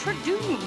Tradoon.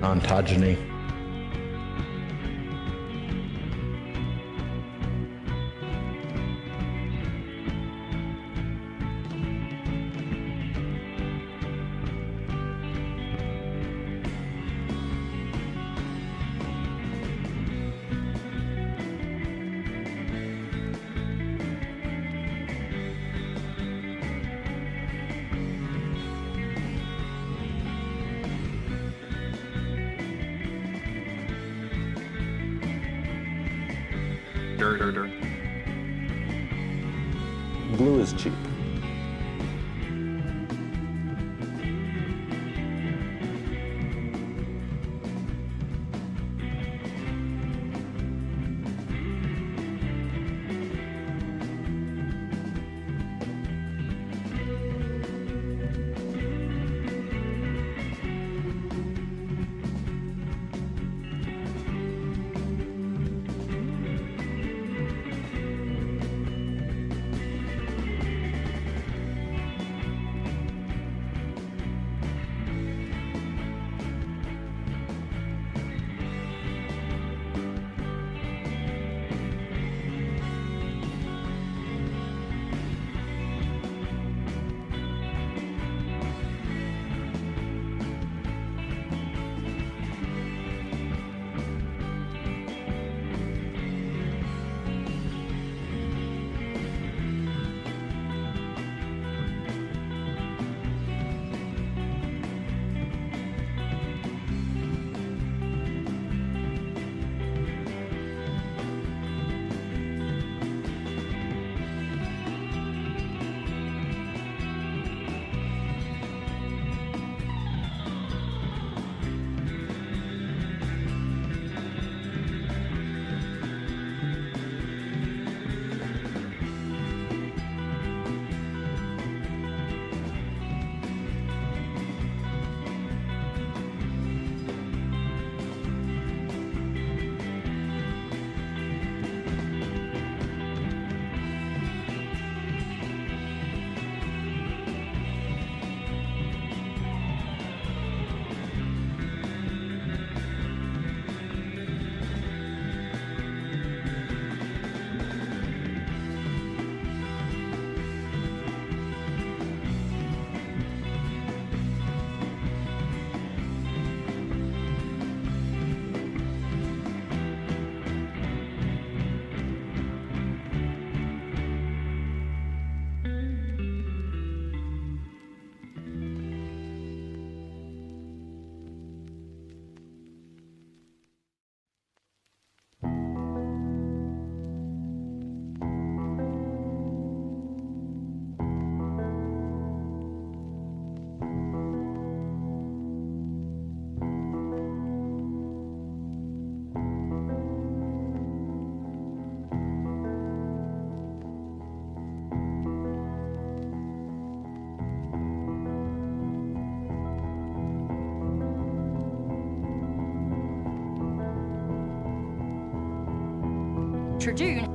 Ontogeny. Glue is cheap. Tradoon.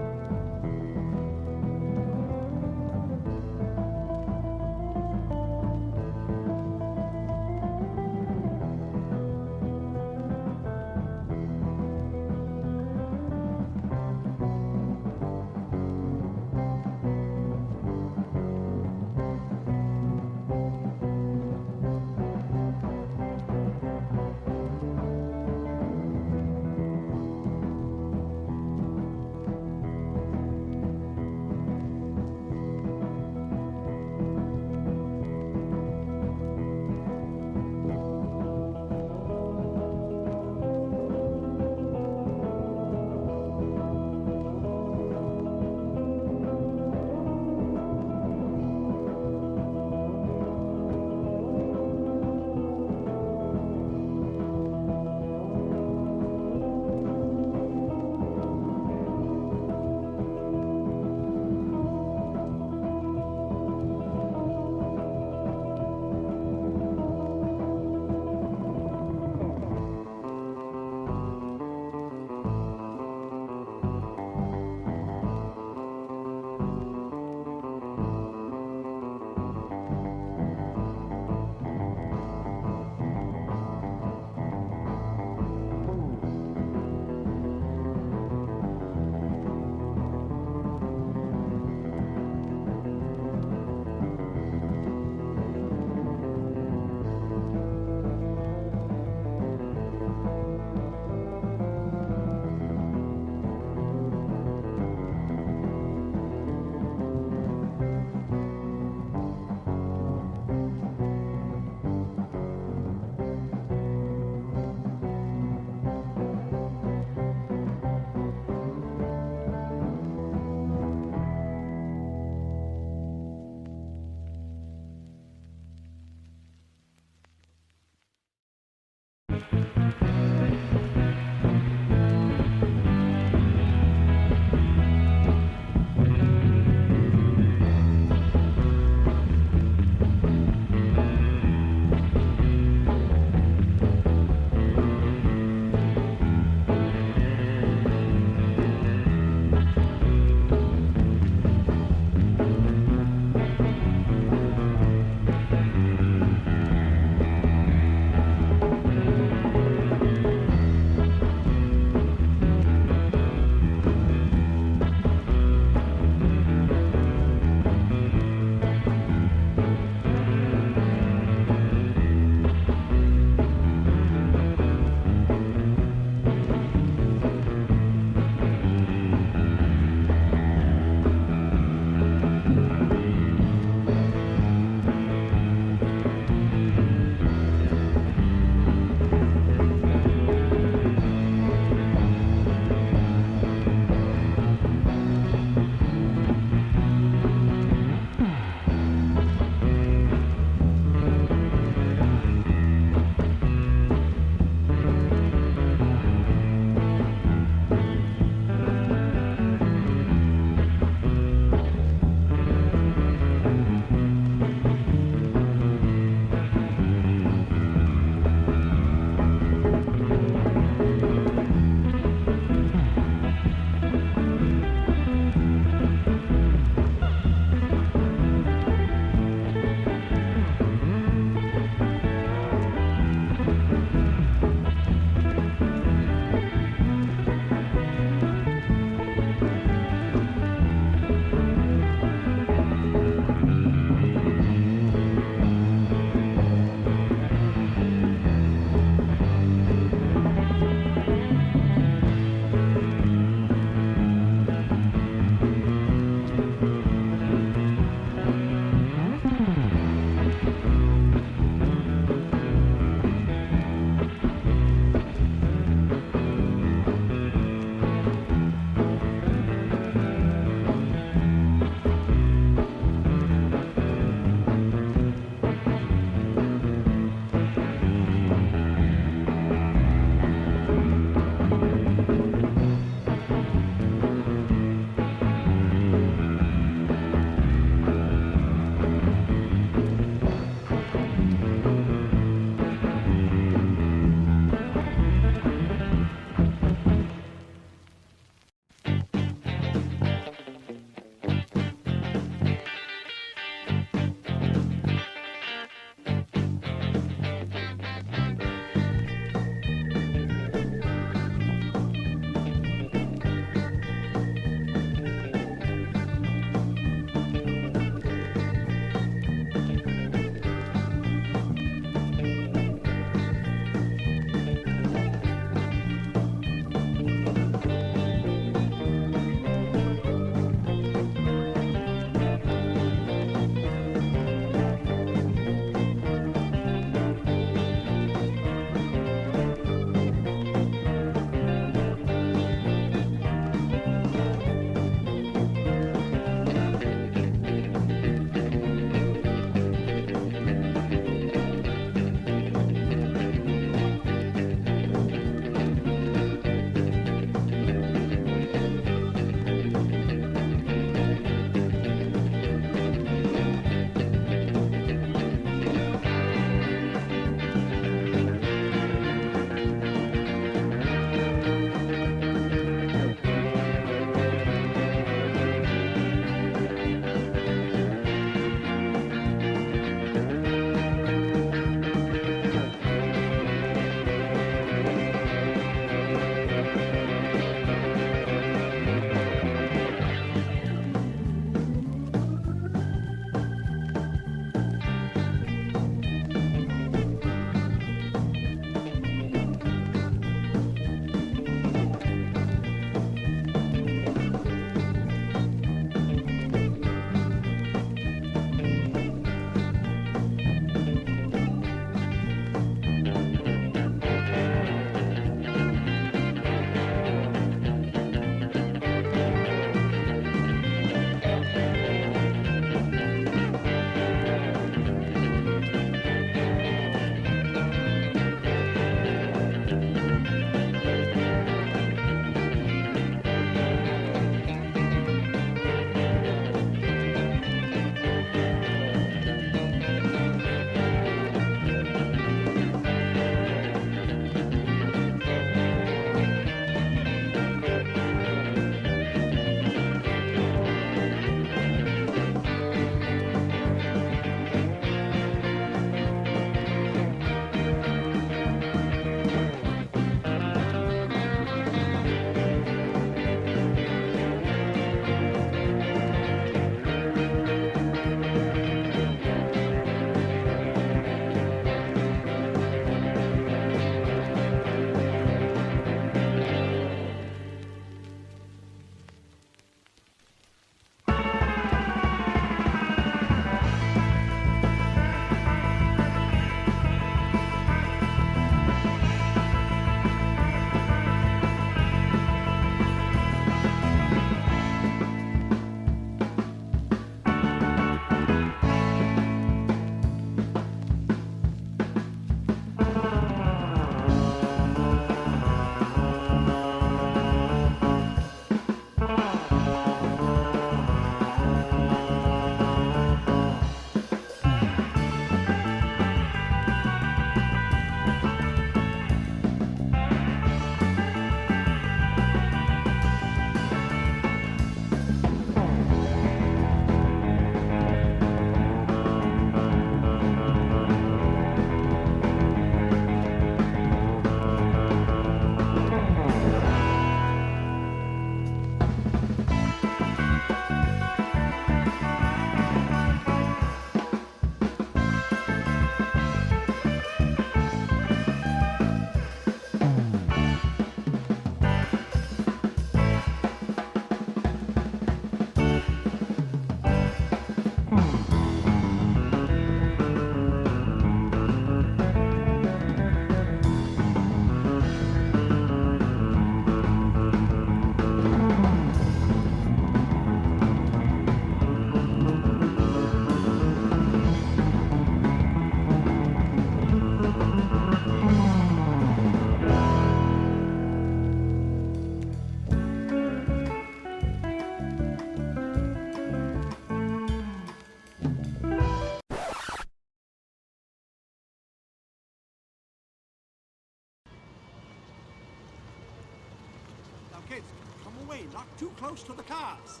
kids, come away, not too close to the cars.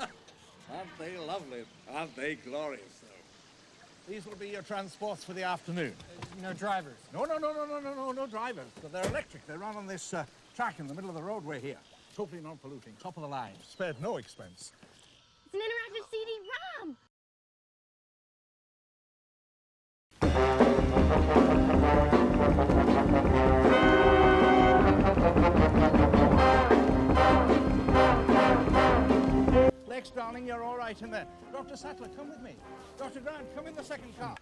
Aren't they lovely? Aren't they glorious, though? These will be your transports for the afternoon. No drivers. No drivers. But they're electric. They run on this track in the middle of the roadway here. Totally non-polluting, top of the line. Spared no expense. It's an interactive CD-ROM. Lex, darling, you're all right in there. Dr. Sattler, come with me. Dr. Grant, come in the second car.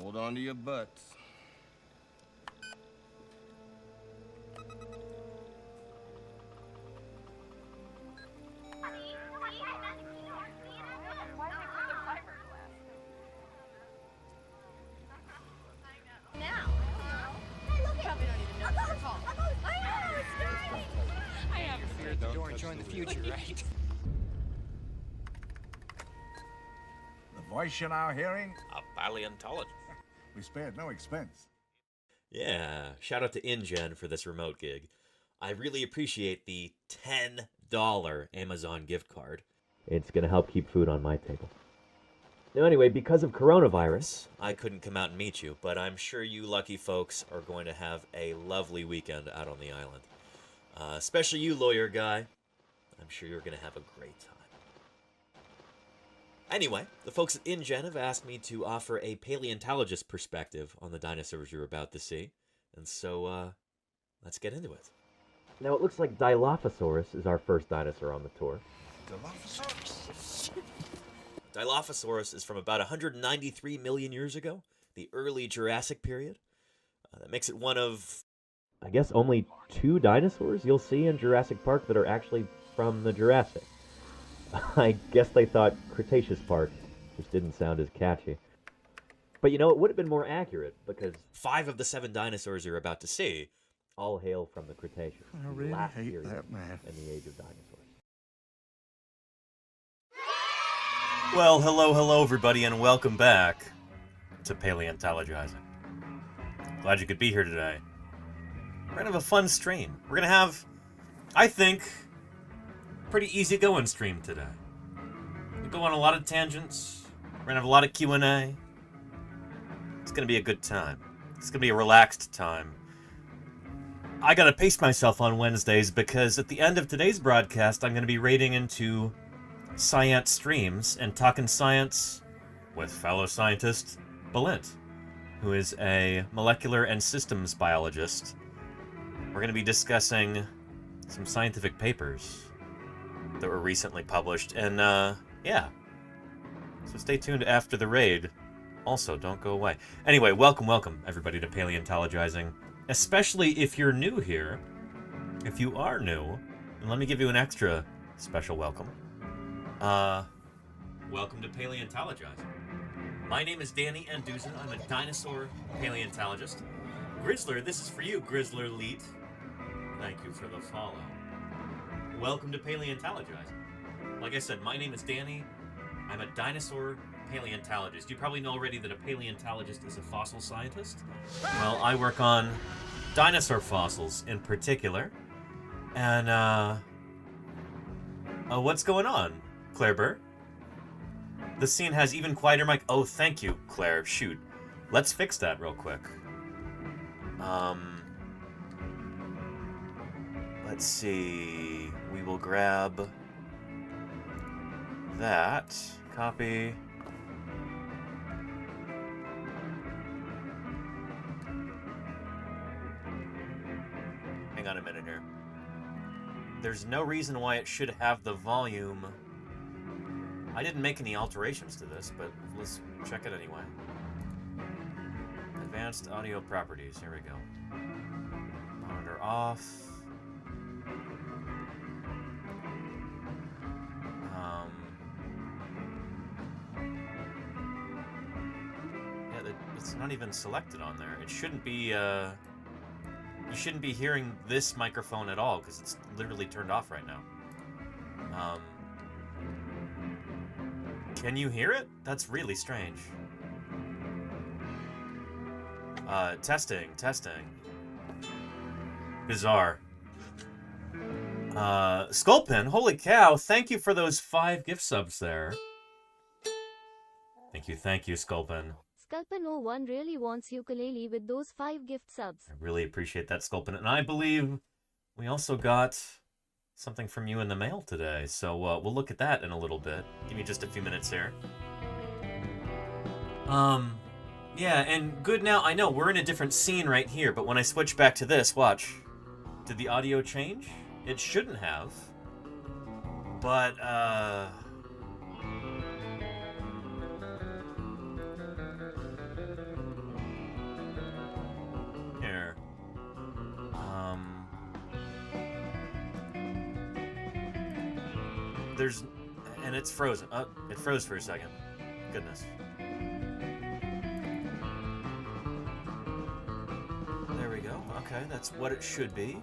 Hold on to your butts. Now. Hey, look, probably don't even know what it's called. I know, it's great. I have You're at the door and join the future, right? The voice you're now hearing, A paleontologist. we spared no expense. Yeah, shout out to InGen for this remote gig. I really appreciate the $10 Amazon gift card. It's going to help keep food on my table. Now anyway, because of coronavirus, I couldn't come out and meet you, but I'm sure you lucky folks are going to have a lovely weekend out on the island. Especially you, lawyer guy. I'm sure you're going to have a great time. Anyway, the folks at InGen have asked me to offer a paleontologist perspective on the dinosaurs you're about to see. And so, let's get into it. Now, it looks like Dilophosaurus is our first dinosaur on the tour. Dilophosaurus is from about 193 million years ago, the early Jurassic period. That makes it one of, I guess, only 2 dinosaurs you'll see in Jurassic Park that are actually from the Jurassic. I guess they thought Cretaceous Park just didn't sound as catchy. But you know, it would have been more accurate, because 5 of the 7 dinosaurs you're about to see all hail from the Cretaceous. I really last hate period that man. in the age of dinosaurs. Well, hello everybody, and welcome back to Paleontologizing. Glad you could be here today. We're gonna have a fun stream. We're gonna have, I think, pretty easy-going stream today. We go on a lot of tangents. We're gonna have a lot of Q&A. It's gonna be a good time. It's gonna be a relaxed time. I gotta pace myself on Wednesdays because at the end of today's broadcast, I'm gonna be raiding into science streams and talking science with fellow scientist Balint, who is a molecular and systems biologist. We're gonna be discussing some scientific papers that were recently published, and yeah. So stay tuned after the raid. Also, don't go away. Anyway, welcome everybody to Paleontologizing. Especially if you're new here. If you are new, and let me give you an extra special welcome. Welcome to Paleontologizing. My name is Danny Andusen. I'm a dinosaur paleontologist. Grizzler, this is for you, Grizzler Leet. Thank you for the follow. Welcome to Paleontologizing. Like I said, my name is Danny. I'm a dinosaur paleontologist. You probably know already that a paleontologist is a fossil scientist. Well, I work on dinosaur fossils in particular. And, what's going on, Claire Burr? The scene has even quieter mic. Oh, thank you, Claire. Shoot. Let's fix that real quick. Let's see. We will grab that. Copy. Hang on a minute here. There's no reason why it should have the volume. I didn't make any alterations to this, but let's check it anyway. Advanced audio properties. Here we go. Monitor off. Yeah, it's not even selected on there. It shouldn't be, you shouldn't be hearing this microphone at all, because it's literally turned off right now. Can you hear it? That's really strange. Testing. bizarre. Sculpin, holy cow, thank you for those 5 gift subs there. Thank you, Sculpin. Sculpin01 really wants ukulele with those 5 gift subs. I really appreciate that, Sculpin. And I believe we also got something from you in the mail today, so we'll look at that in a little bit. Give me just a few minutes here. Yeah, and good now, I know, we're in a different scene right here, but when I switch back to this, watch. Did the audio change? It shouldn't have. But, here. There's... And it's frozen. Oh, it froze for a second. Goodness. There we go. Okay, that's what it should be.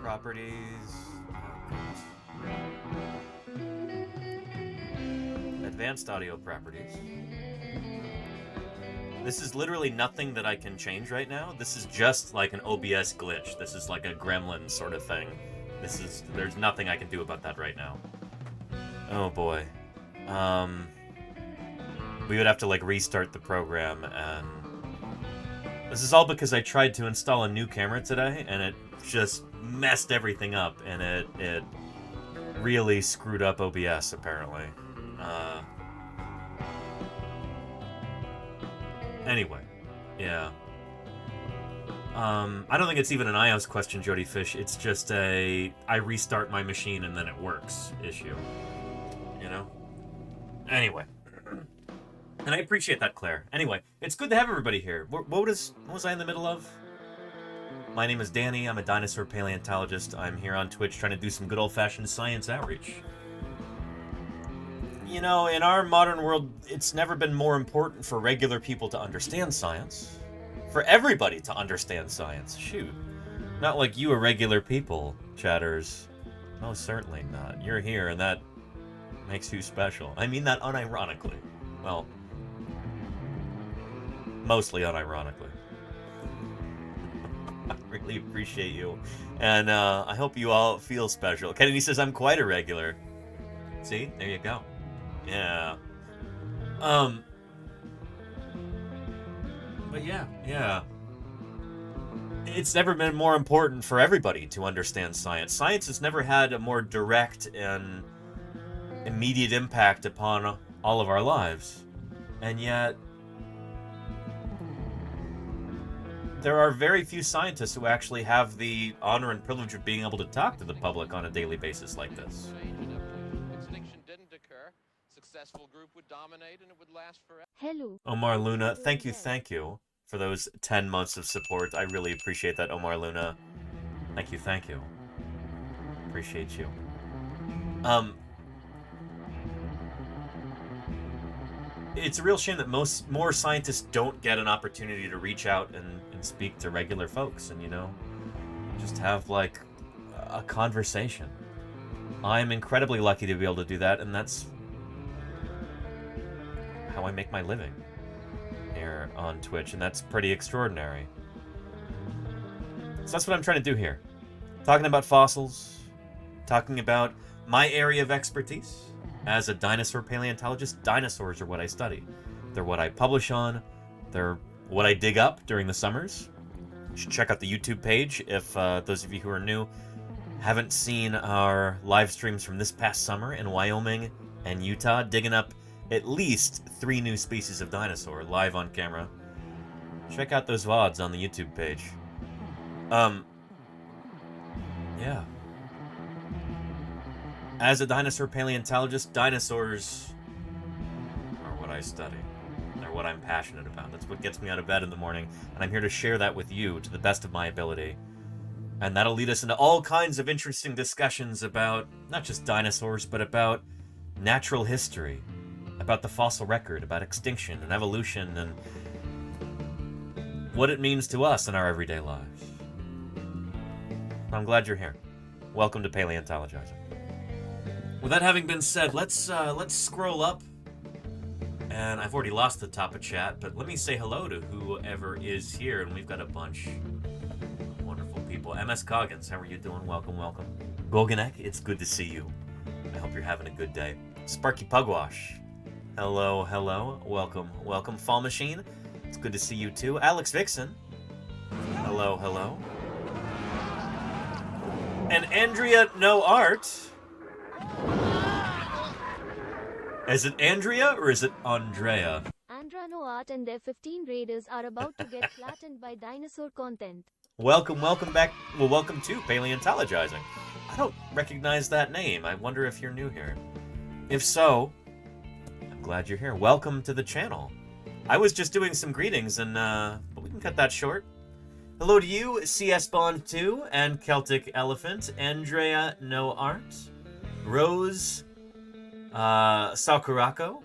Properties. Advanced audio properties. This is literally nothing that I can change right now. This is just like an OBS glitch. This is like a gremlin sort of thing. There's nothing I can do about that right now. Oh boy. We would have to like restart the program, and this is all because I tried to install a new camera today and it just messed everything up, and it really screwed up OBS apparently. Anyway, yeah. I don't think it's even an iOS question, Jody Fish. It's just a I restart my machine and then it works issue. You know? Anyway. And I appreciate that, Claire. Anyway, it's good to have everybody here. What was I in the middle of? My name is Danny. I'm a dinosaur paleontologist. I'm here on Twitch trying to do some good old-fashioned science outreach. You know, in our modern world, it's never been more important for regular people to understand science. For everybody to understand science. Shoot. Not like you are regular people, chatters. Most certainly not. You're here, and that makes you special. I mean that unironically. Well, mostly unironically. I really appreciate you. And I hope you all feel special. Kennedy says, I'm quite a regular. See? There you go. Yeah. But yeah. It's never been more important for everybody to understand science. Science has never had a more direct and immediate impact upon all of our lives. And yet, there are very few scientists who actually have the honor and privilege of being able to talk to the public on a daily basis like this. Hello. Omar Luna, thank you for those 10 months of support. I really appreciate that, Omar Luna. Thank you. Appreciate you. It's a real shame that more scientists don't get an opportunity to reach out and speak to regular folks and, you know, just have, like, a conversation. I'm incredibly lucky to be able to do that, and that's how I make my living here on Twitch, and that's pretty extraordinary. So that's what I'm trying to do here. Talking about fossils, talking about my area of expertise. As a dinosaur paleontologist, dinosaurs are what I study. They're what I publish on. They're what I dig up during the summers. You should check out the YouTube page if those of you who are new haven't seen our live streams from this past summer in Wyoming and Utah, digging up at least 3 new species of dinosaur live on camera. Check out those VODs on the YouTube page. Yeah. As a dinosaur paleontologist, dinosaurs are what I study. They're what I'm passionate about. That's what gets me out of bed in the morning, and I'm here to share that with you to the best of my ability. And that'll lead us into all kinds of interesting discussions about not just dinosaurs, but about natural history, about the fossil record, about extinction and evolution, and what it means to us in our everyday lives. I'm glad you're here. Welcome to Paleontologizing. With that having been said, let's scroll up, and I've already lost the top of chat, but let me say hello to whoever is here, and we've got a bunch of wonderful Wonderful. MS Coggins, how are you doing? Welcome, welcome. Golganek, it's good to see you. I hope you're having a good day. Sparky Pugwash, hello, hello. Welcome, welcome. Fall Machine, it's good to see you too. Alex Vixen, hello, hello. And Andrea No Art. Is it Andrea or is it Andrea? Andra No Art and their 15 raiders are about to get flattened by dinosaur content. Welcome, welcome back. Well, welcome to Paleontologizing. I don't recognize that name. I wonder if you're new here. If so, I'm glad you're here. Welcome to the channel. I was just doing some greetings, and but we can cut that short. Hello to you, CS Bond 2 and Celtic Elephant, Andrea No Art, Rose, Sakurako.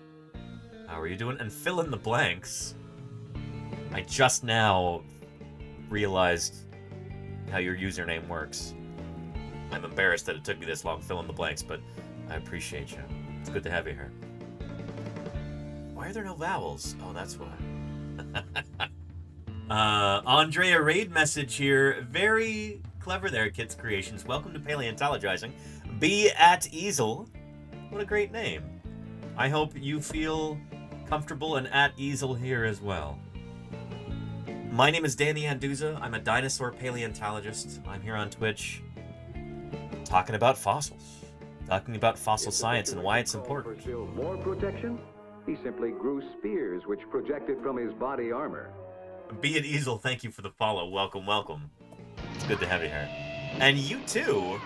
How are you doing? And fill in the blanks. I just now realized how your username works. I'm embarrassed that it took me this long to fill in the blanks, but I appreciate you. It's good to have you here. Why are there no vowels? Oh, that's why. Andrea Raid message here. Very clever there, Kids Creations. Welcome to Paleontologizing. Be at Easel. What a great name. I hope you feel comfortable and at easel here as well. My name is Danny Anduza. I'm a dinosaur paleontologist. I'm here on Twitch talking about fossils. Talking about fossil science and why it's important. For still more protection, he simply grew spears which projected from his body armor. Be at easel, thank you for the follow. Welcome, welcome. It's good to have you here. And you too,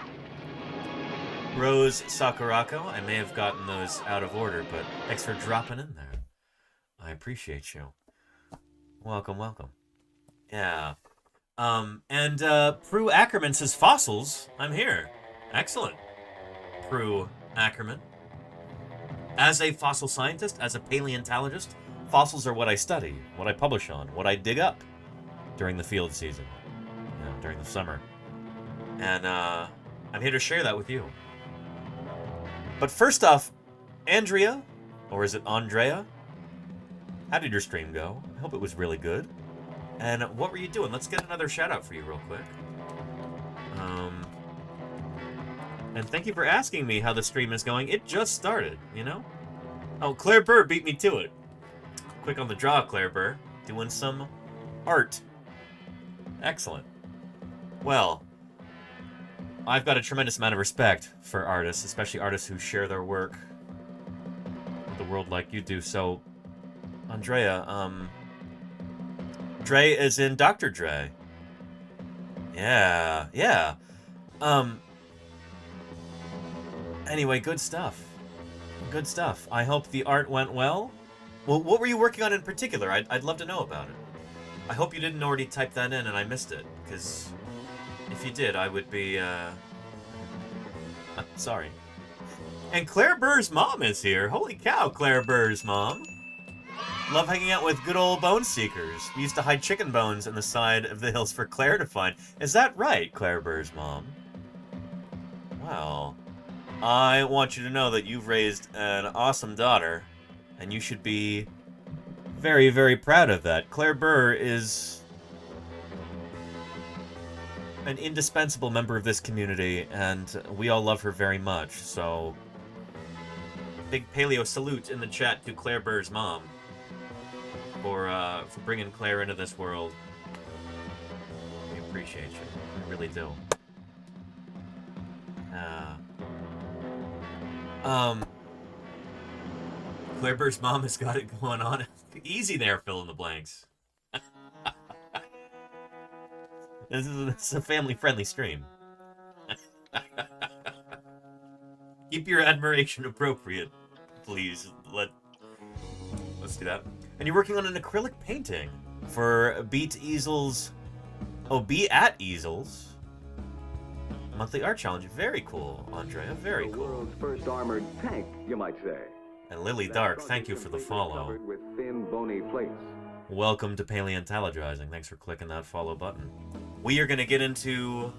Rose Sakurako. I may have gotten those out of order, but thanks for dropping in there. I appreciate you. Welcome, welcome. Yeah. Prue Ackerman says, fossils, I'm here. Excellent. Prue Ackerman. As a fossil scientist, as a paleontologist, fossils are what I study, what I publish on, what I dig up during the field season, during the summer. And I'm here to share that with you. But first off, Andrea, or is it Andrea? How did your stream go? I hope it was really good. And what were you doing? Let's get another shout out for you real quick. And thank you for asking me how the stream is going. It just started, you know? Oh, Claire Burr beat me to it. Quick on the draw, Claire Burr. Doing some art. Excellent. Well, I've got a tremendous amount of respect for artists, especially artists who share their work with the world like you do. So, Andrea, Dre is in Dr. Dre. Yeah, yeah. Anyway, good stuff. Good stuff. I hope the art went well. Well, what were you working on in particular? I'd love to know about it. I hope you didn't already type that in and I missed it, because if you did, I would be, sorry. And Claire Burr's mom is here. Holy cow, Claire Burr's mom. Love hanging out with good old bone seekers. We used to hide chicken bones in the side of the hills for Claire to find. Is that right, Claire Burr's mom? Well, I want you to know that you've raised an awesome daughter, and you should be very, very proud of that. Claire Burr is an indispensable member of this community, and we all love her very much, so big paleo salute in the chat to Claire Burr's mom for bringing Claire into this world. We appreciate you. We really do. Claire Burr's mom has got it going on. Easy there, fill in the blanks. This is a family-friendly stream. Keep your admiration appropriate, please. Let's do that. And you're working on an acrylic painting for Beat Easels. Oh, Be at Easels. Monthly art challenge. Very cool, Andrea. Very cool. The world's first armored tank, you might say. And Lily Dark, thank you for the follow. With thin, bony plates. Welcome to Paleontologizing. Thanks for clicking that follow button. We are going to get into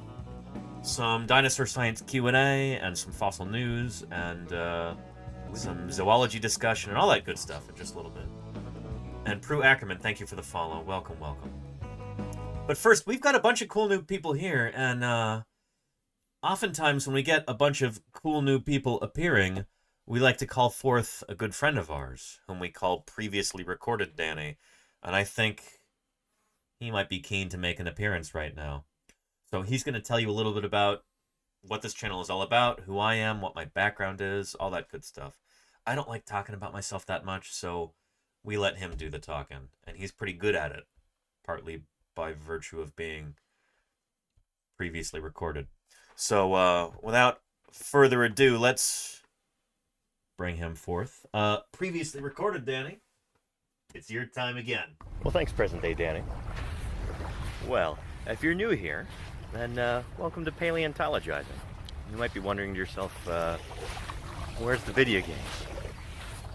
some dinosaur science Q&A and some fossil news and some zoology discussion and all that good stuff in just a little bit. And Prue Ackerman, thank you for the follow. Welcome, welcome. But first, we've got a bunch of cool new people here, and oftentimes when we get a bunch of cool new people appearing, we like to call forth a good friend of ours, whom we call Previously Recorded Danny, and I think he might be keen to make an appearance right now. So he's going to tell you a little bit about what this channel is all about, who I am, what my background is, all that good stuff. I don't like talking about myself that much, so we let him do the talking, and he's pretty good at it, partly by virtue of being previously recorded. So without further ado, let's bring him forth. Previously recorded, Danny. It's your time again. Well, thanks, present-day Danny. Well, if you're new here, then welcome to Paleontologizing. You might be wondering to yourself, where's the video games?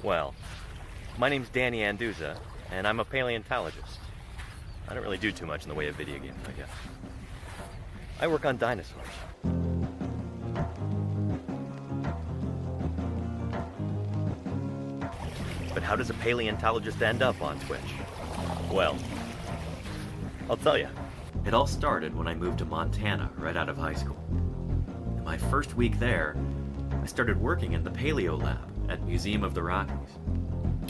Well, my name's Danny Anduza, and I'm a paleontologist. I don't really do too much in the way of video games, I guess. I work on dinosaurs. But how does a paleontologist end up on Twitch? Well, I'll tell you. It all started when I moved to Montana right out of high school. In my first week there, I started working in the Paleo Lab at Museum of the Rockies,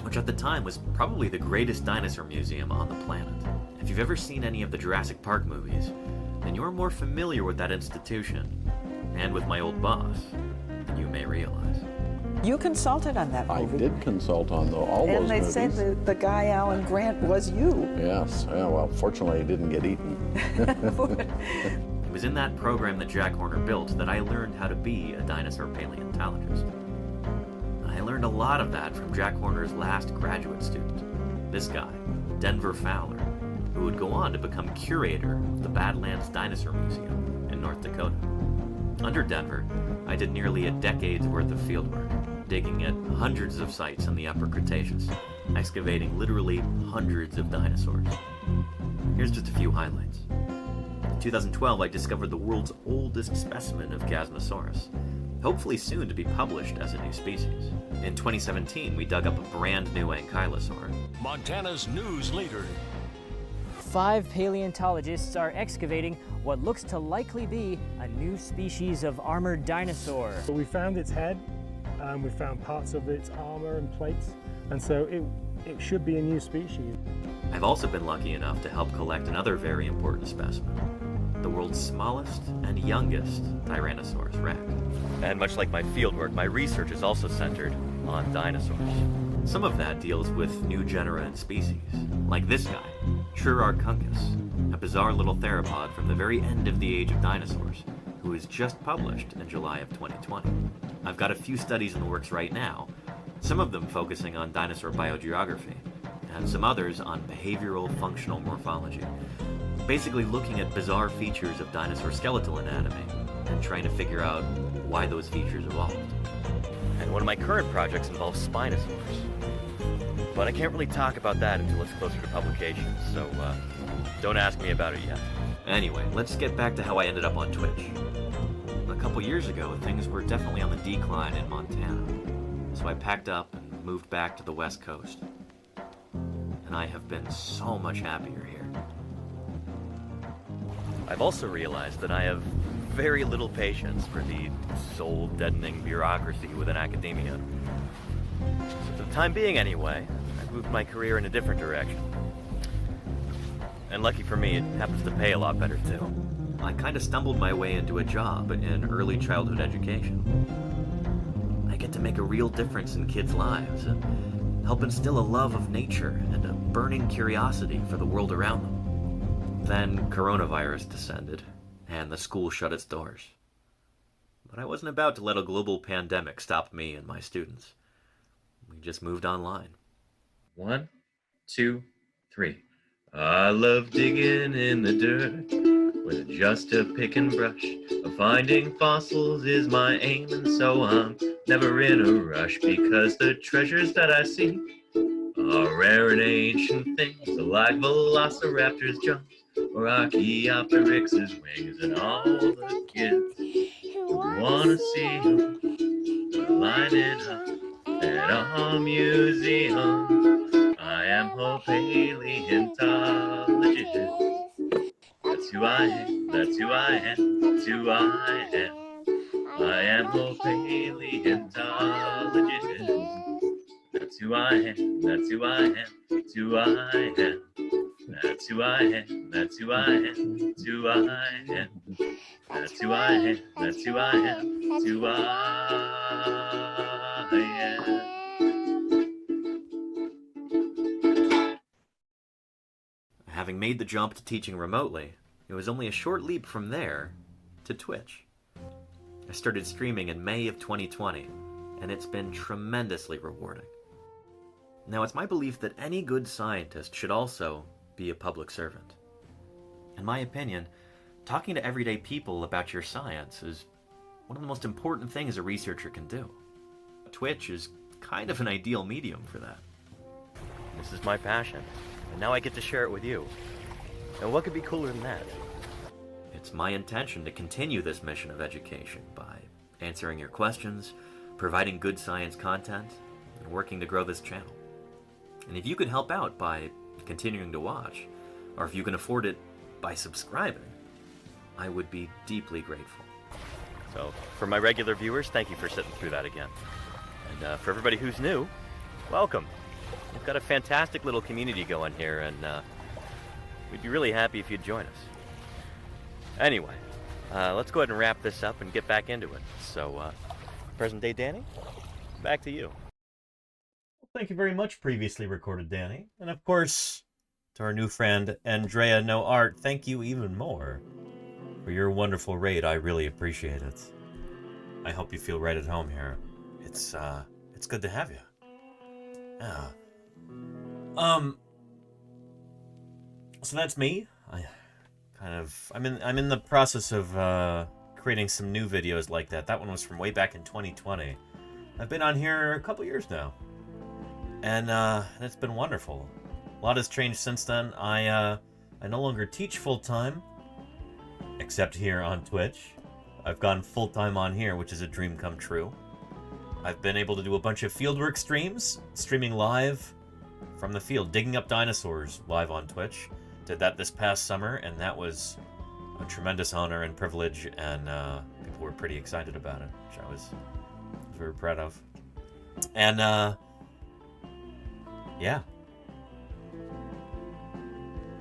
which at the time was probably the greatest dinosaur museum on the planet. If you've ever seen any of the Jurassic Park movies, then you're more familiar with that institution and with my old boss than you may realize. You consulted on that movie. I did consult on all those And they movies. said that the guy, Alan Grant, was you. Yes. Yeah, well, fortunately, he didn't get eaten. It was in that program that Jack Horner built that I learned how to be a dinosaur paleontologist. I learned a lot of that from Jack Horner's last graduate student, this guy, Denver Fowler, who would go on to become curator of the Badlands Dinosaur Museum in North Dakota. Under Denver, I did nearly a decade's worth of fieldwork, digging at hundreds of sites in the Upper Cretaceous, excavating literally hundreds of dinosaurs. Here's just a few highlights. In 2012, I discovered the world's oldest specimen of Gazmosaurus, hopefully soon to be published as a new species. In 2017, we dug up a brand new ankylosaur. Montana's news leader. 5 paleontologists are excavating what looks to likely be a new species of armored dinosaur. So we found its head, and we found parts of its armor and plates, and so it should be a new species. I've also been lucky enough to help collect another very important specimen, the world's smallest and youngest Tyrannosaurus rex. And much like my fieldwork, my research is also centered on dinosaurs. Some of that deals with new genera and species, like this guy, Trurarchuncus, a bizarre little theropod from the very end of the age of dinosaurs, who was just published in July of 2020. I've got a few studies in the works right now, some of them focusing on dinosaur biogeography, and some others on behavioral functional morphology, basically looking at bizarre features of dinosaur skeletal anatomy and trying to figure out why those features evolved. And one of my current projects involves spinosaurs. But I can't really talk about that until it's closer to publication, so don't ask me about it yet. Anyway, let's get back to how I ended up on Twitch. A couple years ago, things were definitely on the decline in Montana, so I packed up and moved back to the West Coast. And I have been so much happier here. I've also realized that I have very little patience for the soul-deadening bureaucracy within academia. So for the time being anyway, I've moved my career in a different direction. And lucky for me, it happens to pay a lot better too. I kind of stumbled my way into a job in early childhood education. I get to make a real difference in kids' lives and help instill a love of nature and a burning curiosity for the world around them. Then coronavirus descended, and the school shut its doors. But I wasn't about to let a global pandemic stop me and my students. We just moved online. 1, 2, 3. I love digging in the dirt with just a pick and brush. Finding fossils is my aim, and so I'm never in a rush, because the treasures that I see are rare and ancient things, like velociraptors' jumps or Archaeopteryx's wings, and all the kids who wanna see them lining up at our museum. I am a paleontologist. That's who I am. That's who I am. That's who I am. I am a paleontologist. That's who I am. That's who I am. That's who I am. That's who I am. That's who I am. That's who I am. That's who I am. That's who I am. That's who I am. Having made the jump to teaching remotely, it was only a short leap from there to Twitch. I started streaming in May of 2020, and it's been tremendously rewarding. Now, it's my belief that any good scientist should also be a public servant. In my opinion, talking to everyday people about your science is one of the most important things a researcher can do. Twitch is kind of an ideal medium for that. This is my passion, and now I get to share it with you. And what could be cooler than that? It's my intention to continue this mission of education by answering your questions, providing good science content, and working to grow this channel. And if you could help out by continuing to watch, or if you can afford it by subscribing, I would be deeply grateful. So, for my regular viewers, thank you for sitting through that again. And for everybody who's new, welcome. We've got a fantastic little community going here, and we'd be really happy if you'd join us. Anyway, let's go ahead and wrap this up and get back into it. So, present day Danny, back to you. Thank you very much, previously recorded Danny. And of course, to our new friend, Andrea No Art, thank you even more for your wonderful raid. I really appreciate it. I hope you feel right at home here. It's good to have you. Yeah. So that's me. I'm in the process of creating some new videos like that. That one was from way back in 2020. I've been on here a couple years now, and it's been wonderful. A lot has changed since then. I no longer teach full time, except here on Twitch. I've gone full time on here, which is a dream come true. I've been able to do a bunch of fieldwork streams, streaming live from the field, digging up dinosaurs live on Twitch. Did that this past summer, and that was a tremendous honor and privilege, and people were pretty excited about it, which I was very proud of. And yeah,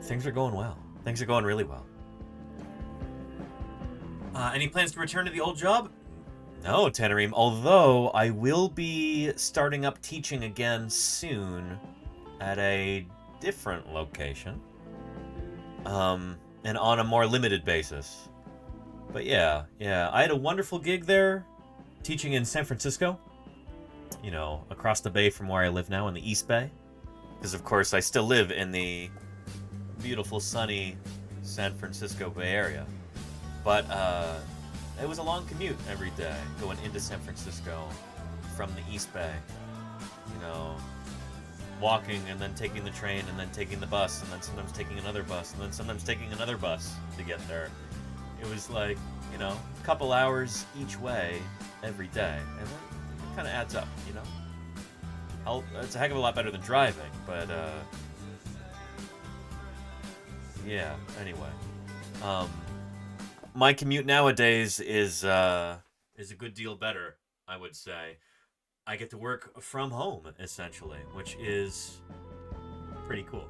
things are going well. Things are going really well. Any plans to return to the old job? No, Tanareem, although I will be starting up teaching again soon at a different location. And on a more limited basis. But yeah, I had a wonderful gig there, teaching in San Francisco. You know, across the bay from where I live now in the East Bay. Because of course I still live in the beautiful, sunny San Francisco Bay Area. But it was a long commute every day, going into San Francisco from the East Bay. You know, walking and then taking the train and then taking the bus and then sometimes taking another bus and then sometimes taking another bus to get there. It was like, you know, a couple hours each way every day, and then it kind of adds up, you know. It's a heck of a lot better than driving, but yeah. Anyway, my commute nowadays is a good deal better, I would say. I get to work from home, essentially, which is pretty cool.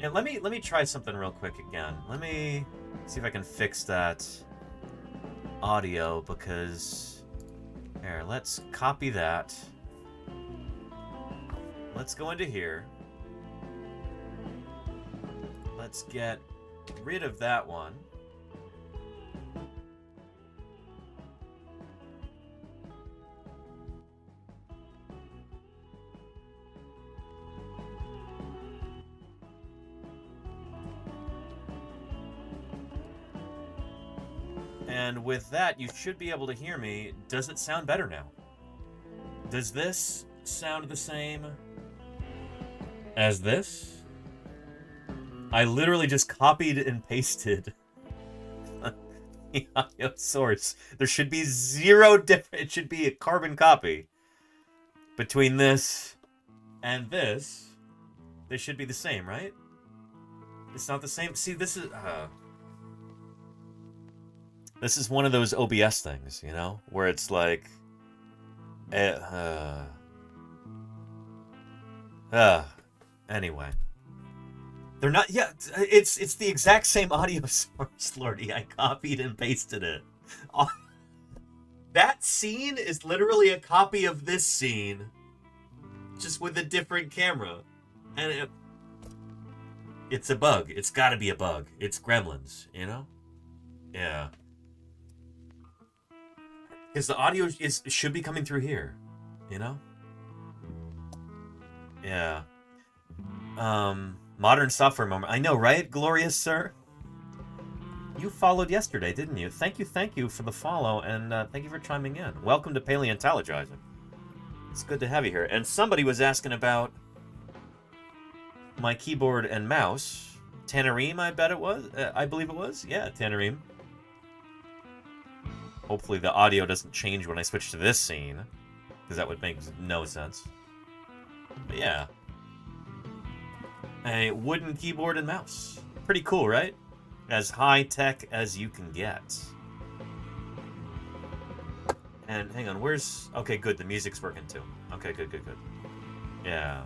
And let me try something real quick again. Let me see if I can fix that audio, because here, let's copy that. Let's go into here. Let's get rid of that one. And with that, you should be able to hear me. Does it sound better now? Does this sound the same as this? I literally just copied and pasted the audio source. There should be zero difference. It should be a carbon copy between this and this. They should be the same, right? It's not the same. See, this is one of those OBS things, you know, where it's like, anyway. They're not, yeah, it's the exact same audio source, Lordy. I copied and pasted it. That scene is literally a copy of this scene, just with a different camera. And it's a bug. It's gotta be a bug. It's Gremlins, you know? Yeah. Because the audio should be coming through here, you know? Yeah. Modern software moment. I know, right, glorious sir? You followed yesterday, didn't you? Thank you for the follow, and thank you for chiming in. Welcome to Paleontologizing. It's good to have you here. And somebody was asking about my keyboard and mouse. Tannereem, I bet it was. I believe it was. Yeah, Tannereem. Hopefully the audio doesn't change when I switch to this scene, because that would make no sense. But yeah. A wooden keyboard and mouse. Pretty cool, right? As high-tech as you can get. And hang on, where's... Okay, good, the music's working too. Okay, good. Yeah.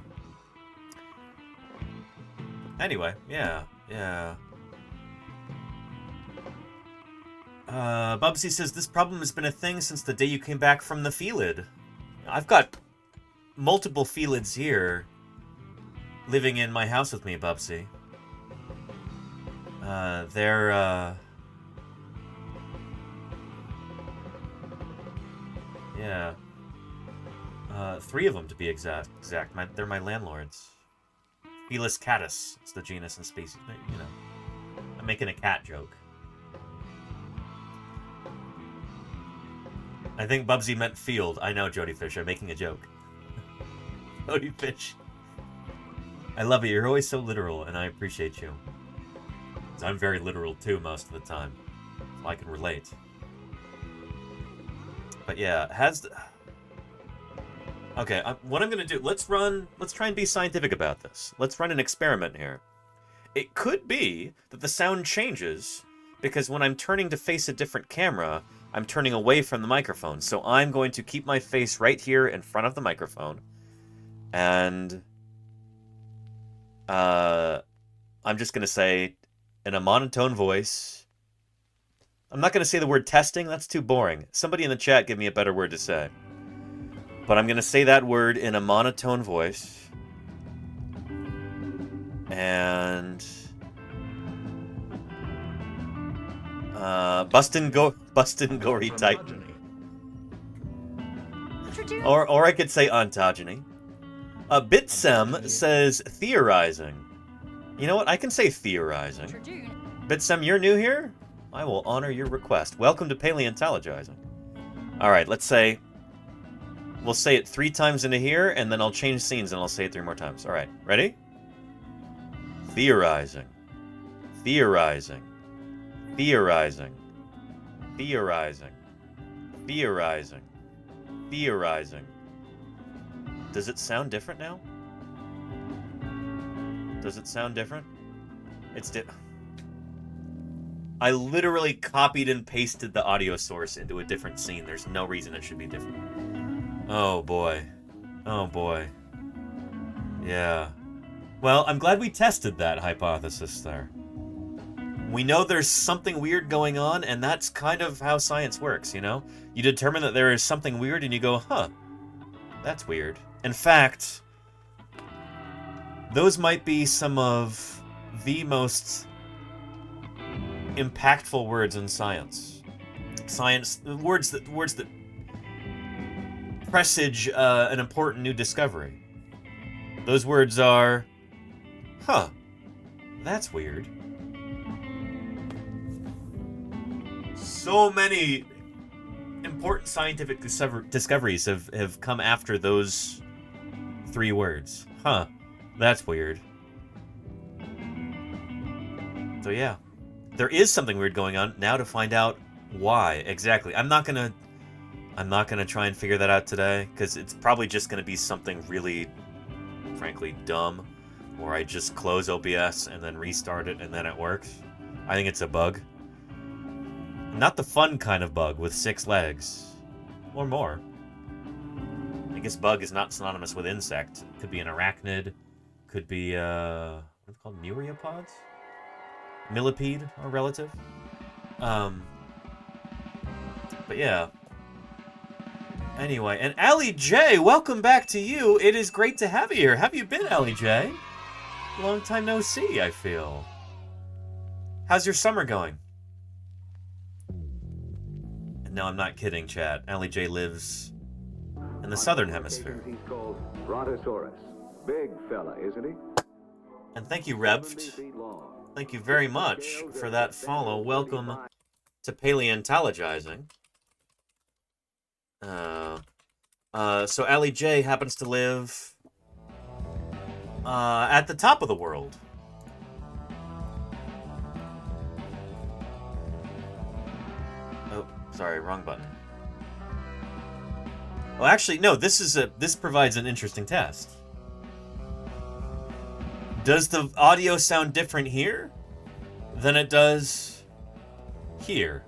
Anyway, yeah. Bubsy says, this problem has been a thing since the day you came back from the Felid. I've got multiple Felids here living in my house with me, Bubsy. They're, yeah. 3 of them, to be exact. They're my landlords. Felis catus is the genus and species. You know, I'm making a cat joke. I think Bubsy meant field. I know, Jody Fish. I'm making a joke. Jody Fish. I love it. You're always so literal, and I appreciate you. I'm very literal, too, most of the time. So I can relate. But yeah, Okay, what I'm going to do... Let's try and be scientific about this. Let's run an experiment here. It could be that the sound changes because when I'm turning to face a different camera, I'm turning away from the microphone. So I'm going to keep my face right here in front of the microphone. And... I'm just going to say, in a monotone voice... I'm not going to say the word testing. That's too boring. Somebody in the chat give me a better word to say. But I'm going to say that word in a monotone voice. And... Bustin' Gory Titan. Or I could say ontogeny. Bitsem says theorizing. You know what? I can say theorizing. Bitsem, you're new here? I will honor your request. Welcome to Paleontologizing. Alright, let's say... We'll say it 3 times into here, and then I'll change scenes and I'll say it 3 more times. Alright, ready? Theorizing. Theorizing. Theorizing. Theorizing. Theorizing. Theorizing. Does it sound different now? Does it sound different? It's I literally copied and pasted the audio source into a different scene. There's no reason it should be different. Oh boy. Oh boy. Yeah. Well, I'm glad we tested that hypothesis there. We know there's something weird going on, and that's kind of how science works, you know? You determine that there is something weird, and you go, huh, that's weird. In fact, those might be some of the most impactful words in science. Words that presage an important new discovery. Those words are, huh, that's weird. So many important scientific discoveries have come after those 3 words. Huh, that's weird. So yeah, there is something weird going on. Now to find out why exactly. I'm not gonna try and figure that out today, because it's probably just gonna be something really, frankly, dumb. or I just close OBS and then restart it and then it works. I think it's a bug. Not the fun kind of bug with 6 legs. Or more. I guess bug is not synonymous with insect. It could be an arachnid. Could be, what are they called? Myriapods? Millipede, or relative. But yeah. Anyway, and Allie J, welcome back to you. It is great to have you here. How have you been, Allie J? Long time no see, I feel. How's your summer going? No, I'm not kidding, chat. Allie J lives in the southern hemisphere. He's called Brontosaurus. Big fella, isn't he? And thank you, Revt. Thank you very much for that follow. Welcome to Paleontologizing. So Allie J happens to live at the top of the world. Oh, sorry, wrong button. Well, actually, no. This provides an interesting test. Does the audio sound different here than it does here?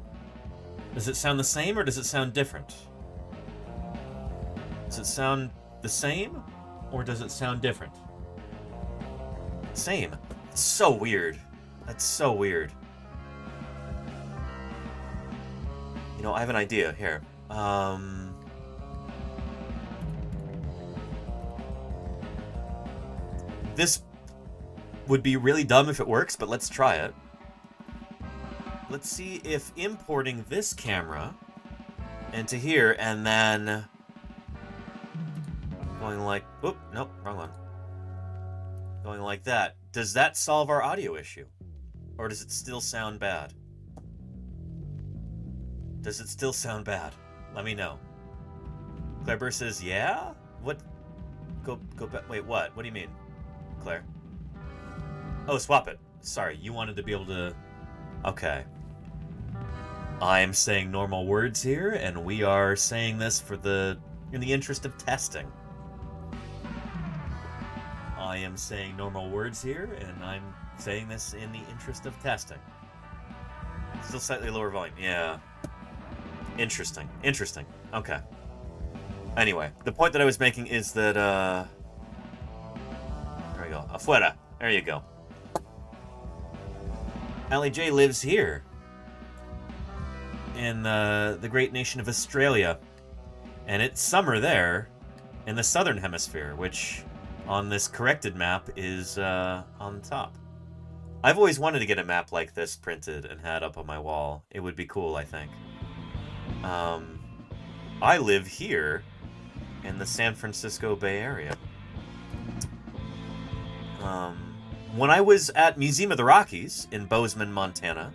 Does it sound the same or does it sound different? Does it sound the same or does it sound different? Same. It's so weird. That's so weird. You know, I have an idea here. This would be really dumb if it works, but let's try it. Let's see if importing this camera into here and then going like, oop, nope, wrong one. Going like that. Does that solve our audio issue? Or does it still sound bad? Does it still sound bad? Let me know. Claire says, yeah? What? Go back. Wait, what? What do you mean, Claire? Oh, swap it. Sorry, you wanted to be able to... Okay. I'm saying normal words here, and we are saying this in the interest of testing. I am saying normal words here, and I'm saying this in the interest of testing. Still slightly lower volume. Yeah. Interesting. Interesting. Okay. Anyway, the point that I was making is that, there we go. Afuera. There you go. Allie J lives here. In the great nation of Australia. And it's summer there in the southern hemisphere, which on this corrected map is on top. I've always wanted to get a map like this printed and had up on my wall. It would be cool, I think. I live here in the San Francisco Bay Area. When I was at Museum of the Rockies in Bozeman, Montana,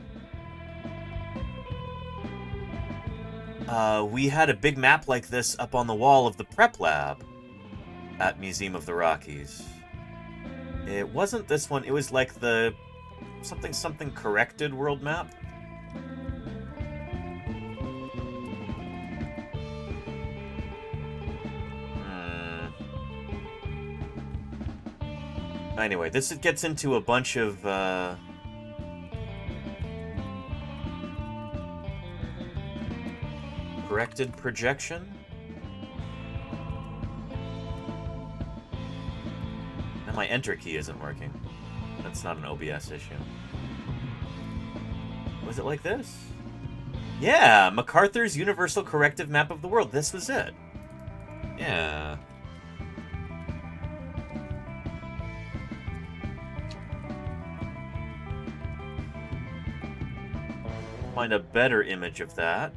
we had a big map like this up on the wall of the prep lab at Museum of the Rockies. It wasn't this one, it was like the something corrected world map. Anyway, this gets into a bunch of corrected projection. And my enter key isn't working. That's not an OBS issue. Was it like this? Yeah, MacArthur's Universal Corrective Map of the World. This was it. Yeah. Find a better image of that.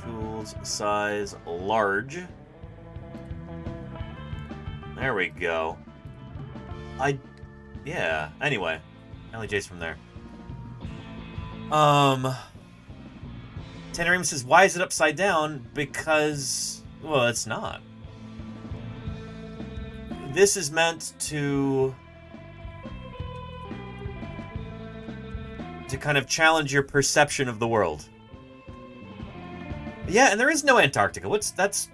Tools, size, large. There we go. Yeah, anyway. Allie J's from there. Tenerium says, why is it upside down? Because, well, it's not. This is meant to kind of challenge your perception of the world. Yeah, and there is no Antarctica. That's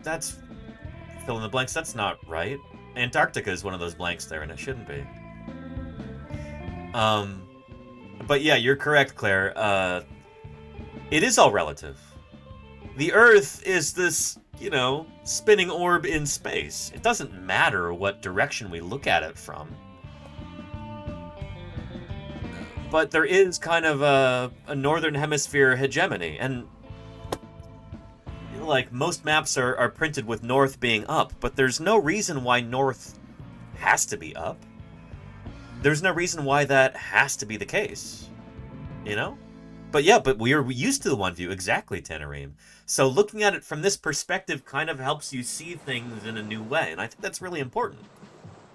fill in the blanks. That's not right. Antarctica is one of those blanks there, and it shouldn't be. But yeah, you're correct, Claire. It is all relative. The Earth is this, you know, spinning orb in space. It doesn't matter what direction we look at it from. But there is kind of a northern hemisphere hegemony, and like most maps are printed with north being up, but there's no reason why north has to be up. There's no reason why that has to be the case, you know? But yeah, but we are used to the one view, exactly, Tanareem. So looking at it from this perspective kind of helps you see things in a new way, and I think that's really important,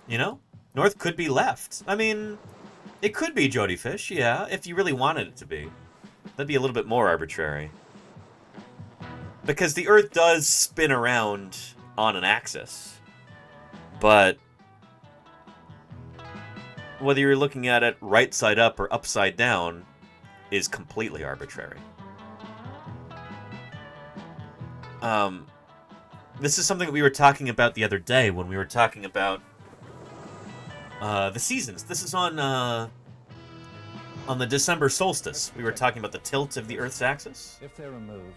you know? North could be left. I mean, it could be Jody Fish, yeah, if you really wanted it to be. That'd be a little bit more arbitrary. Because the Earth does spin around on an axis. But whether you're looking at it right side up or upside down is completely arbitrary. This is something that we were talking about the other day when we were talking about the seasons. This is on the December solstice. We were talking about the tilt of the Earth's axis. If they're removed,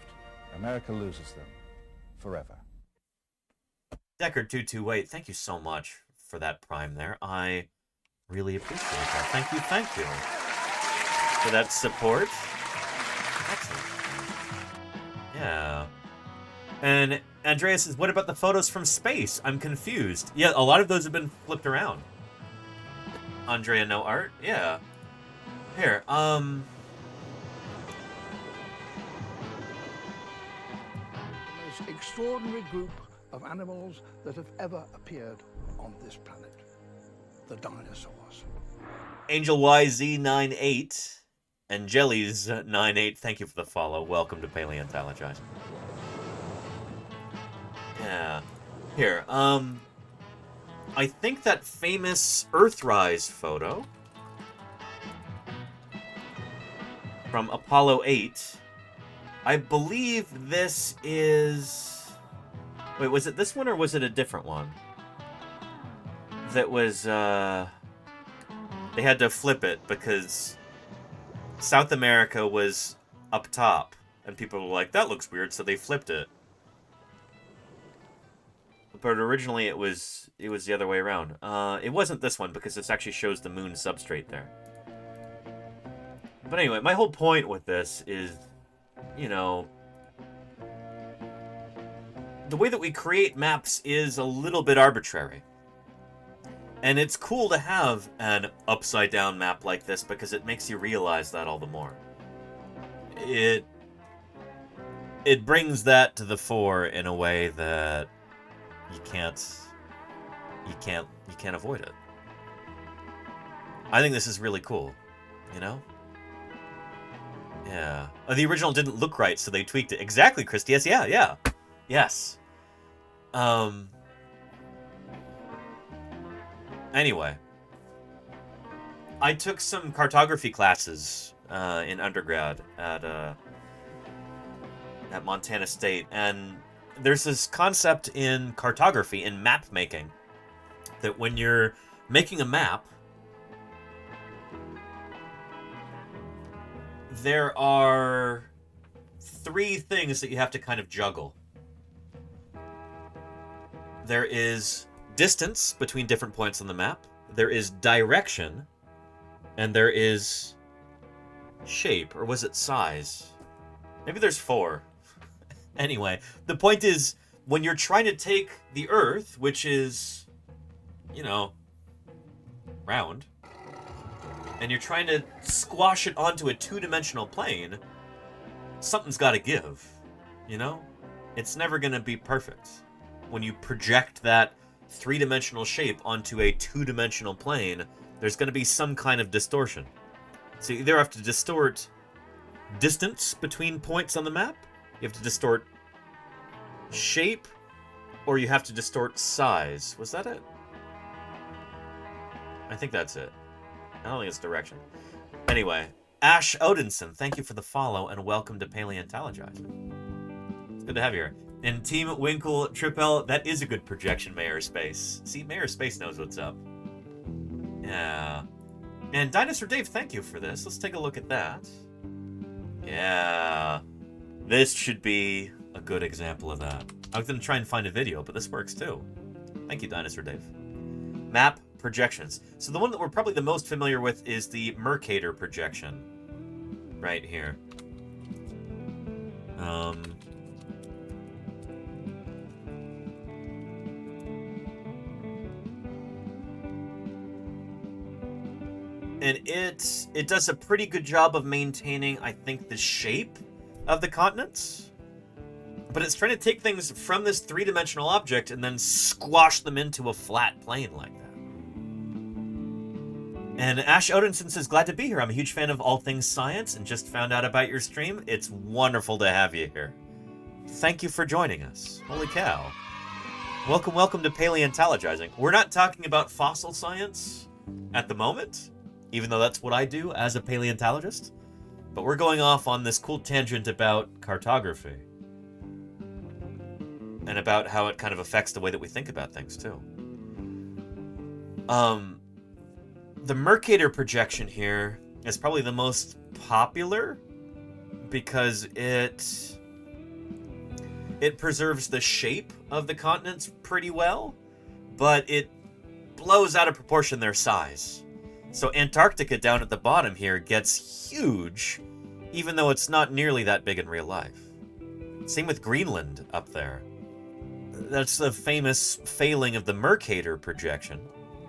America loses them forever. Deckard228, thank you so much for that prime there. I really appreciate that. Thank you for that support. Excellent. Yeah. And Andreas says, what about the photos from space? I'm confused. Yeah, a lot of those have been flipped around. Andrea No Art? Yeah. Here, The most extraordinary group of animals that have ever appeared on this planet. The dinosaurs. Angel YZ98 and Jellies98, thank you for the follow. Welcome to Paleontologizing. Yeah. Here, I think that famous Earthrise photo from Apollo 8, I believe this is... Wait, was it this one or was it a different one? That was, they had to flip it because South America was up top, and people were like, that looks weird, so they flipped it. But originally it was the other way around. It wasn't this one because this actually shows the moon substrate there. But anyway, my whole point with this is, you know, the way that we create maps is a little bit arbitrary. And it's cool to have an upside-down map like this because it makes you realize that all the more. It brings that to the fore in a way that you can't avoid it. I think this is really cool, you know? Yeah. Oh, the original didn't look right, so they tweaked it. Exactly, Christy. Yes, yeah. Yes. Anyway. I took some cartography classes in undergrad at Montana State, and there's this concept in cartography, in map making, that when you're making a map, there are 3 things that you have to kind of juggle. There is distance between different points on the map, there is direction, and there is shape, or was it size? Maybe there's 4. Anyway, the point is, when you're trying to take the Earth, which is, you know, round, and you're trying to squash it onto a 2-dimensional plane, something's got to give, you know? It's never going to be perfect. When you project that 3-dimensional shape onto a 2-dimensional plane, there's going to be some kind of distortion. So you either have to distort distance between points on the map, you have to distort shape, or you have to distort size. Was that it? I think that's it. I don't think it's direction. Anyway, Ash Odinson, thank you for the follow, and welcome to Paleontologizing. It's good to have you here. And Team Winkle Trippel, that is a good projection, Mayor Space. See, Mayor Space knows what's up. Yeah. And Dinosaur Dave, thank you for this. Let's take a look at that. Yeah. This should be a good example of that. I was going to try and find a video, but this works too. Thank you, Dinosaur Dave. Map projections. So the one that we're probably the most familiar with is the Mercator projection. Right here. And it does a pretty good job of maintaining, I think, the shape of the continents. But it's trying to take things from this three-dimensional object and then squash them into a flat plane like that. And Ash Odinson says, glad to be here. I'm a huge fan of all things science and just found out about your stream. It's wonderful to have you here. Thank you for joining us. Holy cow. Welcome, welcome to Paleontologizing. We're not talking about fossil science at the moment, even though that's what I do as a paleontologist. But we're going off on this cool tangent about cartography. And about how it kind of affects the way that we think about things, too. The Mercator projection here is probably the most popular because it preserves the shape of the continents pretty well, but it blows out of proportion their size. So Antarctica down at the bottom here gets huge, even though it's not nearly that big in real life. Same with Greenland up there. That's the famous failing of the Mercator projection,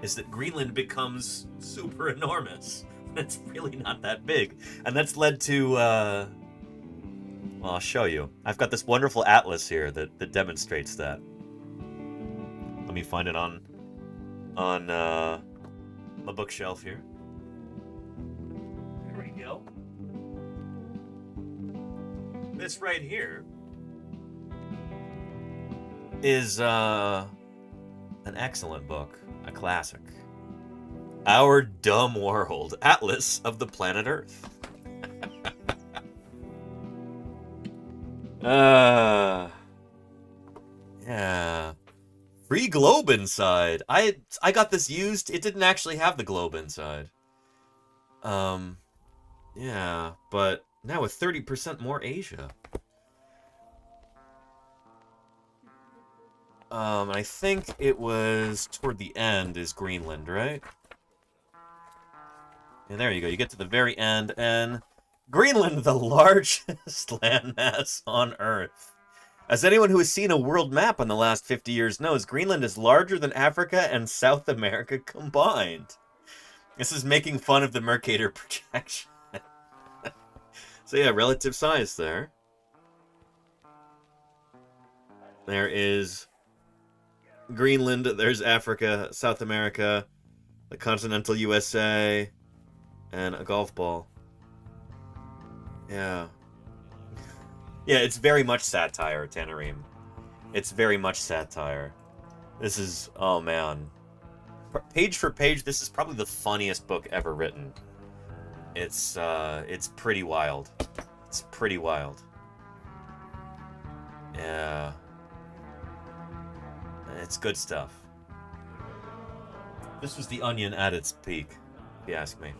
is that Greenland becomes super enormous. It's really not that big. And that's led to, well, I'll show you. I've got this wonderful atlas here that demonstrates that. Let me find it on my bookshelf here. There we go. This right here is an excellent book, a classic. Our Dumb World, Atlas of the Planet Earth. Yeah. Free globe inside. I got this used. It didn't actually have the globe inside. Yeah, but now with 30% more Asia. I think it was toward the end is Greenland, right? And there you go. You get to the very end, and Greenland, the largest landmass on Earth. As anyone who has seen a world map in the last 50 years knows, Greenland is larger than Africa and South America combined. This is making fun of the Mercator projection. So yeah, relative size there. There is Greenland, there's Africa, South America, the continental USA, and a golf ball. Yeah. Yeah, it's very much satire, Tanareem. It's very much satire. This is, oh man. Page for page, this is probably the funniest book ever written. It's pretty wild. It's pretty wild. Yeah. It's good stuff. This was The Onion at its peak, if you ask me.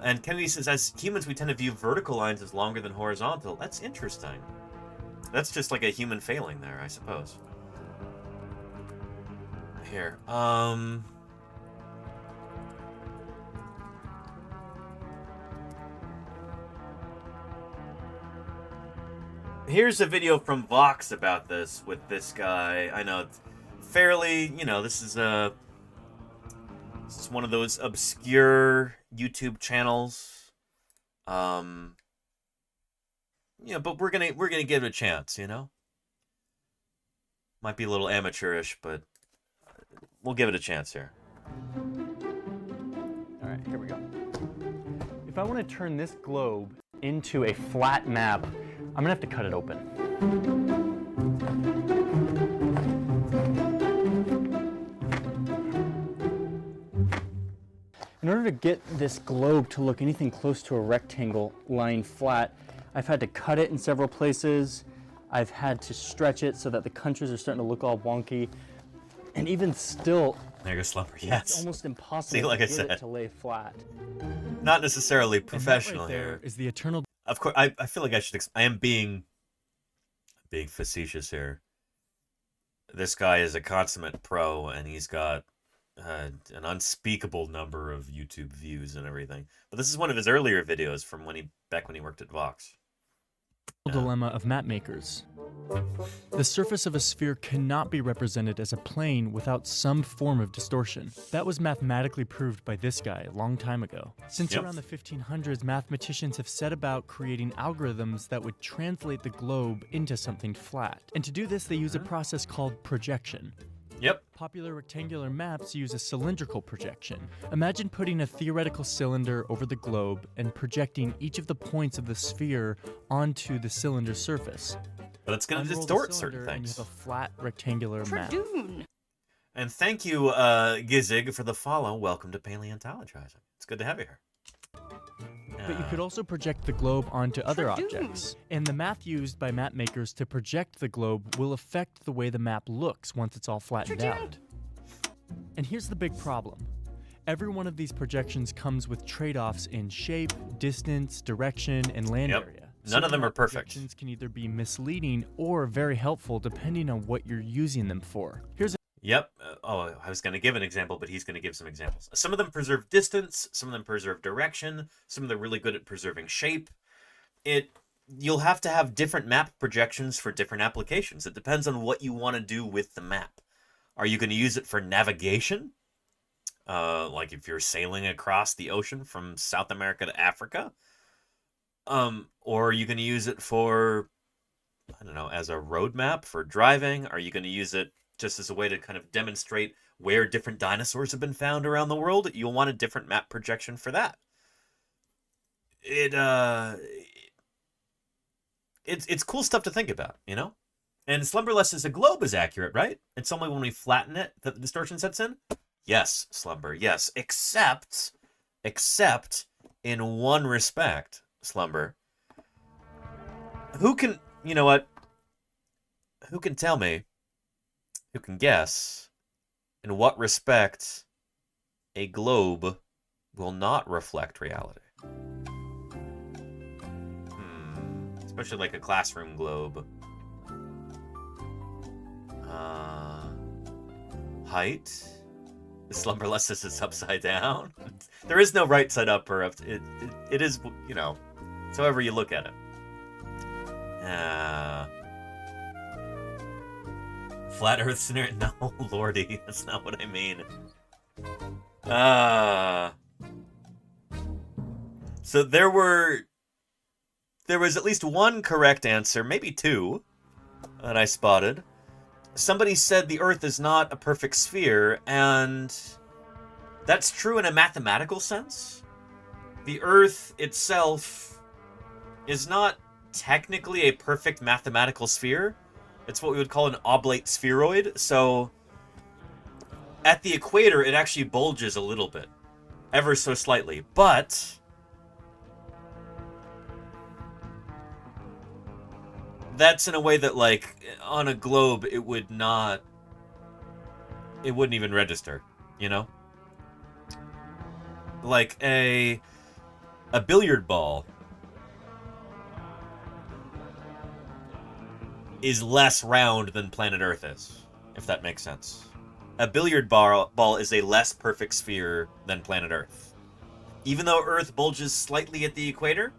And Kennedy says, as humans, we tend to view vertical lines as longer than horizontal. That's interesting. That's just like a human failing there, I suppose. Here. Here's a video from Vox about this with this guy. I know it's fairly, you know, this is one of those obscure YouTube channels. You know, but we're gonna give it a chance, you know? Might be a little amateurish, but we'll give it a chance here. All right, here we go. If I want to turn this globe into a flat map, I'm gonna have to cut it open. In order to get this globe to look anything close to a rectangle lying flat, I I've had to cut it in several places. I've had to stretch it so that the countries are starting to look all wonky. And even still, there goes Slumber, yes. It's almost impossible See, like to I get said, it to lay flat. Not necessarily professional and that right there here. is the eternal. Of course, I feel like I should. I am being facetious here. This guy is a consummate pro, and he's got an unspeakable number of YouTube views and everything. But this is one of his earlier videos from back when he worked at Vox. Dilemma of map makers. The surface of a sphere cannot be represented as a plane without some form of distortion. That was mathematically proved by this guy a long time ago. Since around the 1500s, mathematicians have set about creating algorithms that would translate the globe into something flat. And to do this, they use a process called projection. Yep. Popular rectangular maps use a cylindrical projection. Imagine putting a theoretical cylinder over the globe and projecting each of the points of the sphere onto the cylinder surface. But it's going to distort certain things. And you have a flat rectangular map. And thank you, Gizig, for the follow. Welcome to Paleontologizing. It's good to have you here. But you could also project the globe onto other objects. And the math used by map makers to project the globe will affect the way the map looks once it's all flattened out. And here's the big problem. Every one of these projections comes with trade-offs in shape, distance, direction, and land area. None of them are perfect. Projections can either be misleading or very helpful depending on what you're using them for. Here's Yep. I was going to give an example, but he's going to give some examples. Some of them preserve distance. Some of them preserve direction. Some of them are really good at preserving shape. You'll have to have different map projections for different applications. It depends on what you want to do with the map. Are you going to use it for navigation? Like if you're sailing across the ocean from South America to Africa? Or are you going to use it for, I don't know, as a road map for driving? Are you going to use it just as a way to kind of demonstrate where different dinosaurs have been found around the world? You'll want a different map projection for that. It's cool stuff to think about, you know? And Slumberless says a globe is accurate, right? It's only when we flatten it that the distortion sets in? Yes, Slumber, yes. Except in one respect, Slumber. Who can, you know what? Who can tell me, who can guess, in what respect a globe will not reflect reality? Especially like a classroom globe. Height? The Slumberless says it's upside down. There is no right side up or up. It is, you know, it's however you look at it. Flat Earth scenario? No, lordy, that's not what I mean. So there was at least one correct answer, maybe two, that I spotted. Somebody said the Earth is not a perfect sphere, and that's true in a mathematical sense. The Earth itself is not technically a perfect mathematical sphere. It's what we would call an oblate spheroid. So at the equator, it actually bulges a little bit, ever so slightly. But that's in a way that, like, on a globe, it wouldn't even register, you know? Like a billiard ball is less round than planet Earth is, if that makes sense. A billiard ball is a less perfect sphere than planet Earth. Even though Earth bulges slightly at the equator,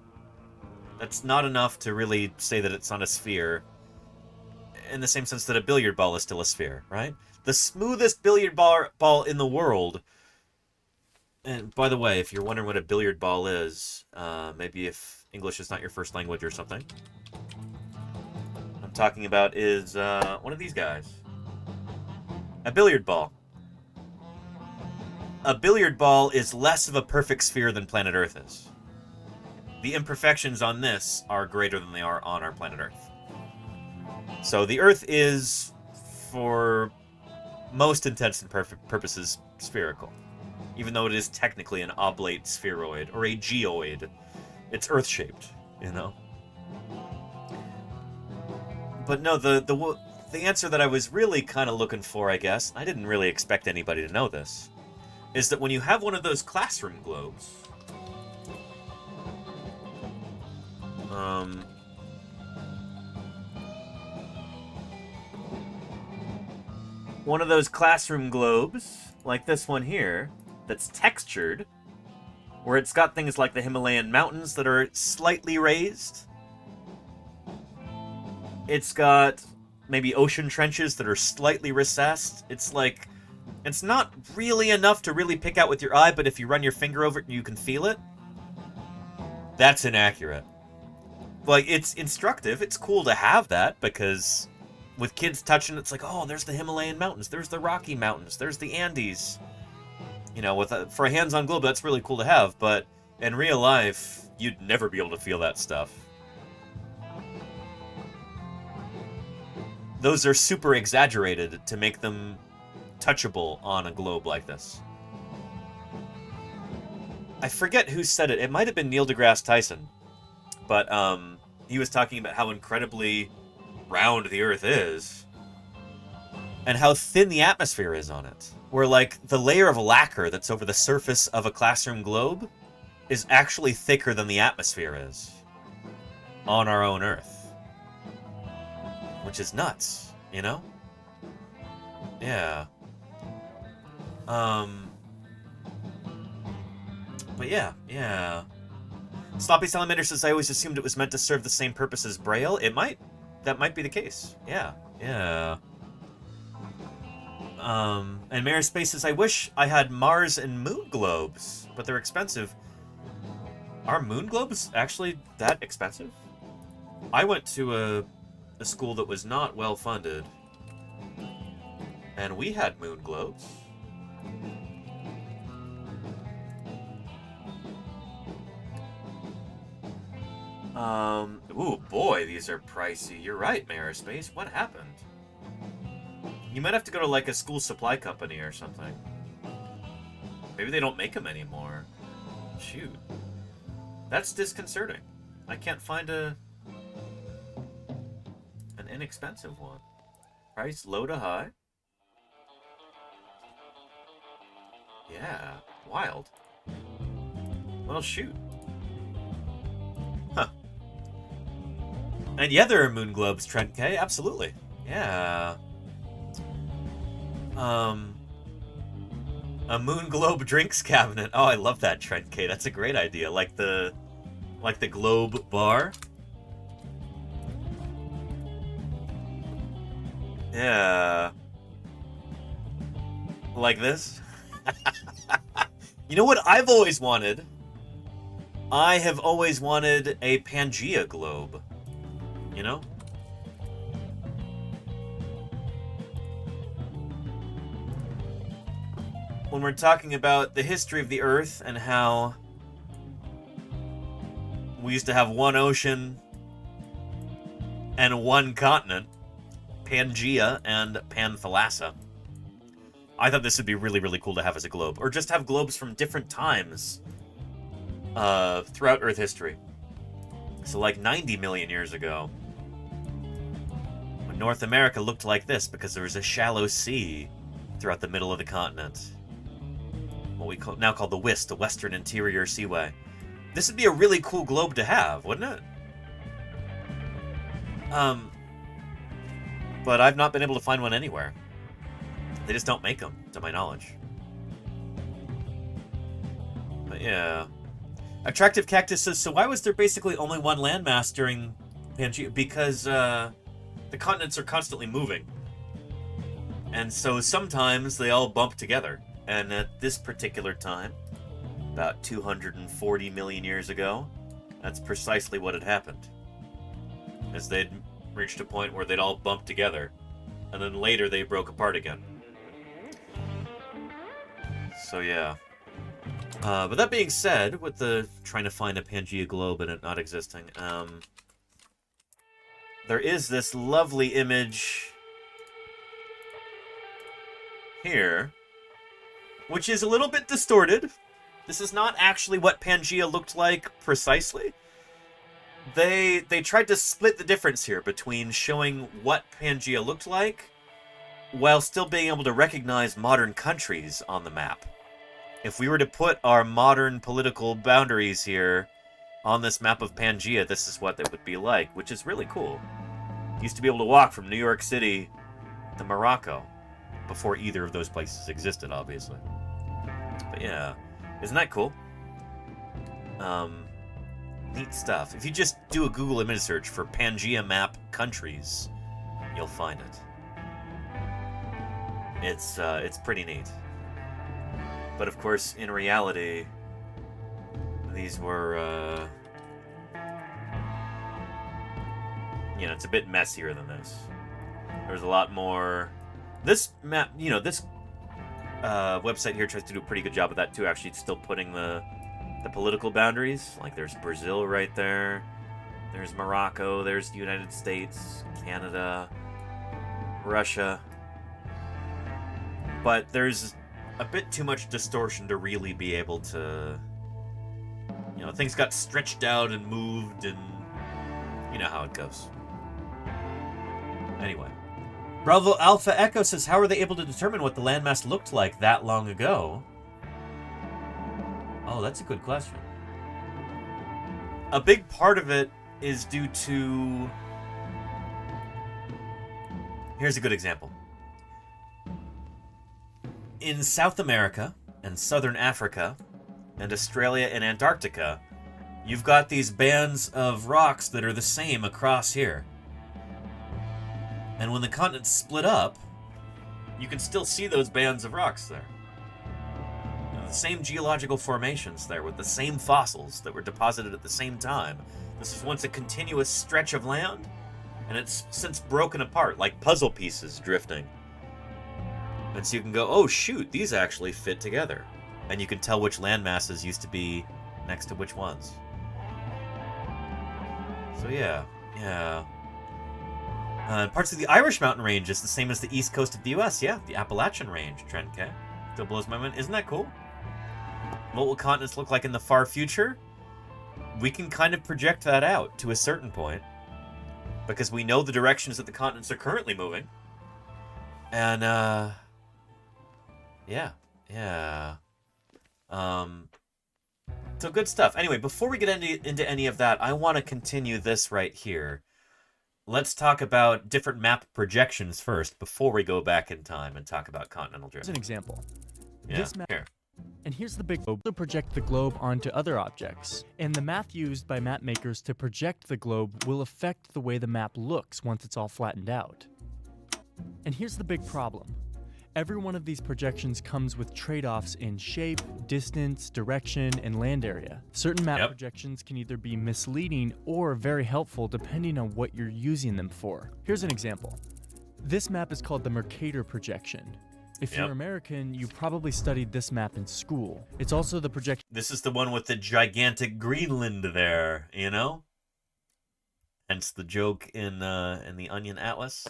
that's not enough to really say that it's not a sphere, in the same sense that a billiard ball is still a sphere, right? The smoothest billiard ball in the world, and by the way, if you're wondering what a billiard ball is, maybe if English is not your first language or something, what I'm talking about is one of these guys. A billiard ball. A billiard ball is less of a perfect sphere than planet Earth is. The imperfections on this are greater than they are on our planet Earth. So the Earth is, for most intents and purposes, spherical. Even though it is technically an oblate spheroid, or a geoid. It's Earth-shaped, you know? But no, the answer that I was really kind of looking for, I guess, I didn't really expect anybody to know this, is that when you have one of those classroom globes, one of those classroom globes, like this one here, that's textured, where it's got things like the Himalayan mountains that are slightly raised. It's got maybe ocean trenches that are slightly recessed. It's like, it's not really enough to really pick out with your eye, but if you run your finger over it, you can feel it. That's inaccurate. Like, it's instructive. It's cool to have that, because with kids touching, it's like, oh, there's the Himalayan mountains, there's the Rocky Mountains, there's the Andes. You know, for a hands-on globe, that's really cool to have, but in real life, you'd never be able to feel that stuff. Those are super exaggerated to make them touchable on a globe like this. I forget who said it. It might have been Neil deGrasse Tyson. But he was talking about how incredibly round the Earth is and how thin the atmosphere is on it. Where, like, the layer of lacquer that's over the surface of a classroom globe is actually thicker than the atmosphere is on our own Earth. Which is nuts, you know? Yeah. But yeah. Sloppy Salamander says, I always assumed it was meant to serve the same purpose as Braille. It might. That might be the case. Yeah. And Mare Space says, I wish I had Mars and moon globes, but they're expensive. Are moon globes actually that expensive? I went to a school that was not well funded, and we had moon globes. Ooh, boy, these are pricey. You're right, Marispace. What happened? You might have to go to, like, a school supply company or something. Maybe they don't make them anymore. Shoot. That's disconcerting. I can't find an inexpensive one. Price low to high? Yeah, wild. Well, shoot. Huh. And yeah, there are moon globes, Trent K. Absolutely. Yeah. A moon globe drinks cabinet. Oh, I love that, Trent K. That's a great idea. Like the globe bar. Yeah. Like this. You know what I've always wanted? I have always wanted a Pangea globe. You know? When we're talking about the history of the Earth and how we used to have one ocean and one continent, Pangea and Panthalassa, I thought this would be really, really cool to have as a globe. Or just have globes from different times throughout Earth history. So like 90 million years ago, when North America looked like this because there was a shallow sea throughout the middle of the continent. What we now call the WIST, the Western Interior Seaway. This would be a really cool globe to have, wouldn't it? But I've not been able to find one anywhere. They just don't make them, to my knowledge. But yeah. Attractive Cactus says, so why was there basically only one landmass during Pangea? Because the continents are constantly moving. And so sometimes they all bump together. And at this particular time, about 240 million years ago, that's precisely what had happened. As they'd reached a point where they'd all bumped together. And then later they broke apart again. So yeah. But that being said, with the trying to find a Pangea globe and it not existing, there is this lovely image here, which is a little bit distorted. This is not actually what Pangea looked like precisely, they tried to split the difference here between showing what Pangaea looked like while still being able to recognize modern countries on the map. If we were to put our modern political boundaries here on this map of Pangaea, this is what it would be like, which is really cool. You used to be able to walk from New York City to Morocco before either of those places existed, obviously. But yeah, isn't that cool? Neat stuff. If you just do a Google image search for Pangaea map countries, you'll find it. It's pretty neat. But of course, in reality, these were, you know, it's a bit messier than this. There's a lot more. This map, you know, this website here tries to do a pretty good job of that too. Actually, it's still putting the political boundaries. Like, there's Brazil right there. There's Morocco. There's the United States, Canada, Russia. But there's a bit too much distortion to really be able to, you know, things got stretched out and moved, and you know how it goes. Anyway, Bravo Alpha Echo says, how are they able to determine what the landmass looked like that long ago? Oh, that's a good question. A big part of it is due to... Here's a good example. In South America and Southern Africa and Australia and Antarctica, you've got these bands of rocks that are the same across here. And when the continents split up, you can still see those bands of rocks there. You know, the same geological formations there with the same fossils that were deposited at the same time. This is once a continuous stretch of land, and it's since broken apart like puzzle pieces drifting. And so you can go, oh shoot, these actually fit together. And you can tell which land masses used to be next to which ones. So yeah. Parts of the Irish mountain range is the same as the east coast of the US, yeah. The Appalachian range, Trent K. Still blows my mind. Isn't that cool? What will continents look like in the far future? We can kind of project that out to a certain point, because we know the directions that the continents are currently moving. And, yeah. So good stuff. Anyway, before we get into any of that, I want to continue this right here. Let's talk about different map projections first, before we go back in time and talk about continental drift. As an example. Yeah, This map, here. and here's the big globe to project the globe onto other objects. And the math used by map makers to project the globe will affect the way the map looks once it's all flattened out. And here's the big problem. Every one of these projections comes with trade-offs in shape, distance, direction, and land area. Certain map projections can either be misleading or very helpful depending on what you're using them for. Here's an example. This map is called the Mercator projection. If you're American, you probably studied this map in school. It's also the projection. This is the one with the gigantic Greenland there, you know? Hence the joke in the Onion Atlas.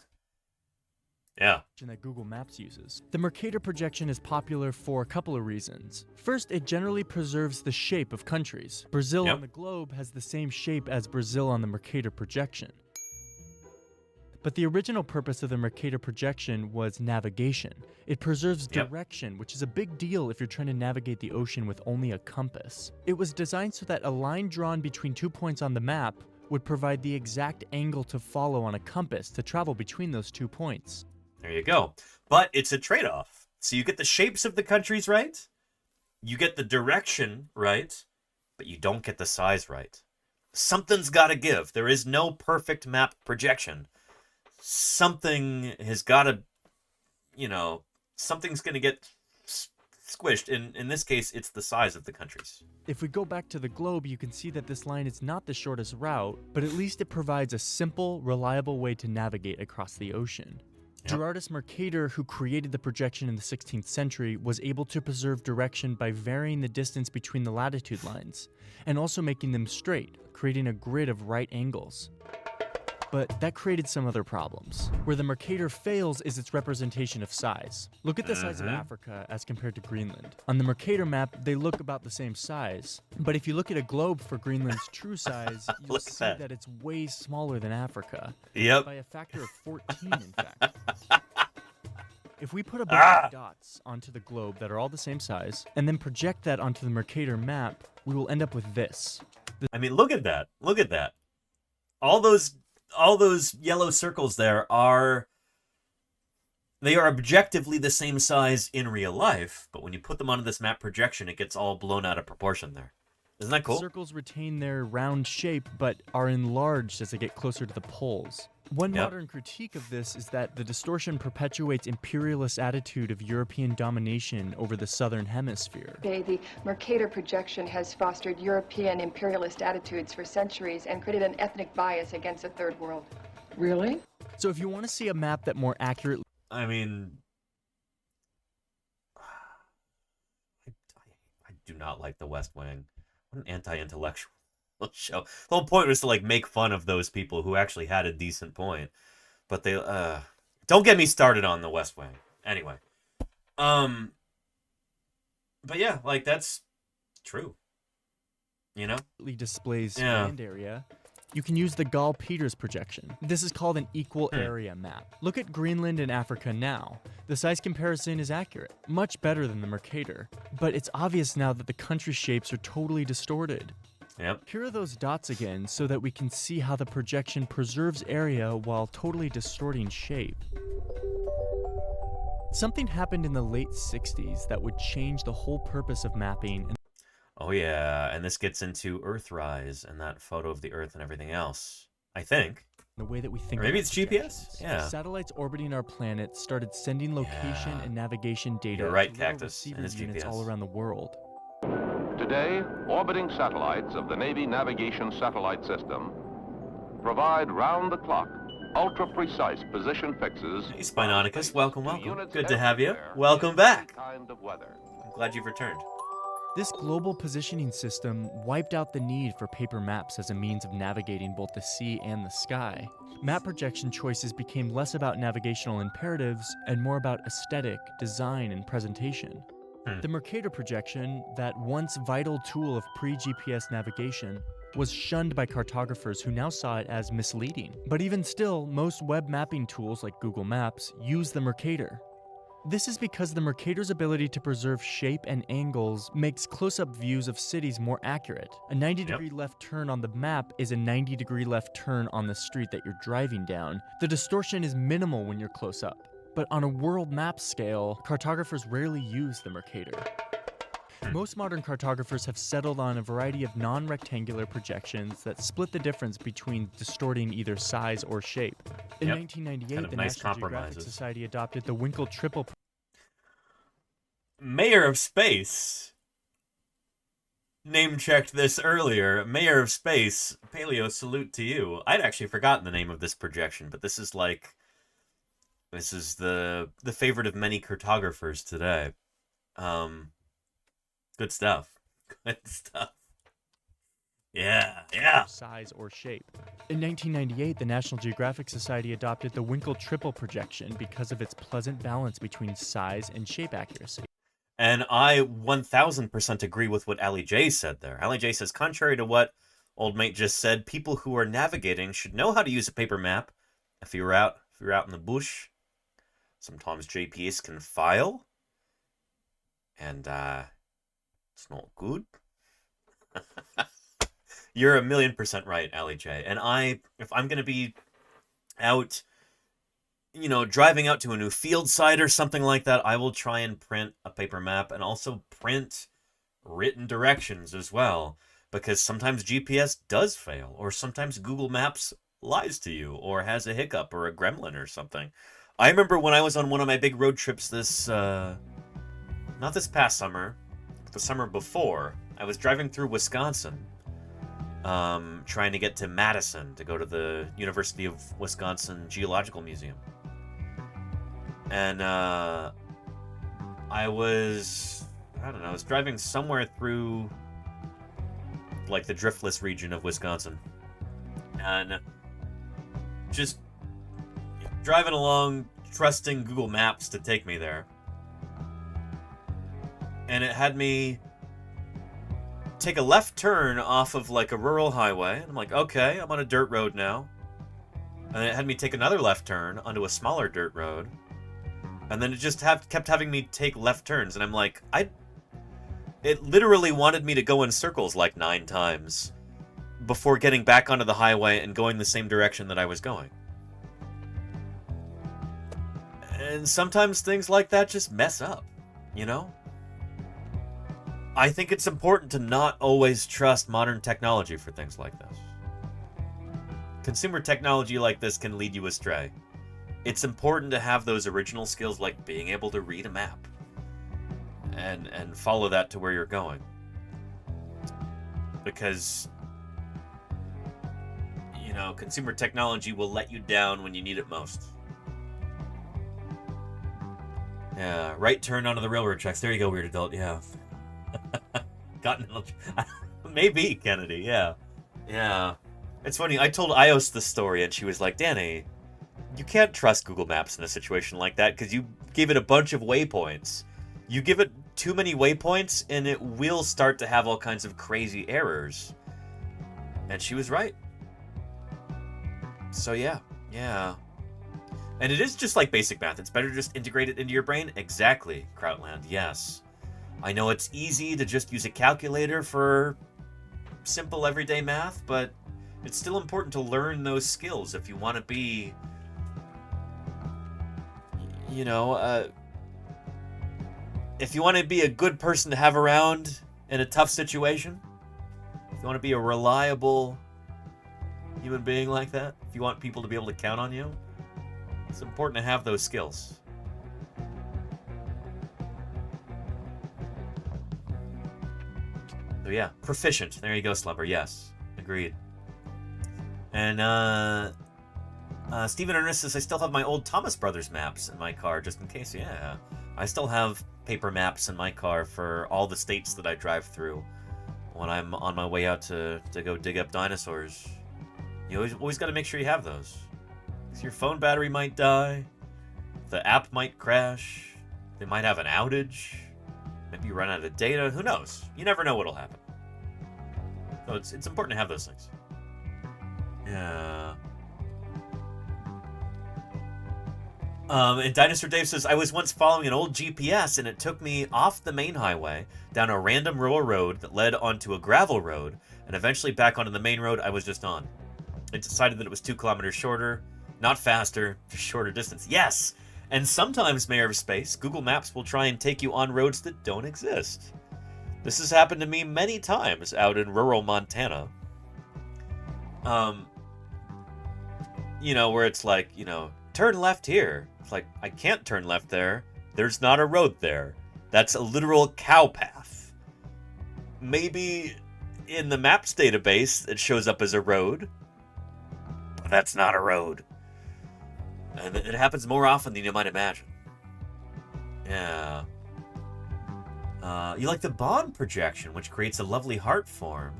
Yeah. That Google Maps uses. The Mercator projection is popular for a couple of reasons. First, it generally preserves the shape of countries. Brazil on the globe has the same shape as Brazil on the Mercator projection. But the original purpose of the Mercator projection was navigation. It preserves direction, which is a big deal if you're trying to navigate the ocean with only a compass. It was designed so that a line drawn between 2 points on the map would provide the exact angle to follow on a compass to travel between those 2 points. There you go. But it's a trade-off. So you get the shapes of the countries right, you get the direction right, but you don't get the size right. Something's got to give. There is no perfect map projection. Something has got to, you know, something's going to get squished. In this case, it's the size of the countries. If we go back to the globe, you can see that this line is not the shortest route, but at least it provides a simple, reliable way to navigate across the ocean. Gerardus Mercator, who created the projection in the 16th century, was able to preserve direction by varying the distance between the latitude lines, and also making them straight, creating a grid of right angles. but that created some other problems. Where the Mercator fails is its representation of size. Look at the size of Africa as compared to Greenland. On the Mercator map, they look about the same size, but if you look at a globe for Greenland's true size, you'll see that it's way smaller than Africa. Yep. By a factor of 14, in fact. If we put a bunch of dots onto the globe that are all the same size, and then project that onto the Mercator map, we will end up with this. I mean, look at that. Look at that. All those yellow circles there are objectively the same size in real life, but when you put them onto this map projection, it gets all blown out of proportion there. Isn't that cool? Circles retain their round shape, but are enlarged as they get closer to the poles. One modern critique of this is that the distortion perpetuates imperialist attitude of European domination over the southern hemisphere. The Mercator projection has fostered European imperialist attitudes for centuries and created an ethnic bias against the Third World. Really? So if you want to see a map that more accurately... I mean... I do not like the West Wing. What an anti-intellectual show. The whole point was to like make fun of those people who actually had a decent point, but they don't get me started on the West Wing. Anyway, but yeah, like that's true. You know, displays land area. You can use the Gall-Peters projection. This is called an equal area map. Look at Greenland and Africa now. The size comparison is accurate, much better than the Mercator. But it's obvious now that the country shapes are totally distorted. Yep. Here are those dots again so that we can see how the projection preserves area while totally distorting shape. Something happened in the late 60s that would change the whole purpose of mapping. Oh yeah, and this gets into Earthrise and that photo of the Earth and everything else. I think. The way that we think. Or maybe it's GPS? Yeah. Satellites orbiting our planet started sending location and navigation data You're right, to Cactus, receiver and it's units GPS. all around the world. Today, orbiting satellites of the Navy Navigation Satellite System provide round-the-clock, ultra-precise position fixes. Hey, Spinonicus, welcome. Good to have you. Welcome back. I'm glad you've returned. This global positioning system wiped out the need for paper maps as a means of navigating both the sea and the sky. Map projection choices became less about navigational imperatives and more about aesthetic, design, and presentation. The Mercator projection, that once vital tool of pre-GPS navigation, was shunned by cartographers who now saw it as misleading. But even still, most web mapping tools like Google Maps use the Mercator. This is because the Mercator's ability to preserve shape and angles makes close-up views of cities more accurate. A 90-degree left turn on the map is a 90-degree left turn on the street that you're driving down. The distortion is minimal when you're close up. But on a world map scale, cartographers rarely use the Mercator. Most modern cartographers have settled on a variety of non-rectangular projections that split the difference between distorting either size or shape. In 1998, the National Geographic Society adopted the Winkle triple. Mayor of Space name-checked this earlier. Mayor of Space, Paleo, salute to you. I'd actually forgotten the name of this projection, but this is like... This is the favorite of many cartographers today. Good stuff. Good stuff. Yeah. Size or shape. In 1998, the National Geographic Society adopted the Winkle triple projection because of its pleasant balance between size and shape accuracy. And I 1000% agree with what Ali J said there. Ali J says, contrary to what old mate just said, people who are navigating should know how to use a paper map. If you're out in the bush, sometimes GPS can fail, and it's not good. You're 1,000,000% right, Ali J. And if I'm gonna be out, driving out to a new field site or something like that, I will try and print a paper map and also print written directions as well, because sometimes GPS does fail, or sometimes Google Maps lies to you, or has a hiccup or a gremlin or something. I remember when I was on one of my big road trips not this past summer, but the summer before, I was driving through Wisconsin, trying to get to Madison to go to the University of Wisconsin Geological Museum. And I was driving somewhere through like the driftless region of Wisconsin. And just driving along, trusting Google Maps to take me there. And it had me take a left turn off of like a rural highway. And I'm like, okay, I'm on a dirt road now. And it had me take another left turn onto a smaller dirt road. And then it just kept having me take left turns. And I'm like, it literally wanted me to go in circles like 9 times before getting back onto the highway and going the same direction that I was going. And sometimes things like that just mess up, you know? I think it's important to not always trust modern technology for things like this. Consumer technology like this can lead you astray. It's important to have those original skills like being able to read a map and follow that to where you're going. Because, you know, consumer technology will let you down when you need it most. Yeah, right turn onto the railroad tracks. There you go, weird adult, yeah. Maybe, Kennedy, yeah. Yeah. It's funny, I told Ios the story, and she was like, Danny, you can't trust Google Maps in a situation like that, because you gave it a bunch of waypoints. You give it too many waypoints, and it will start to have all kinds of crazy errors. And she was right. So yeah. And it is just like basic math. It's better to just integrate it into your brain. Exactly, Krautland, yes. I know it's easy to just use a calculator for simple everyday math, but it's still important to learn those skills if you want to be, you know, if you want to be a good person to have around in a tough situation, if you want to be a reliable human being like that, if you want people to be able to count on you, it's important to have those skills. So yeah, proficient. There you go, Slumber. Yes, agreed. And Stephen Ernest says, I still have my old Thomas Brothers maps in my car, just in case. Yeah, I still have paper maps in my car for all the states that I drive through when I'm on my way out to go dig up dinosaurs. You always got to make sure you have those. Because your phone battery might die, the app might crash, they might have an outage, maybe you run out of data, who knows? You never know what'll happen. So it's important to have those things. Yeah. And Dinosaur Dave says, I was once following an old GPS and it took me off the main highway, down a random rural road that led onto a gravel road, and eventually back onto the main road I was just on. It decided that it was 2 kilometers shorter, not faster, just shorter distance. Yes! And sometimes, Mayor of Space, Google Maps will try and take you on roads that don't exist. This has happened to me many times out in rural Montana. You know, where it's like, you know, turn left here. It's like, I can't turn left there. There's not a road there. That's a literal cow path. Maybe in the maps database it shows up as a road, but that's not a road. And it happens more often than you might imagine. Yeah. You like the bond projection, which creates a lovely heart form.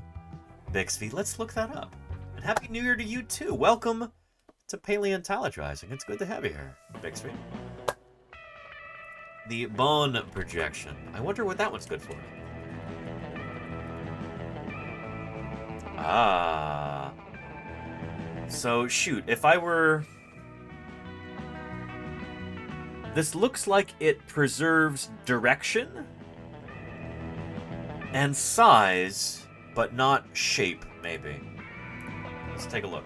Bixby, let's look that up. And Happy New Year to you too. Welcome to Paleontologizing. It's good to have you here, Bixby. The bond projection. I wonder what that one's good for. Ah. So, shoot, if I were... This looks like it preserves direction and size, but not shape, maybe. Let's take a look.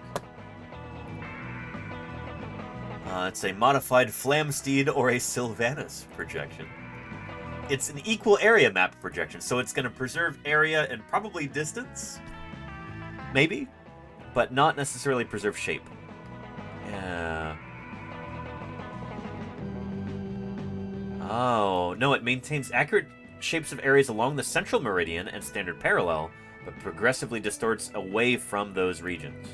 It's a modified Flamsteed or a Sylvanus projection. It's an equal area map projection, so it's going to preserve area and probably distance, maybe, but not necessarily preserve shape. Yeah. Oh, no, it maintains accurate shapes of areas along the central meridian and standard parallel, but progressively distorts away from those regions.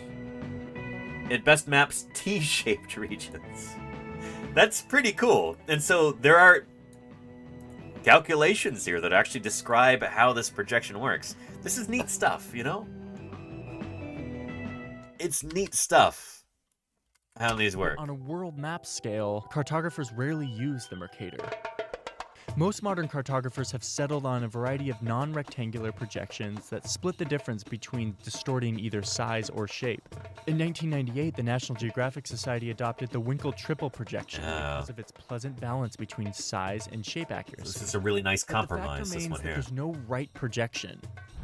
It best maps T-shaped regions. That's pretty cool. And so there are calculations here that actually describe how this projection works. This is neat stuff, you know? It's neat stuff. how these work. On a world map scale, cartographers rarely use the Mercator. Most modern cartographers have settled on a variety of non-rectangular projections that split the difference between distorting either size or shape. In 1998, the National Geographic Society adopted the Winkle triple projection because of its pleasant balance between size and shape accuracy. This is a really nice compromise, The fact this remains one that here. there's no right projection.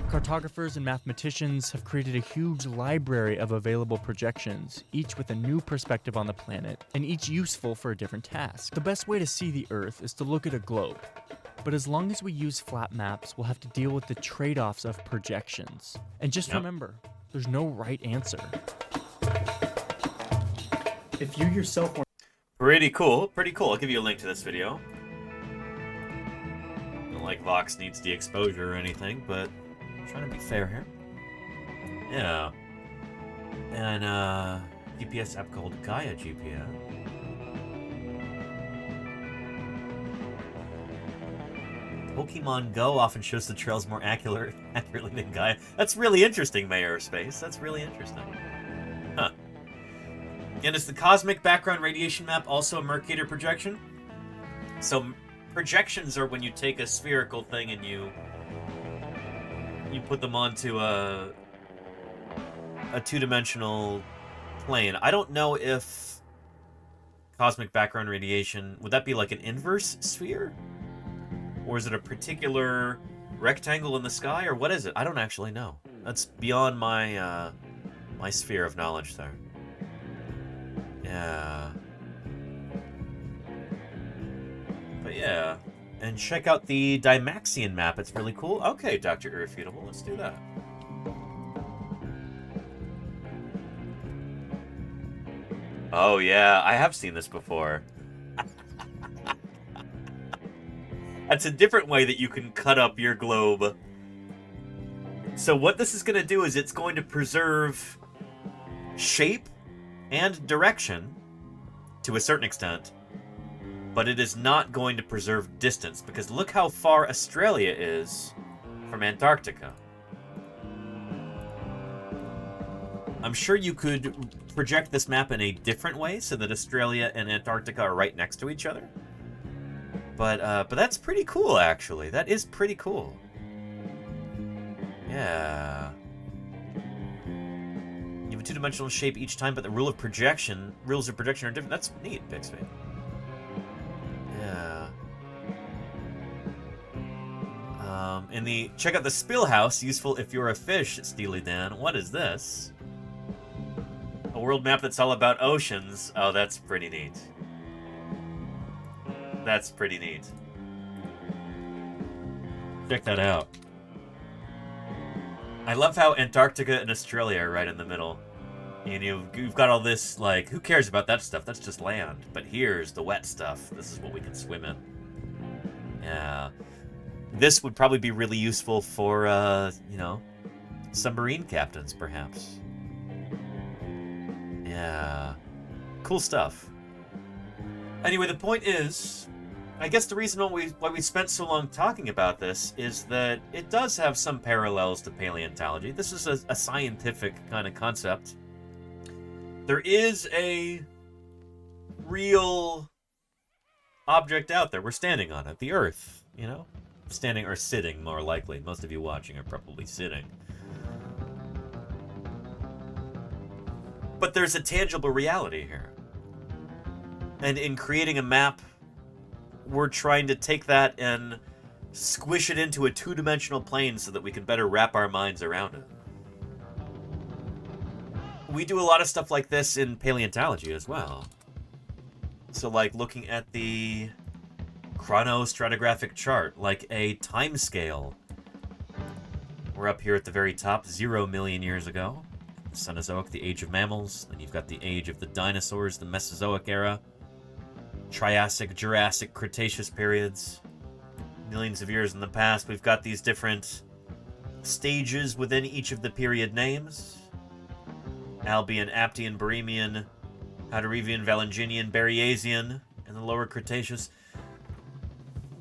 Cartographers and mathematicians have created a huge library of available projections, each with a new perspective on the planet, and each useful for a different task. The best way to see the Earth is to look at a globe. But as long as we use flat maps, we'll have to deal with the trade-offs of projections. And just remember, there's no right answer. If you yourself want... Pretty cool, pretty cool. I'll give you a link to this video. Not like Vox needs the exposure or anything, but I'm trying to be fair here. Yeah. And GPS app called Gaia GPS. Pokemon Go often shows the trails more accurately than Gaia. That's really interesting, Mayor Space. That's really interesting. Huh. And is the cosmic background radiation map also a Mercator projection? So projections are when you take a spherical thing and you put them onto a two-dimensional plane. I don't know if cosmic background radiation, would that be like an inverse sphere? Or is it a particular rectangle in the sky, or what is it? I don't actually know. That's beyond my my sphere of knowledge there. Yeah. But yeah. And check out the Dymaxion map. It's really cool. Okay, Dr. Irrefutable, let's do that. Oh yeah, I have seen this before. That's a different way that you can cut up your globe. So what this is going to do is it's going to preserve shape and direction to a certain extent, but it is not going to preserve distance, because look how far Australia is from Antarctica. I'm sure you could project this map in a different way so that Australia and Antarctica are right next to each other. But that's pretty cool, actually. That is pretty cool. Yeah. You have a two-dimensional shape each time, but the rules of projection are different. That's neat, Bixby. Yeah. Check out the Spill House, useful if you're a fish, Steely Dan. What is this? A world map that's all about oceans. Oh, that's pretty neat. That's pretty neat. Check that out. I love how Antarctica and Australia are right in the middle. And you've got all this, like, who cares about that stuff? That's just land. But here's the wet stuff. This is what we can swim in. Yeah. This would probably be really useful for, you know, submarine captains, perhaps. Yeah. Cool stuff. Anyway, the point is, I guess the reason why we spent so long talking about this is that it does have some parallels to paleontology. This is a scientific kind of concept. There is a real object out there. We're standing on it. The Earth, you know? Standing or sitting, more likely. Most of you watching are probably sitting. But there's a tangible reality here. And in creating a map, we're trying to take that and squish it into a two-dimensional plane so that we can better wrap our minds around it. We do a lot of stuff like this in paleontology as well. So like looking at the chronostratigraphic chart, like a time scale. We're up here at the very top, 0 million years ago. Cenozoic, the age of mammals. Then you've got the age of the dinosaurs, the Mesozoic era. Triassic, Jurassic, Cretaceous periods. Millions of years in the past, we've got these different stages within each of the period names. Albian, Aptian, Barremian, Haderevian, Valanginian, Berriasian, and the lower Cretaceous.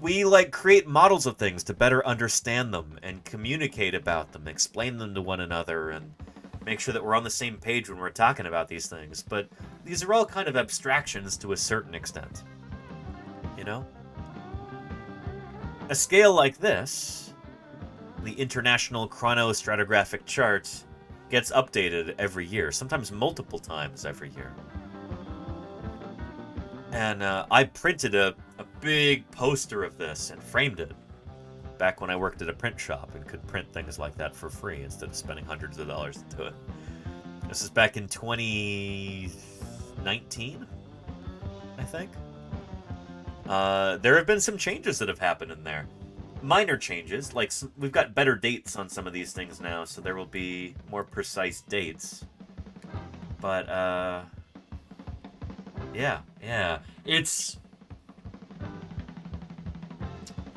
We, like, create models of things to better understand them and communicate about them, explain them to one another, and make sure that we're on the same page when we're talking about these things. But these are all kind of abstractions to a certain extent. You know? A scale like this, the International Chronostratigraphic Chart, gets updated every year, sometimes multiple times every year. And I printed a big poster of this and framed it back when I worked at a print shop and could print things like that for free instead of spending hundreds of dollars to do it. This is back in 2019, I think. There have been some changes that have happened in there. Minor changes, like we've got better dates on some of these things now, so there will be more precise dates. But, yeah. It's...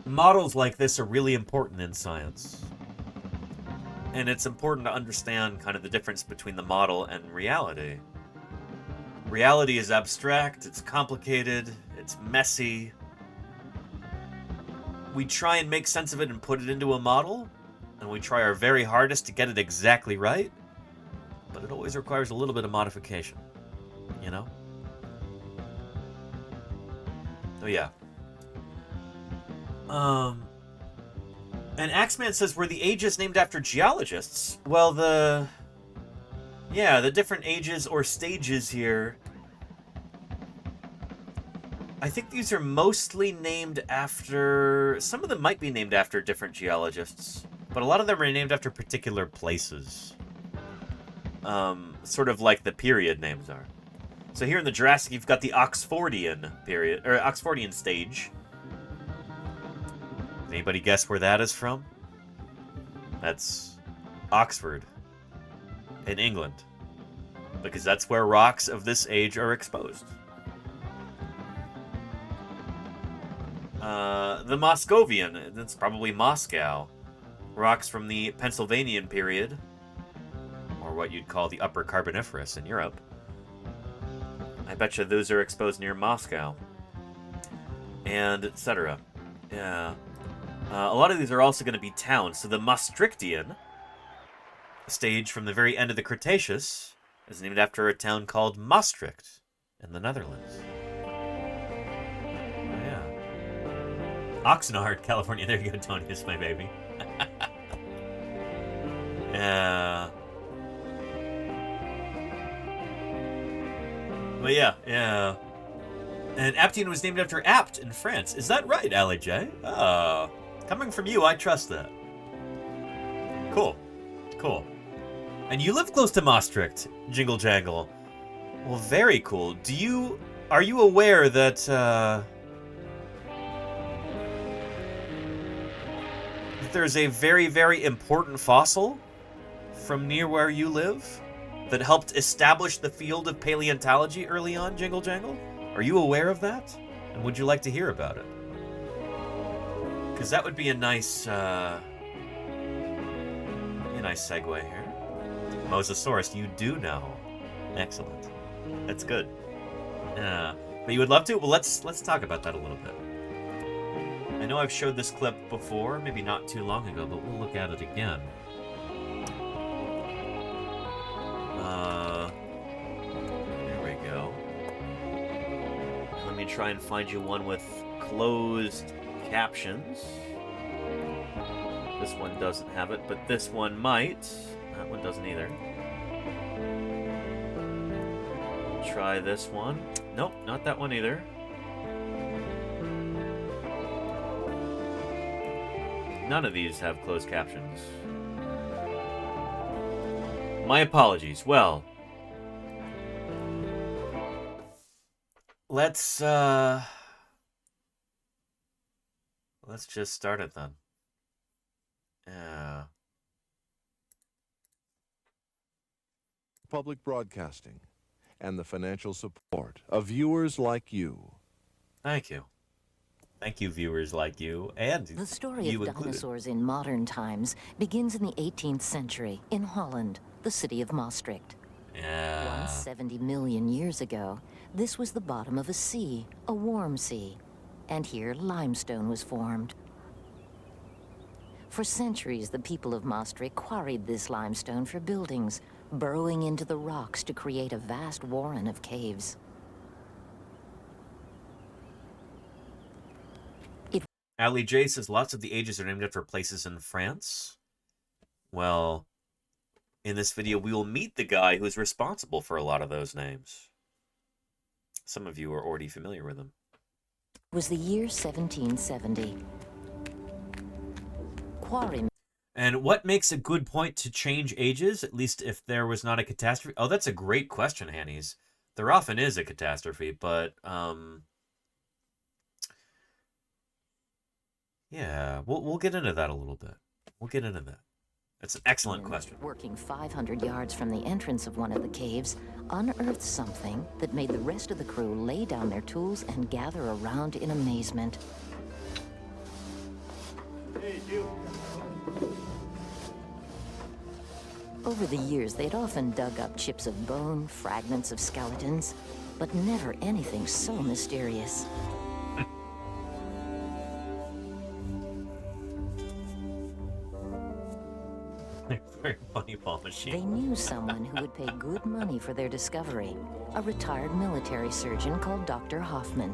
Models like this are really important in science. And it's important to understand kind of the difference between the model and reality. Reality is abstract, it's complicated, it's messy. We try and make sense of it and put it into a model, and we try our very hardest to get it exactly right, but it always requires a little bit of modification, you know? Oh yeah. And Axeman says, were the ages named after geologists? Well, the different ages or stages here, I think these are mostly named after... Some of them might be named after different geologists, but a lot of them are named after particular places. Sort of like the period names are. So here in the Jurassic, you've got the Oxfordian period, or Oxfordian stage. Anybody guess where that is from? That's Oxford, in England, because that's where rocks of this age are exposed. The Moscovian, that's probably Moscow. Rocks from the Pennsylvanian period, or what you'd call the Upper Carboniferous in Europe. I bet you those are exposed near Moscow. And etc. Yeah. A lot of these are also going to be towns. So the Maastrichtian stage from the very end of the Cretaceous is named after a town called Maastricht in the Netherlands. Oh, yeah. Oxnard, California. There you go, Tonius, my baby. Yeah. But yeah. And Aptian was named after Apt in France. Is that right, Ali J? Oh. Coming from you, I trust that. Cool. And you live close to Maastricht, Jingle Jangle. Well, very cool. Are you aware that, that there's a very, very important fossil from near where you live that helped establish the field of paleontology early on, Jingle Jangle? Are you aware of that? And would you like to hear about it? Because that would be a nice segue here. Mosasaurus, you do know. Excellent. That's good. But you would love to? Well, let's talk about that a little bit. I know I've showed this clip before, maybe not too long ago, but we'll look at it again. There we go. Let me try and find you one with closed captions. This one doesn't have it, but this one might. That one doesn't either. Try this one. Nope, not that one either. None of these have closed captions. My apologies. Well, let's just start it then. Public broadcasting and the financial support of viewers like you. Thank you. Thank you, viewers like you, and the story you of included. Dinosaurs in modern times begins in the 18th century in Holland, the city of Maastricht. Yeah. Once, 70 million years ago, this was the bottom of a sea, a warm sea, and here limestone was formed. For centuries, the people of Maastricht quarried this limestone for buildings, burrowing into the rocks to create a vast warren of caves. Ali J says lots of the ages are named after places in France. Well, in this video, we will meet the guy who is responsible for a lot of those names. Some of you are already familiar with him. It was the year 1770. Quarry. And what makes a good point to change ages, at least if there was not a catastrophe? Oh, that's a great question, Hannies. There often is a catastrophe, but, yeah, we'll get into that a little bit. We'll get into that. That's an excellent question. Working 500 yards from the entrance of one of the caves, unearthed something that made the rest of the crew lay down their tools and gather around in amazement. Hey, you. Over the years, they'd often dug up chips of bone, fragments of skeletons, but never anything so mysterious. Very funny ball machine. They knew someone who would pay good money for their discovery, a retired military surgeon called Dr. Hoffman.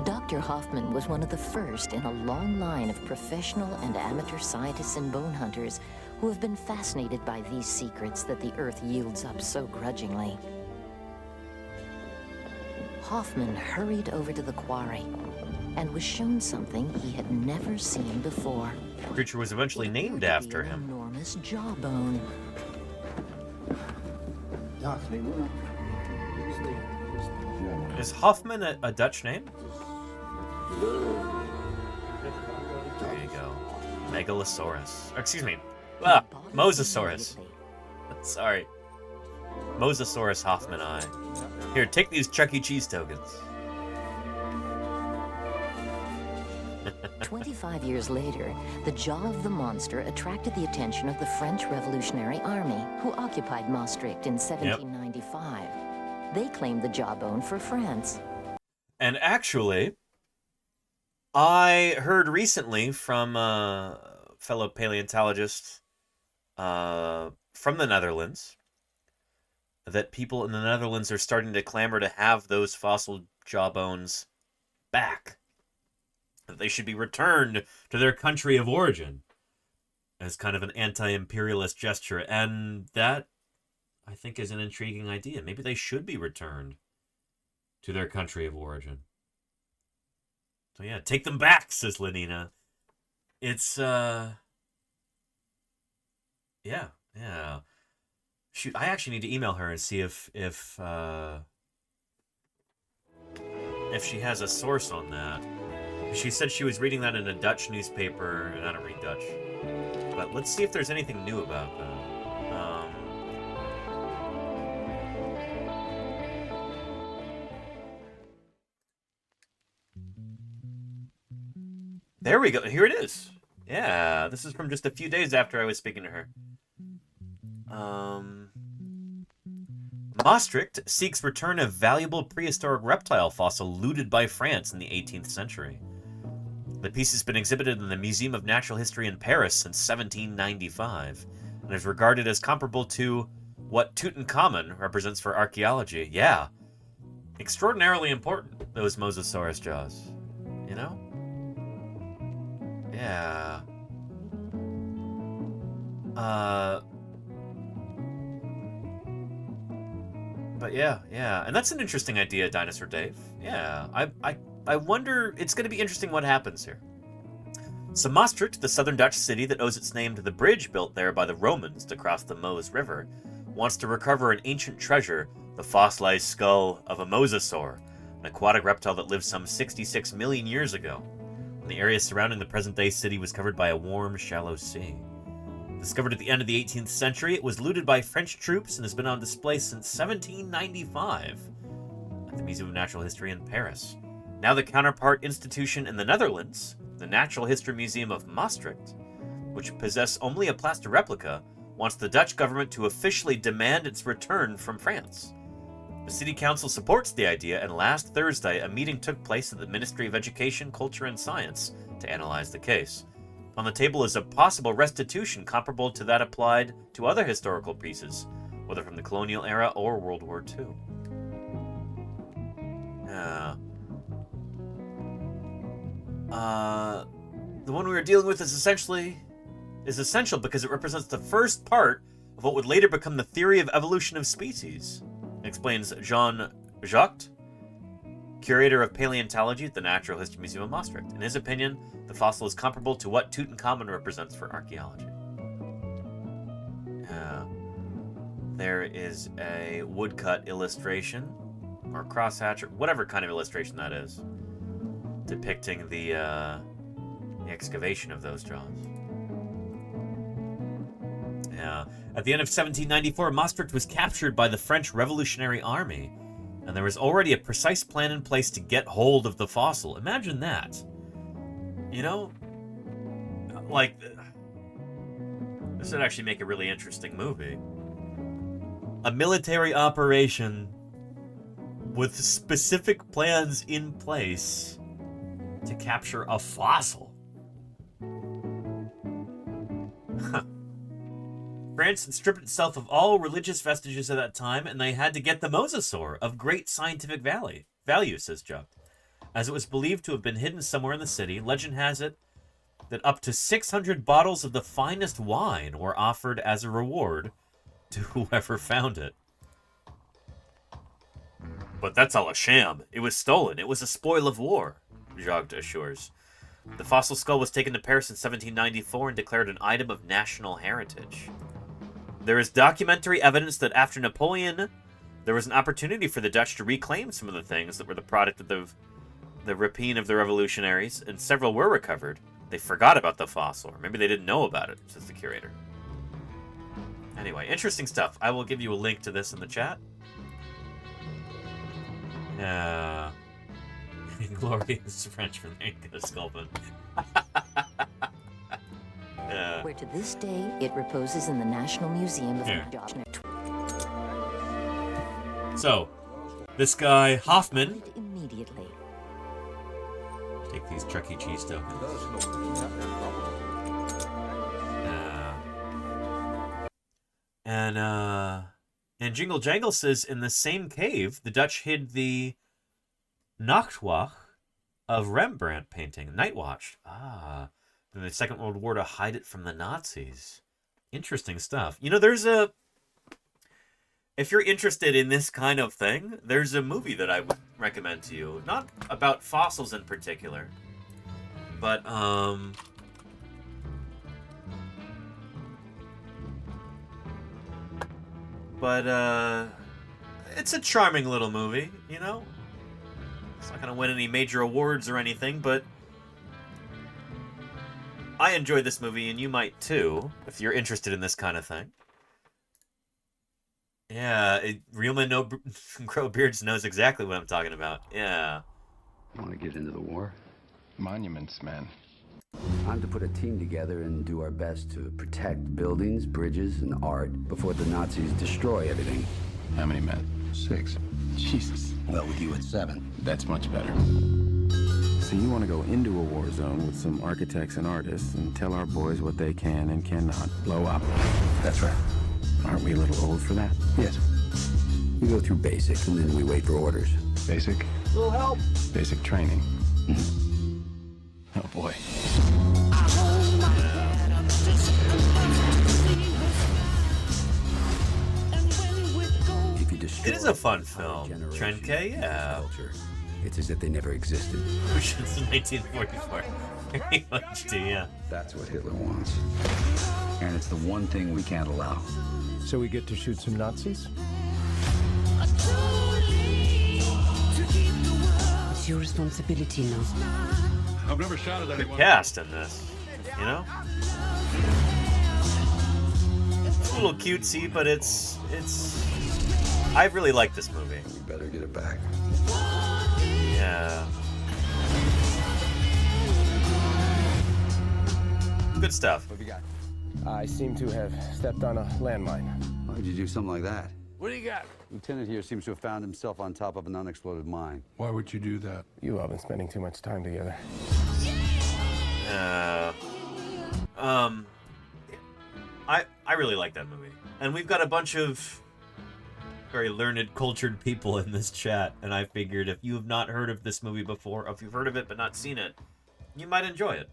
Dr. Hoffman was one of the first in a long line of professional and amateur scientists and bone hunters who have been fascinated by these secrets that the Earth yields up so grudgingly. Hoffman hurried over to the quarry and was shown something he had never seen before. The creature was eventually named after him. An enormous jawbone. Is Hoffman a Dutch name? There you go. Megalosaurus. Or, excuse me. Mosasaurus. Sorry. Mosasaurus Hoffman eye. Here, take these Chuck E. Cheese tokens. 25 years later, the jaw of the monster attracted the attention of the French Revolutionary Army, who occupied Maastricht in 1795. They claimed the jawbone for France. And actually, I heard recently from a fellow paleontologist from the Netherlands that people in the Netherlands are starting to clamor to have those fossil jawbones back. That they should be returned to their country of origin as kind of an anti-imperialist gesture. And that, I think, is an intriguing idea. Maybe they should be returned to their country of origin. So yeah, take them back, says Lenina. It's, yeah. Shoot, I actually need to email her and see if she has a source on that. She said she was reading that in a Dutch newspaper, and I don't read Dutch. But let's see if there's anything new about that. There we go. Here it is. Yeah, this is from just a few days after I was speaking to her. Maastricht seeks return of valuable prehistoric reptile fossil looted by France in the 18th century. The piece has been exhibited in the Museum of Natural History in Paris since 1795 and is regarded as comparable to what Tutankhamun represents for archaeology. Yeah, extraordinarily important, those Mosasaurus jaws. You know? Yeah. But yeah. And that's an interesting idea, Dinosaur Dave. Yeah, I wonder, it's going to be interesting what happens here. So Maastricht, the southern Dutch city that owes its name to the bridge built there by the Romans to cross the Meuse River, wants to recover an ancient treasure, the fossilized skull of a mosasaur, an aquatic reptile that lived some 66 million years ago. And the area surrounding the present-day city was covered by a warm, shallow sea. Discovered at the end of the 18th century, it was looted by French troops and has been on display since 1795 at the Museum of Natural History in Paris. Now the counterpart institution in the Netherlands, the Natural History Museum of Maastricht, which possess only a plaster replica, wants the Dutch government to officially demand its return from France. The city council supports the idea, and last Thursday, a meeting took place at the Ministry of Education, Culture and Science to analyze the case. On the table is a possible restitution comparable to that applied to other historical pieces, whether from the colonial era or World War II. The one we were dealing with is essential because it represents the first part of what would later become the theory of evolution of species, explains Jean Jacques, curator of paleontology at the Natural History Museum of Maastricht. In his opinion, the fossil is comparable to what Tutankhamun represents for archaeology. There is a woodcut illustration, or crosshatch, or whatever kind of illustration that is, depicting the excavation of those jaws. At the end of 1794, Maastricht was captured by the French Revolutionary Army, and there was already a precise plan in place to get hold of the fossil. Imagine that. You know? Like, this would actually make a really interesting movie. A military operation with specific plans in place to capture a fossil. France had stripped itself of all religious vestiges at that time, and they had to get the mosasaur of great scientific value, says Jupp. As it was believed to have been hidden somewhere in the city, legend has it that up to 600 bottles of the finest wine were offered as a reward to whoever found it. But that's all a sham. It was stolen. It was a spoil of war, Jacques assures. The fossil skull was taken to Paris in 1794 and declared an item of national heritage. There is documentary evidence that after Napoleon, there was an opportunity for the Dutch to reclaim some of the things that were the product of the rapine of the revolutionaries, and several were recovered. They forgot about the fossil, or maybe they didn't know about it, says the curator. Anyway, interesting stuff. I will give you a link to this in the chat. Glorious French for the Inca sculpin. Where to this day it reposes in the National Museum of So, this guy Hoffman. Immediately. Take these Chuck E. Cheese tokens. And Jingle Jangle says in the same cave, the Dutch hid the Nachtwacht of Rembrandt painting, Night Watch. In the Second World War to hide it from the Nazis. Interesting stuff. You know, if you're interested in this kind of thing, there's a movie that I would recommend to you. Not about fossils in particular, but, it's a charming little movie, you know? It's not going to win any major awards or anything, but I enjoyed this movie, and you might too, if you're interested in this kind of thing. Yeah, Real Men No Grow Beards knows exactly what I'm talking about. Yeah. You want to get into the war? Monuments, man. I'm to put a team together and do our best to protect buildings, bridges, and art before the Nazis destroy everything. How many men? 6. Jesus. Well, with you at 7. That's much better. So you want to go into a war zone with some architects and artists and tell our boys what they can and cannot blow up. That's right. Aren't we a little old for that? Yes. We go through basic, and then we wait for orders. Basic? A little help. Basic training. Oh, boy. If you destroy It is a fun film. Trenke, yeah. It's as if they never existed. Since 1944. Very much do, yeah. That's what Hitler wants. And it's the one thing we can't allow. So we get to shoot some Nazis? It's your responsibility now. I've never shot at Good cast in this, you know? It's a little cutesy, but it's I really like this movie. We better get it back. Yeah. Good stuff. What have you got? I seem to have stepped on a landmine. Why would you do something like that? What do you got? Lieutenant here seems to have found himself on top of an unexploded mine. Why would you do that? You all been spending too much time together. I really like that movie. And we've got a bunch of very learned, cultured people in this chat, and I figured if you have not heard of this movie before, or if you've heard of it but not seen it, you might enjoy it.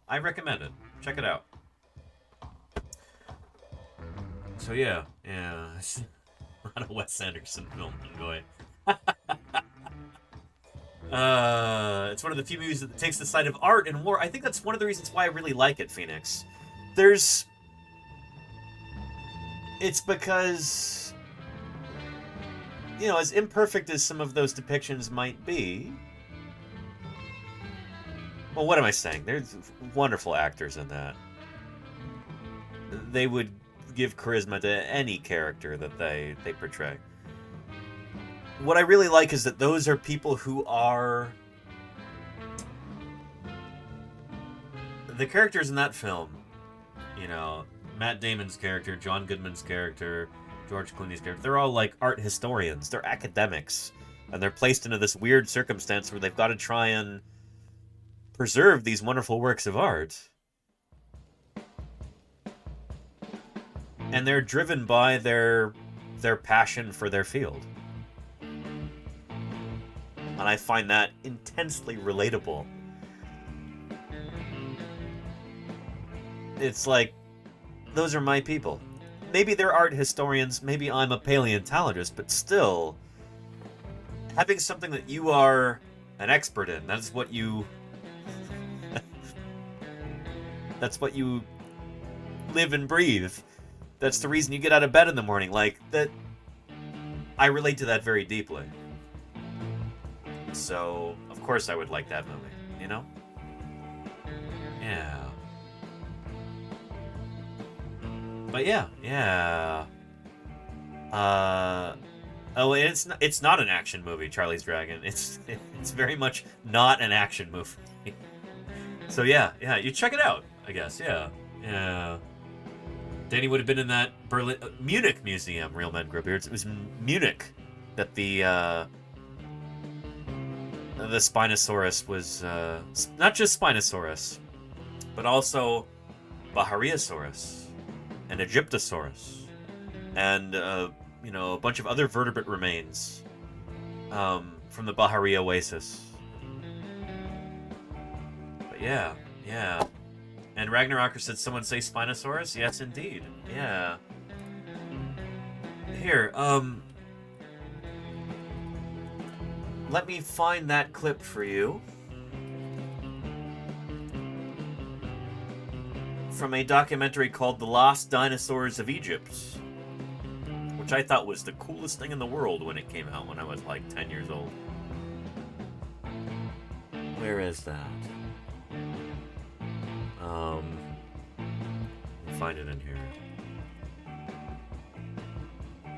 I recommend it. Check it out. So yeah. It's not a Wes Anderson film, enjoy. It's one of the few movies that takes the side of art and war. I think that's one of the reasons why I really like it, Phoenix. It's because, you know, as imperfect as some of those depictions might be, well, what am I saying? There's wonderful actors in that. They would give charisma to any character that they portray. What I really like is that those are people who are... The characters in that film, you know, Matt Damon's character, John Goodman's character, George Clooney's character, they're all like art historians. They're academics. And they're placed into this weird circumstance where they've got to try and preserve these wonderful works of art. And they're driven by their passion for their field. And I find that intensely relatable. It's like, those are my people. Maybe they're art historians, maybe I'm a paleontologist, but still, having something that you are an expert in, that's what you... that's what you live and breathe. That's the reason you get out of bed in the morning. Like, that... I relate to that very deeply. So, of course I would like that movie, you know? Yeah. But yeah. Oh, it's not an action movie, Charlie's Dragon. It's very much not an action movie. So yeah, you check it out, I guess. Yeah. Danny would have been in that Munich museum, Real Men Grow Beards. It was in Munich that the Spinosaurus was, not just Spinosaurus, but also Bahariosaurus and Egyptosaurus and, you know, a bunch of other vertebrate remains from the Bahari Oasis. But yeah. And Ragnarocker said, someone say Spinosaurus? Yes, indeed. Yeah. Here, let me find that clip for you. From a documentary called The Lost Dinosaurs of Egypt, which I thought was the coolest thing in the world when it came out when I was like 10 years old. Where is that? Find it in here.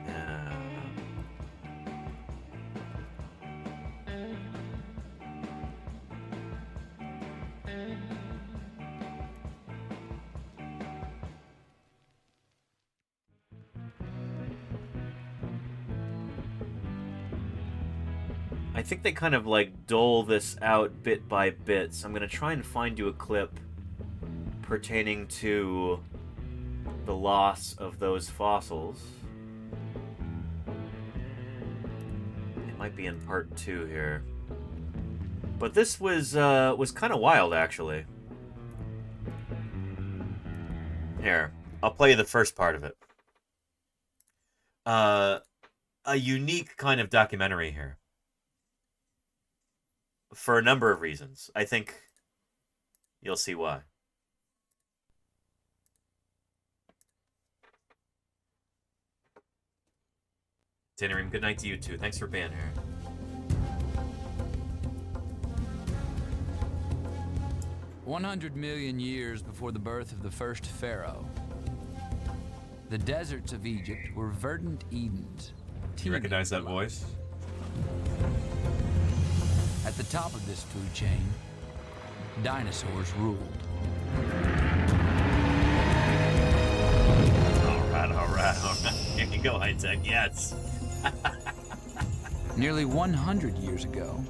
Yeah. I think they kind of like dole this out bit by bit, so I'm going to try and find you a clip pertaining to the loss of those fossils. It might be in part 2 here. But this was kind of wild, actually. Here, I'll play you the first part of it. A unique kind of documentary here. For a number of reasons. I think you'll see why. Tannerim, good night to you too. Thanks for being here. "100 million years before the birth of the first pharaoh, the deserts of Egypt were verdant Edens." Do you recognize that voice? At the top of this food chain, dinosaurs ruled. There you go, high-tech, yes. Nearly 100 years ago,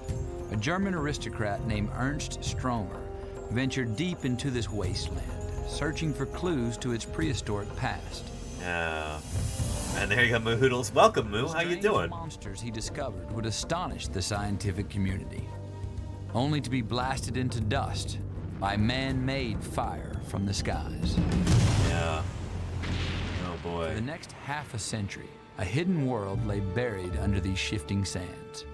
a German aristocrat named Ernst Stromer ventured deep into this wasteland, searching for clues to its prehistoric past. Yeah. And there you go, Moohoodles. Welcome, Moo. How you doing? The monsters he discovered would astonish the scientific community, only to be blasted into dust by man-made fire from the skies. Yeah. Oh boy. For the next half a century, a hidden world lay buried under these shifting sands,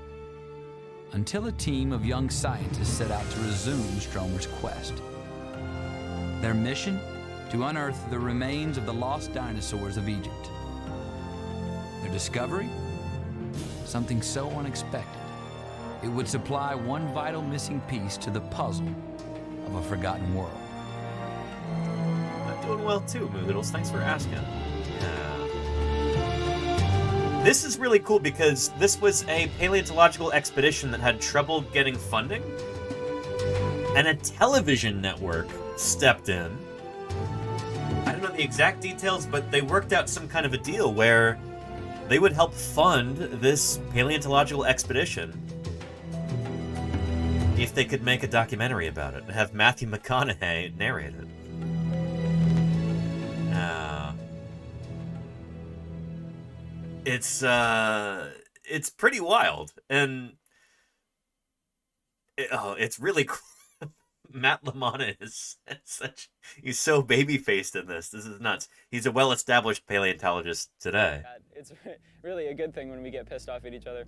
until a team of young scientists set out to resume Stromer's quest. Their mission? To unearth the remains of the lost dinosaurs of Egypt. Their discovery? Something so unexpected, it would supply one vital missing piece to the puzzle of a forgotten world. I'm doing well too, Moohoodles. Thanks for asking. This is really cool because this was a paleontological expedition that had trouble getting funding, and a television network stepped in. I don't know the exact details, but they worked out some kind of a deal where they would help fund this paleontological expedition if they could make a documentary about it and have Matthew McConaughey narrate it. It's pretty wild, and it's really cool. Matt LaManna is he's so baby-faced in this. This is nuts. He's a well-established paleontologist today. It's really a good thing when we get pissed off at each other.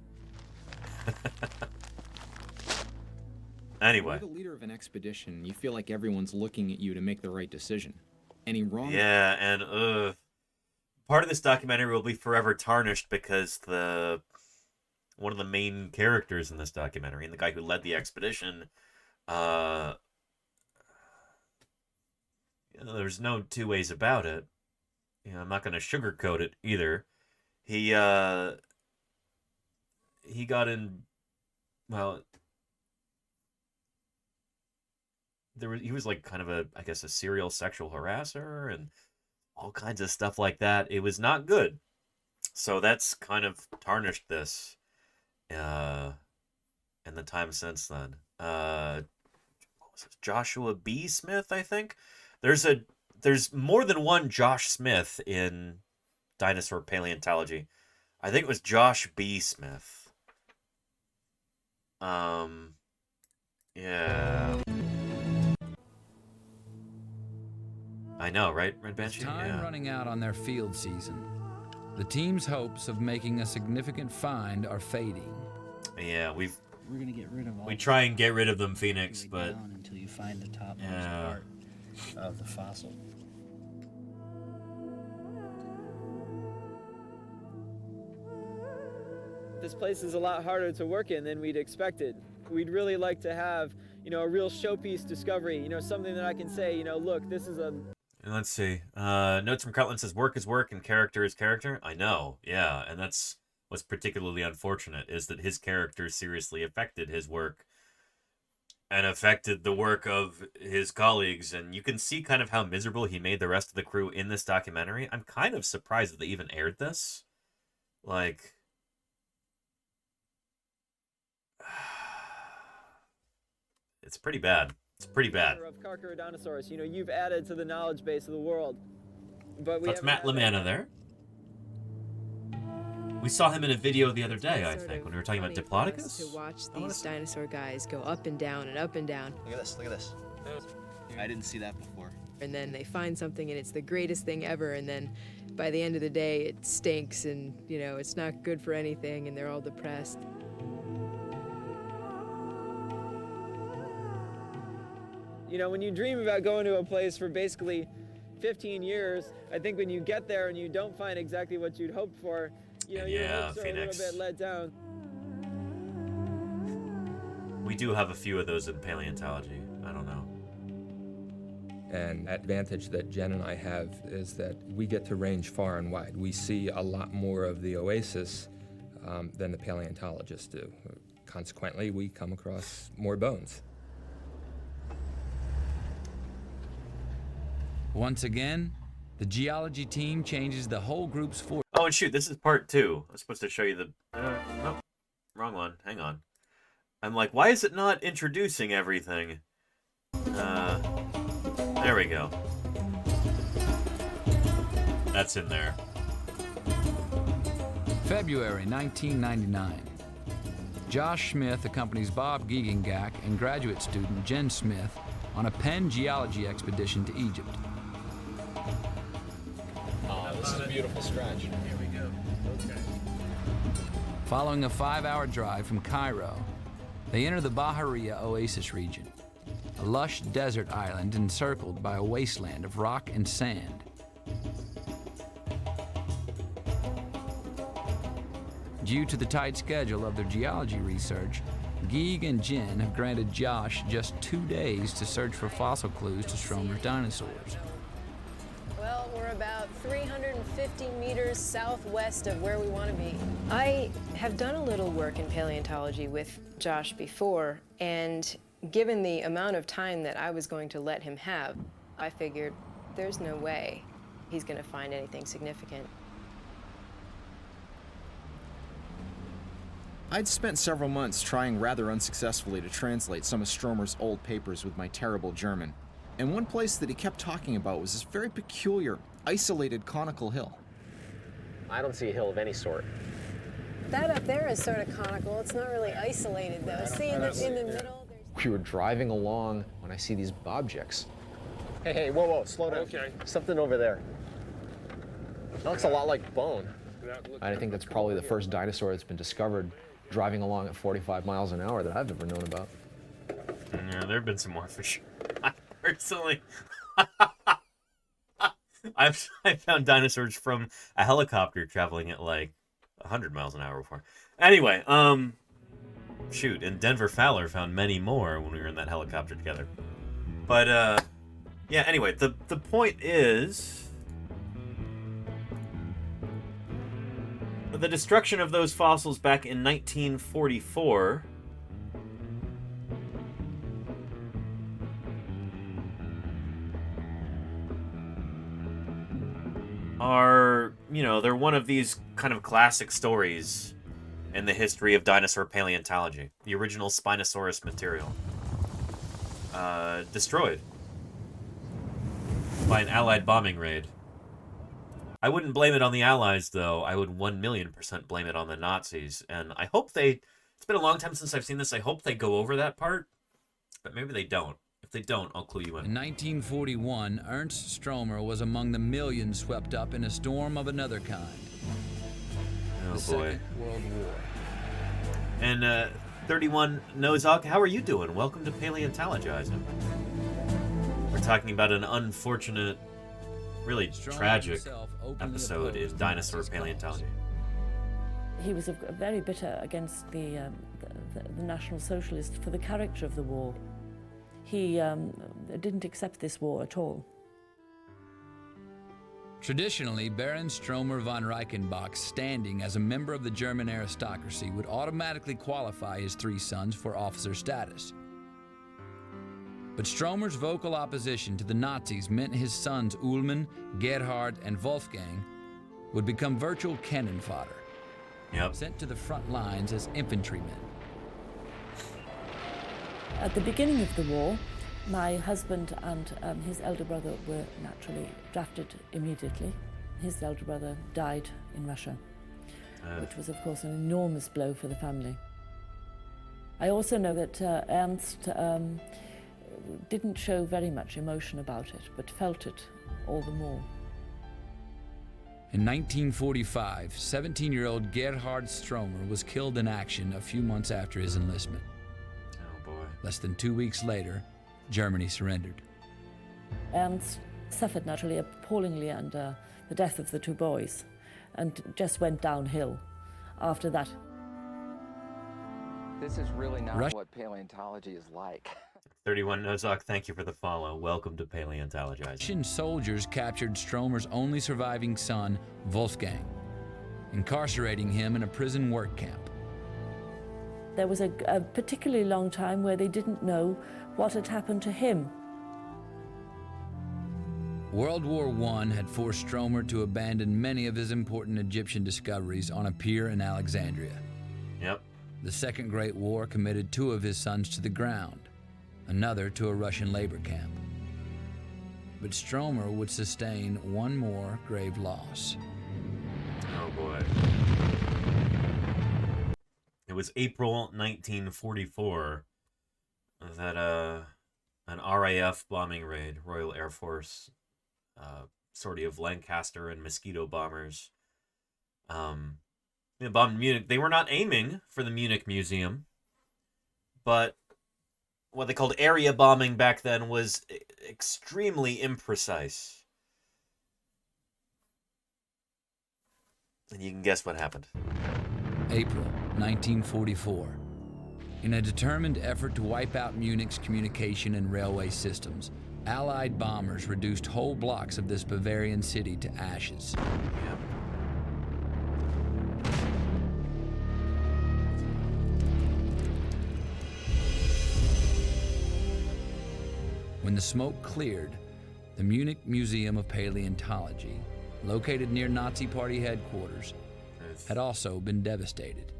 Anyway. You're the leader of an expedition. You feel like everyone's looking at you to make the right decision. Any wrong? Yeah, and part of this documentary will be forever tarnished because one of the main characters in this documentary, and the guy who led the expedition, there's no two ways about it. I'm not going to sugarcoat it either. He got in. Well, he was like kind of a serial sexual harasser and all kinds of stuff like that. It was not good. So that's kind of tarnished this in the time since then. What was it? Joshua B. Smith, I think. There's more than one Josh Smith in dinosaur paleontology. I think it was Josh B. Smith. Yeah. I know, right, Red Banshee? With time running out on their field season, the team's hopes of making a significant find are fading. Yeah, we're gonna get rid of all. We try and get rid of them, Phoenix, but until you find the topmost part of the fossil. This place is a lot harder to work in than we'd expected. We'd really like to have, a real showpiece discovery, something that I can say, look, this is a... Let's see. Notes from Crutland says, work is work and character is character. I know, yeah, and that's what's particularly unfortunate, is that his character seriously affected his work and affected the work of his colleagues, and you can see kind of how miserable he made the rest of the crew in this documentary. I'm kind of surprised that they even aired this. Like... It's pretty bad. It's pretty bad. Of Carcharodontosaurus, you've added to the knowledge base of the world. But that's Matt LaManna there. We saw him in a video the other day, I think, when we were talking about Diplodocus. To watch these dinosaur guys go up and down and up and down. Look at this, look at this. I didn't see that before. And then they find something and it's the greatest thing ever, and then by the end of the day it stinks and, it's not good for anything and they're all depressed. When you dream about going to a place for basically 15 years, I think when you get there and you don't find exactly what you'd hoped for, your hopes are a little bit let down. We do have a few of those in paleontology. I don't know. An advantage that Jen and I have is that we get to range far and wide. We see a lot more of the oasis than the paleontologists do. Consequently, we come across more bones. Once again, the geology team changes the whole group's force. Oh, and shoot, this is part 2. I was supposed to show you the... no, wrong one. Hang on. I'm like, why is it not introducing everything? There we go. That's in there. February 1999. Josh Smith accompanies Bob Giegengak and graduate student Jen Smith on a Penn geology expedition to Egypt. Oh, this is a beautiful stretch. Here we go. Okay. Following a 5-hour drive from Cairo, they enter the Bahariya Oasis region, a lush desert island encircled by a wasteland of rock and sand. Due to the tight schedule of their geology research, Gieg and Jen have granted Josh just 2 days to search for fossil clues to Stromer's dinosaurs. Well, we're about 350 meters southwest of where we want to be. I have done a little work in paleontology with Josh before, and given the amount of time that I was going to let him have, I figured there's no way he's going to find anything significant. I'd spent several months trying rather unsuccessfully to translate some of Stromer's old papers with my terrible German. And one place that he kept talking about was this very peculiar, isolated conical hill. I don't see a hill of any sort. That up there is sort of conical. It's not really isolated, though. See, in the middle, We were driving along when I see these objects. Hey, whoa, slow down. Okay. Something over there. That looks a lot like bone. I think that's probably the first dinosaur that's been discovered driving along at 45 miles an hour that I've ever known about. Yeah, there have been some more for sure. Personally, I've found dinosaurs from a helicopter traveling at like 100 miles an hour before. Anyway, shoot, and Denver Fowler found many more when we were in that helicopter together. But yeah. Anyway, the point is, the destruction of those fossils back in 1944. Are, they're one of these kind of classic stories in the history of dinosaur paleontology. The original Spinosaurus material. Destroyed by an Allied bombing raid. I wouldn't blame it on the Allies, though. I would 1,000,000% blame it on the Nazis. And I hope it's been a long time since I've seen this, I hope they go over that part. But maybe they don't. If they don't, I'll clue you in. In 1941, Ernst Stromer was among the millions swept up in a storm of another kind. Oh, the Second World War. And 31 Nozak, how are you doing? Welcome to Paleontologizing. We're talking about an unfortunate, really tragic episode in dinosaur paleontology. He was very bitter against the National Socialists for the character of the war. He didn't accept this war at all. Traditionally, Baron Stromer von Reichenbach's standing as a member of the German aristocracy would automatically qualify his 3 sons for officer status. But Stromer's vocal opposition to the Nazis meant his sons Ullmann, Gerhard, and Wolfgang would become virtual cannon fodder, sent to the front lines as infantrymen. At the beginning of the war, my husband and his elder brother were naturally drafted immediately. His elder brother died in Russia, which was, of course, an enormous blow for the family. I also know that Ernst didn't show very much emotion about it, but felt it all the more. In 1945, 17-year-old Gerhard Stromer was killed in action a few months after his enlistment. Oh boy. Less than 2 weeks later, Germany surrendered. Ernst suffered naturally appallingly under the death of the 2 boys and just went downhill after that. This is really not what paleontology is like. 31 Nozak, thank you for the follow. Welcome to Paleontologizing. Russian soldiers captured Stromer's only surviving son, Wolfgang, incarcerating him in a prison work camp. There was a particularly long time where they didn't know what had happened to him. World War I had forced Stromer to abandon many of his important Egyptian discoveries on a pier in Alexandria. Yep. The Second Great War committed 2 of his sons to the ground, another to a Russian labor camp. But Stromer would sustain one more grave loss. Oh boy. It was April 1944 that an RAF bombing raid, Royal Air Force, sortie of Lancaster and Mosquito bombers, they bombed Munich. They were not aiming for the Munich Museum, but what they called area bombing back then was extremely imprecise. And you can guess what happened. April 1944. In a determined effort to wipe out Munich's communication and railway systems, Allied bombers reduced whole blocks of this Bavarian city to ashes. Yeah. When the smoke cleared, the Munich Museum of Paleontology, located near Nazi Party headquarters, had also been devastated.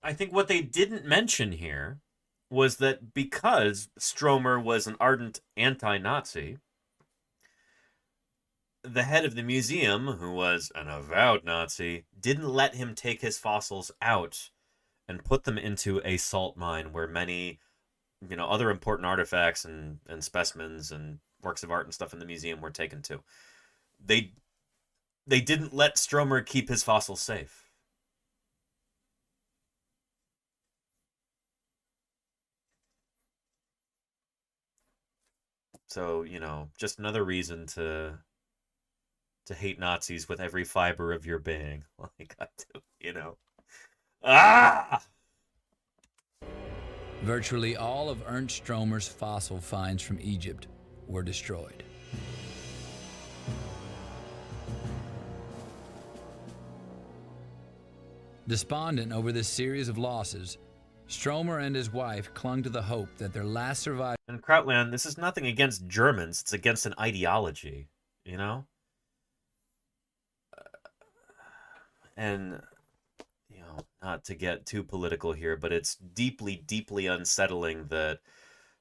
I think what they didn't mention here was that because Stromer was an ardent anti-Nazi, the head of the museum, who was an avowed Nazi, didn't let him take his fossils out and put them into a salt mine where many, other important artifacts and specimens and works of art and stuff in the museum were taken to. They didn't let Stromer keep his fossils safe. So, just another reason to hate Nazis with every fiber of your being. Like I do, Ah! Virtually all of Ernst Stromer's fossil finds from Egypt were destroyed. Despondent over this series of losses, Stromer and his wife clung to the hope that their last survivor... And Krautland, this is nothing against Germans. It's against an ideology, And, not to get too political here, but it's deeply, deeply unsettling that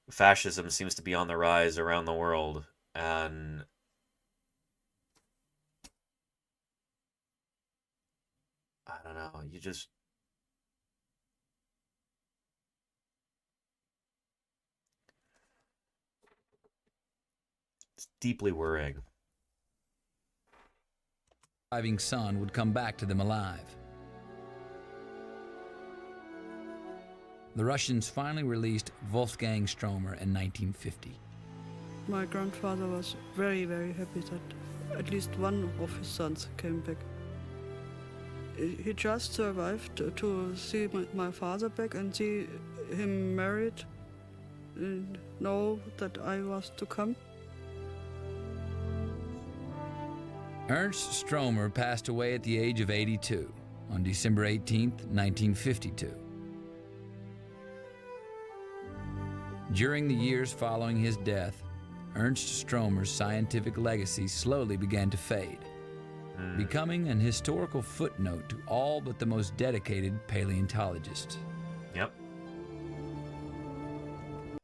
fascism seems to be on the rise around the world. And I don't know, it's deeply worrying. Surviving son would come back to them alive. The Russians finally released Wolfgang Stromer in 1950. My grandfather was very, very happy that at least one of his sons came back. He just survived to see my father back and see him married and know that I was to come. Ernst Stromer passed away at the age of 82 on December 18, 1952. During the years following his death, Ernst Stromer's scientific legacy slowly began to fade, becoming an historical footnote to all but the most dedicated paleontologists. Yep.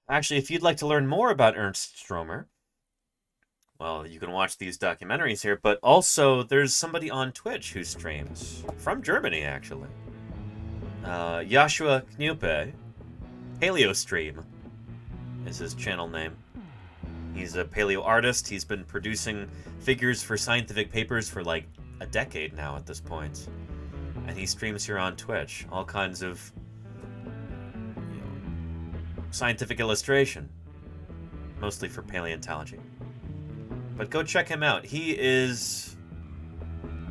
Actually, if you'd like to learn more about Ernst Stromer, well, you can watch these documentaries here, but also there's somebody on Twitch who streams, from Germany, actually. Joshua Knupe, PaleoStream is his channel name. He's a paleo artist. He's been producing figures for scientific papers for like a decade now at this point. And he streams here on Twitch. All kinds of scientific illustration. Mostly for paleontology. But go check him out. He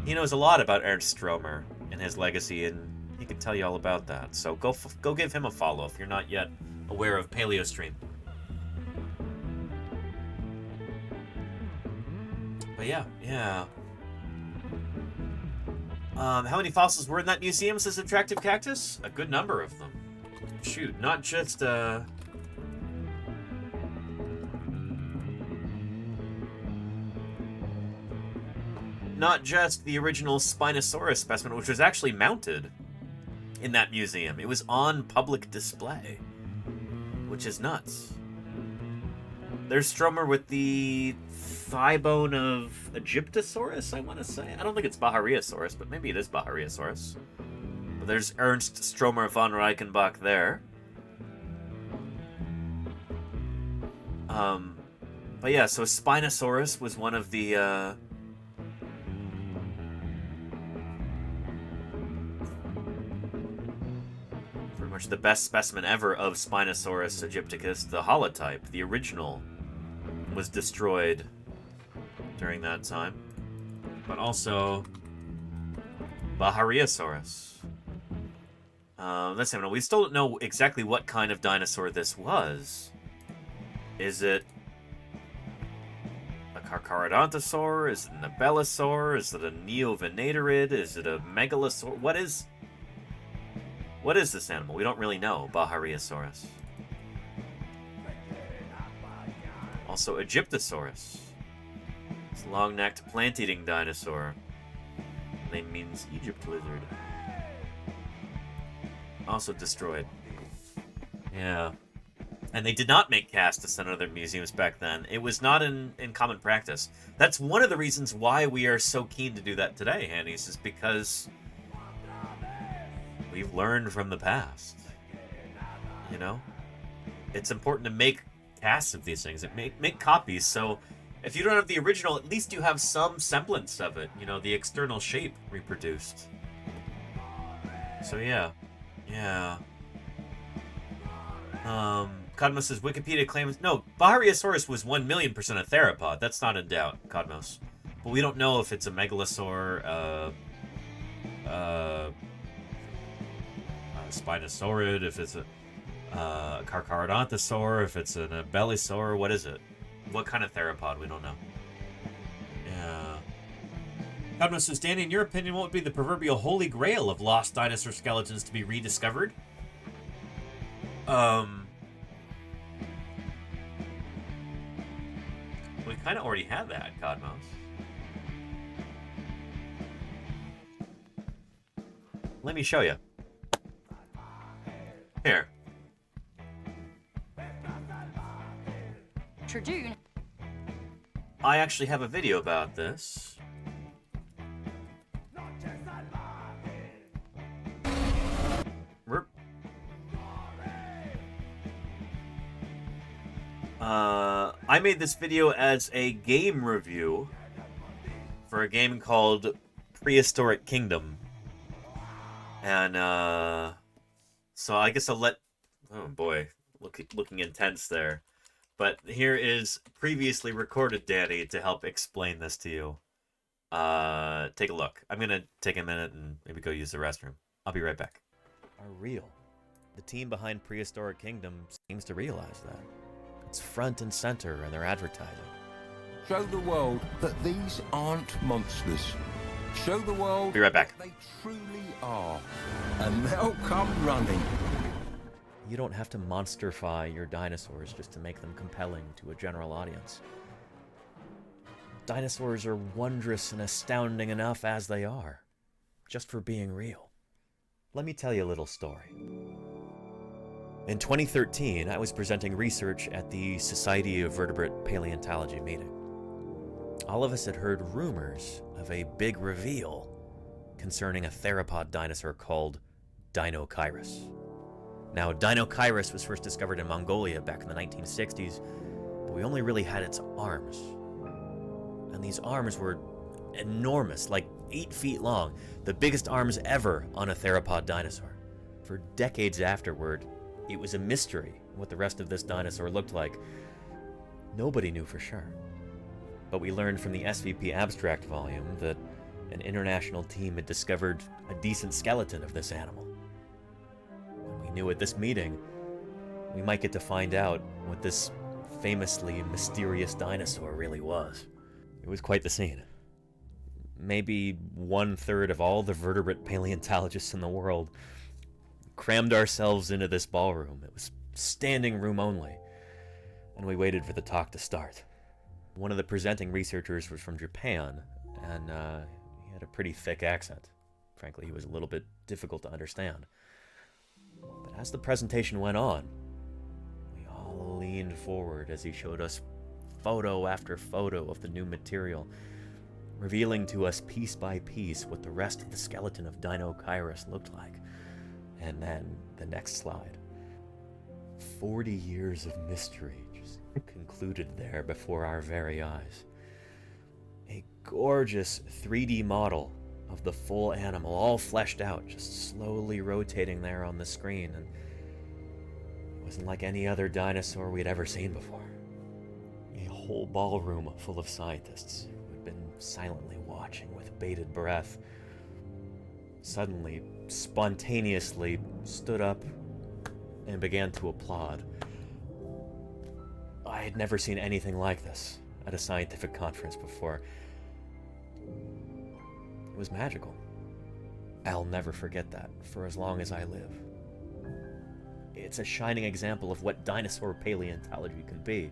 knows a lot about Ernst Stromer and his legacy, and he can tell you all about that. So go give him a follow if you're not yet aware of PaleoStream. But yeah. How many fossils were in that museum, says Attractive Cactus? A good number of them. Shoot, not just not just the original Spinosaurus specimen, which was actually mounted in that museum. It was on public display, which is nuts. There's Stromer with the thigh bone of Egyptosaurus, I want to say. I don't think it's Bahariosaurus, but maybe it is Bahariosaurus. But there's Ernst Stromer von Reichenbach there. But yeah, so Spinosaurus was one of the, pretty much the best specimen ever of Spinosaurus aegypticus, the holotype, the original, was destroyed during that time. But also Bahariosaurus. Let's see, we still don't know exactly what kind of dinosaur this was. Is it a Carcharodontosaur? Is it an Abelisaur? Is it a Neovenatorid? Is it a Megalosaur? What is this animal? We don't really know. Bahariosaurus. Also Egyptosaurus. It's a long-necked plant-eating dinosaur. Name means Egypt lizard. Also destroyed. Yeah. And they did not make casts to send to other museums back then. It was not in common practice. That's one of the reasons why we are so keen to do that today, Hannies, is because we've learned from the past. You know? It's important to make casts of these things. Make copies, so if you don't have the original, at least you have some semblance of it. You know, the external shape reproduced. So yeah. Yeah. Codmos says Wikipedia claims... No, Bahariosaurus was 1,000,000% a theropod. That's not in doubt, Codmos. But we don't know if it's a megalosaur, Spinosaurid, if it's a Carcharodontosaur, if it's an Abelisaur. What is it? What kind of theropod? We don't know. Yeah. Codmos says, Danny, in your opinion, what would be the proverbial holy grail of lost dinosaur skeletons to be rediscovered? We kind of already have that, Codmos. Let me show you. Here. Trudune. I actually have a video about this. I made this video as a game review for a game called Prehistoric Kingdom. And, so I guess I'll let... Oh boy, looking intense there. But here is previously recorded Danny to help explain this to you. Take a look. I'm gonna take a minute and maybe go use the restroom. I'll be right back. Are real. The team behind Prehistoric Kingdom seems to realize that. It's front and center in their advertising. Show the world that these aren't monsters. Show the world be right back. What they truly are, and they'll come running. You don't have to monsterify your dinosaurs just to make them compelling to a general audience. Dinosaurs are wondrous and astounding enough as they are, just for being real. Let me tell you a little story. In 2013, I was presenting research at the Society of Vertebrate Paleontology meeting. All of us had heard rumors of a big reveal concerning a theropod dinosaur called Dinochirus. Now, Dinochirus was first discovered in Mongolia back in the 1960s, but we only really had its arms. And these arms were enormous, like 8 feet long, the biggest arms ever on a theropod dinosaur. For decades afterward, it was a mystery what the rest of this dinosaur looked like. Nobody knew for sure. But we learned from the SVP abstract volume that an international team had discovered a decent skeleton of this animal. And we knew at this meeting, we might get to find out what this famously mysterious dinosaur really was. It was quite the scene. Maybe 1/3 of all the vertebrate paleontologists in the world crammed ourselves into this ballroom. It was standing room only, and we waited for the talk to start. One of the presenting researchers was from Japan, and he had a pretty thick accent. Frankly, he was a little bit difficult to understand. But as the presentation went on, we all leaned forward as he showed us photo after photo of the new material, revealing to us piece by piece what the rest of the skeleton of Dinosaurus looked like. And then the next slide. 40 years of mystery just concluded there before our very eyes. A gorgeous 3D model of the full animal, all fleshed out, just slowly rotating there on the screen, and it wasn't like any other dinosaur we'd ever seen before. A whole ballroom full of scientists who had been silently watching with bated breath suddenly, spontaneously stood up and began to applaud. I had never seen anything like this at a scientific conference before. It was magical. I'll never forget that for as long as I live. It's a shining example of what dinosaur paleontology can be.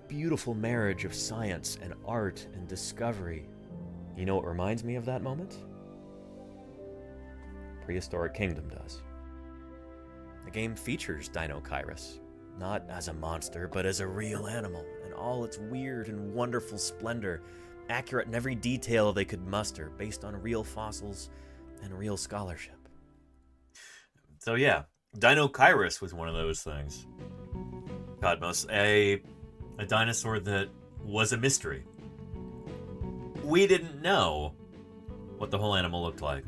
Beautiful marriage of science and art and discovery. You know what reminds me of that moment? Prehistoric Kingdom does. The game features Dinosaurus, not as a monster, but as a real animal, in all its weird and wonderful splendor, accurate in every detail they could muster, based on real fossils and real scholarship. So yeah, Dinosaurus was one of those things. Cosmos, a dinosaur that was a mystery. We didn't know what the whole animal looked like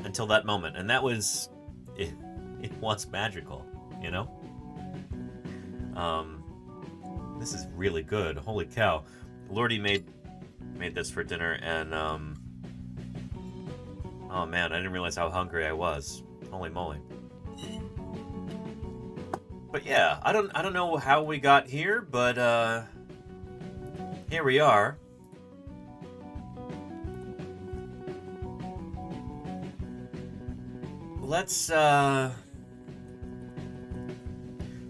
until that moment, and that was it was magical, you know? This is really good. Holy cow. Lordy made this for dinner, and oh man, I didn't realize how hungry I was. Holy moly. But yeah, I don't know how we got here, but here we are.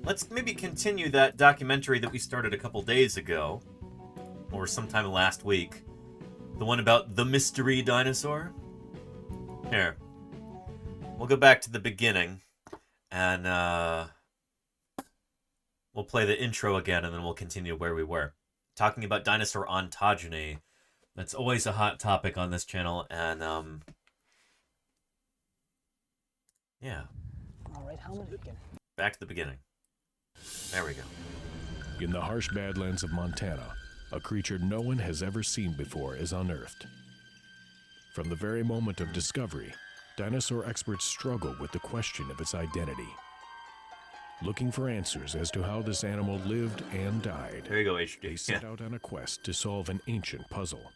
Let's maybe continue that documentary that we started a couple days ago, or sometime last week. The one about the mystery dinosaur. Here. We'll go back to the beginning, and we'll play the intro again, and then we'll continue where we were. Talking about dinosaur ontogeny. That's always a hot topic on this channel, and yeah. All right, helmet again. Back to the beginning. There we go. In the harsh badlands of Montana, a creature no one has ever seen before is unearthed. From the very moment of discovery, dinosaur experts struggle with the question of its identity, looking for answers as to how this animal lived and died. There you go, HD. They set out on a quest to solve an ancient puzzle.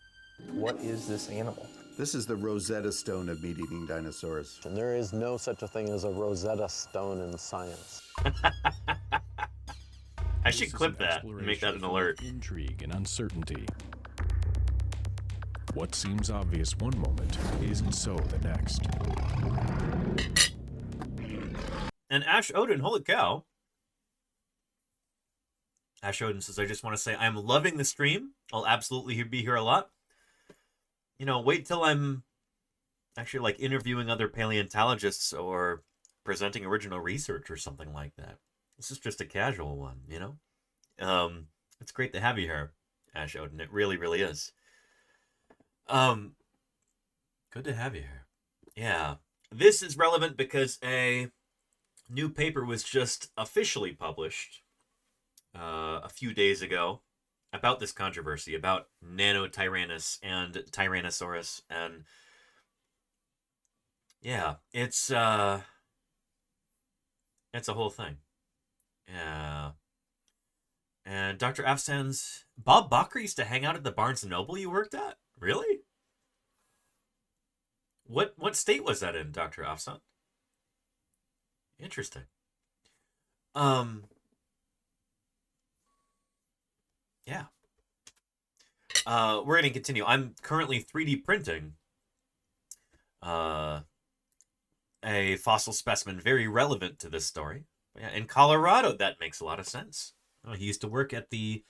What is this animal? This is the Rosetta Stone of meat-eating dinosaurs. And there is no such a thing as a Rosetta Stone in science. I should clip that and make that an alert. Intrigue and uncertainty. What seems obvious one moment isn't so the next. And Ash Odin, holy cow. Ash Odin says, I just want to say I'm loving the stream. I'll absolutely be here a lot. You know, wait till I'm actually like interviewing other paleontologists or presenting original research or something like that. This is just a casual one, you know? It's great to have you here, Ash Odin. It really, really is. Good to have you here. Yeah. This is relevant because a new paper was just officially published a few days ago about this controversy, about Nanotyrannus and Tyrannosaurus, and yeah, it's a whole thing. Yeah. And Dr. Afsan's Bob Bacher used to hang out at the Barnes & Noble you worked at? Really? What state was that in, Dr. Afsan? Interesting. Yeah. We're going to continue. I'm currently 3D printing a fossil specimen very relevant to this story. Yeah, in Colorado, that makes a lot of sense. He used to work at the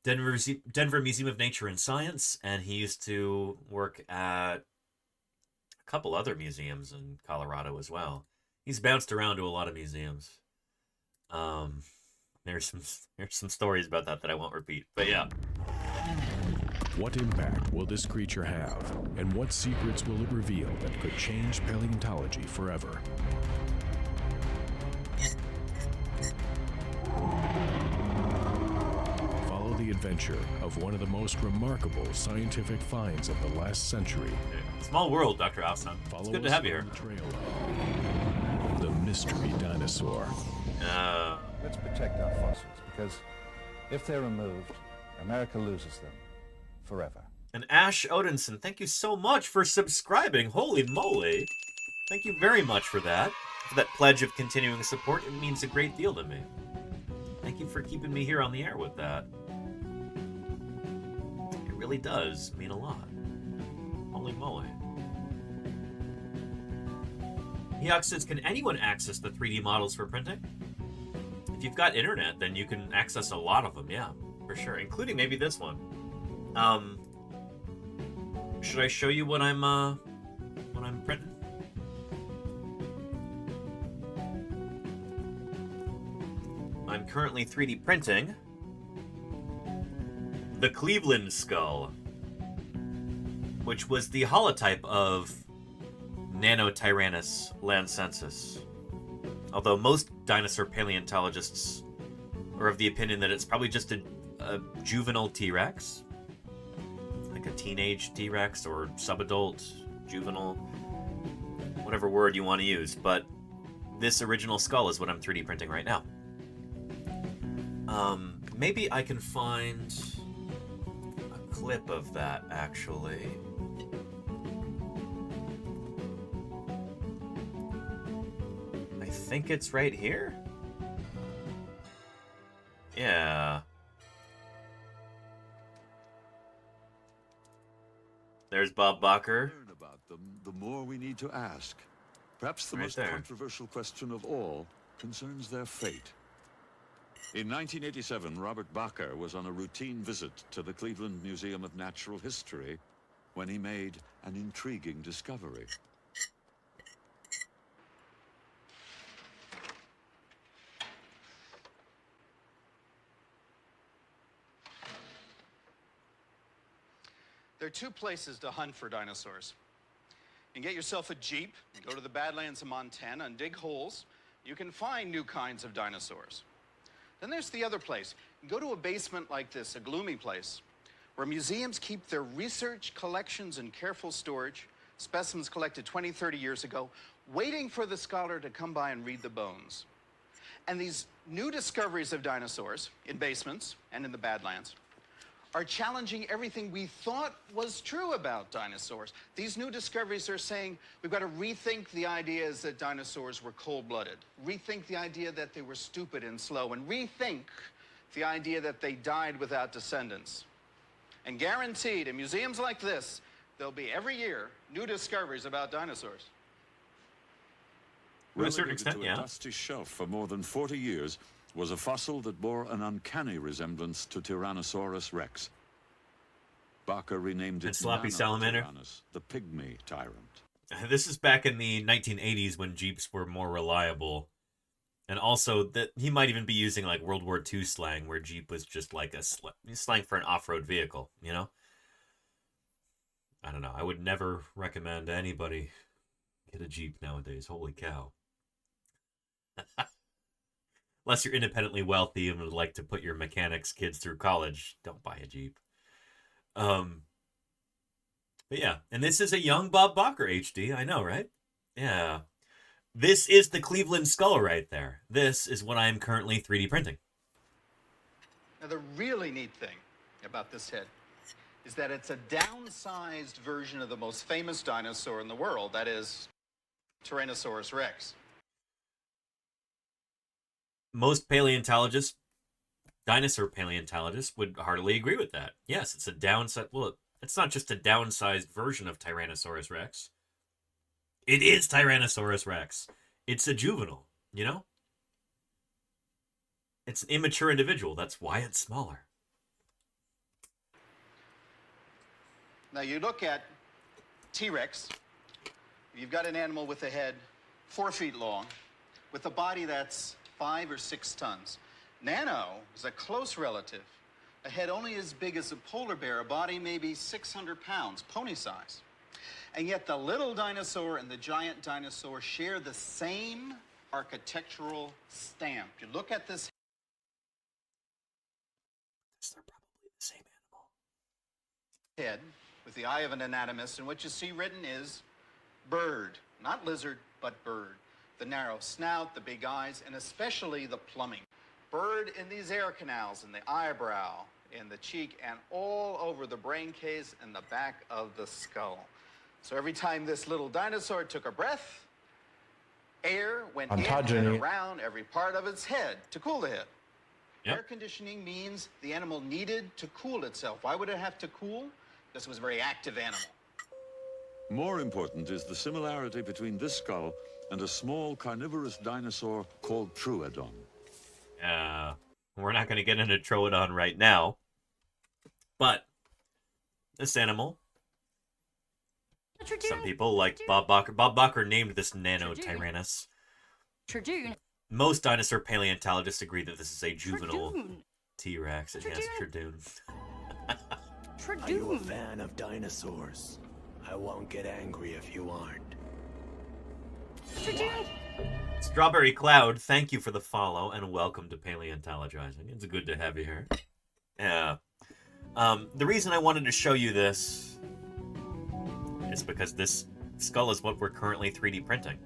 Denver Museum of Nature and Science, and he used to work at a couple other museums in Colorado as well. He's bounced around to a lot of museums. There's some stories about that I won't repeat, but yeah. What impact will this creature have, and what secrets will it reveal that could change paleontology forever? Follow the adventure of one of the most remarkable scientific finds of the last century. Small world, Dr. Alston. It's good to have you here. The mystery dinosaur. Let's protect our fossils, because if they're removed, America loses them forever. And Ash Odinson, thank you so much for subscribing. Holy moly. Thank you very much for that. For that pledge of continuing support. It means a great deal to me. Thank you for keeping me here on the air with that. It really does mean a lot. Holy moly. Heox says, can anyone access the 3D models for printing? If you've got internet, then you can access a lot of them, yeah, for sure, including maybe this one. Should I show you what I'm printing? I'm currently 3D printing the Cleveland skull, which was the holotype of Nanotyrannus lancensis. Although most dinosaur paleontologists are of the opinion that it's probably just a juvenile T-Rex, like a teenage T-Rex or subadult, juvenile, whatever word you want to use. But this original skull is what I'm 3D printing right now. Maybe I can find a clip of that, actually. I think it's right here. Yeah. There's Bob Bacher. About them, the more we need to ask. Perhaps the most controversial question of all concerns their fate. In 1987, Robert Bacher was on a routine visit to the Cleveland Museum of Natural History when he made an intriguing discovery. There are two places to hunt for dinosaurs. You can get yourself a Jeep, go to the Badlands of Montana and dig holes. You can find new kinds of dinosaurs. Then there's the other place. You can go to a basement like this, a gloomy place, where museums keep their research collections in careful storage, specimens collected 20, 30 years ago, waiting for the scholar to come by and read the bones. And these new discoveries of dinosaurs in basements and in the Badlands are challenging everything we thought was true about dinosaurs. These new discoveries are saying we've got to rethink the ideas that dinosaurs were cold-blooded, rethink the idea that they were stupid and slow, and rethink the idea that they died without descendants. And guaranteed, in museums like this, there'll be every year new discoveries about dinosaurs. To a certain extent, yeah. A dusty shelf for more than 40 years was a fossil that bore an uncanny resemblance to Tyrannosaurus rex. Bacher renamed it Sloppy Salamander, the pygmy tyrant. This is back in the 1980s when Jeeps were more reliable. And also, that he might even be using like World War II slang, where Jeep was just like a slang for an off-road vehicle, you know? I don't know. I would never recommend anybody get a Jeep nowadays. Holy cow. Unless you're independently wealthy and would like to put your mechanics kids through college, don't buy a Jeep. But yeah, and this is a young Bob Bacher HD. I know, right? Yeah. This is the Cleveland skull right there. This is what I'm currently 3D printing. Now, the really neat thing about this head is that it's a downsized version of the most famous dinosaur in the world, that is Tyrannosaurus rex. Most paleontologists, dinosaur paleontologists, would heartily agree with that. Yes, it's a downsized, well, it's not just a downsized version of Tyrannosaurus rex. It is Tyrannosaurus rex. It's a juvenile, you know? It's an immature individual. That's why it's smaller. Now you look at T-Rex, you've got an animal with a head 4 feet long, with a body that's 5 or 6 tons. Nano is a close relative, a head only as big as a polar bear, a body maybe 600 pounds, pony size. And yet the little dinosaur and the giant dinosaur share the same architectural stamp. You look at this. They're probably the same animal. Head with the eye of an anatomist, and what you see written is bird, not lizard, but bird. The narrow snout, the big eyes, and especially the plumbing. Bird in these air canals, in the eyebrow, in the cheek, and all over the brain case and the back of the skull. So every time this little dinosaur took a breath, air went in and around every part of its head to cool the head. Yep. Air conditioning means the animal needed to cool itself. Why would it have to cool? Because it was a very active animal. More important is the similarity between this skull and a small carnivorous dinosaur called Troodon. We're not going to get into Troodon right now, but this animal, some people like Bob Bacher named this Nanotyrannus. Most dinosaur paleontologists agree that this is a juvenile T-Rex. Yes, Troodon. Are you a fan of dinosaurs? I won't get angry if you aren't. Strawberry Cloud, thank you for the follow and welcome to Paleontologizing. It's good to have you here. Yeah. The reason I wanted to show you this is because this skull is what we're currently 3D printing.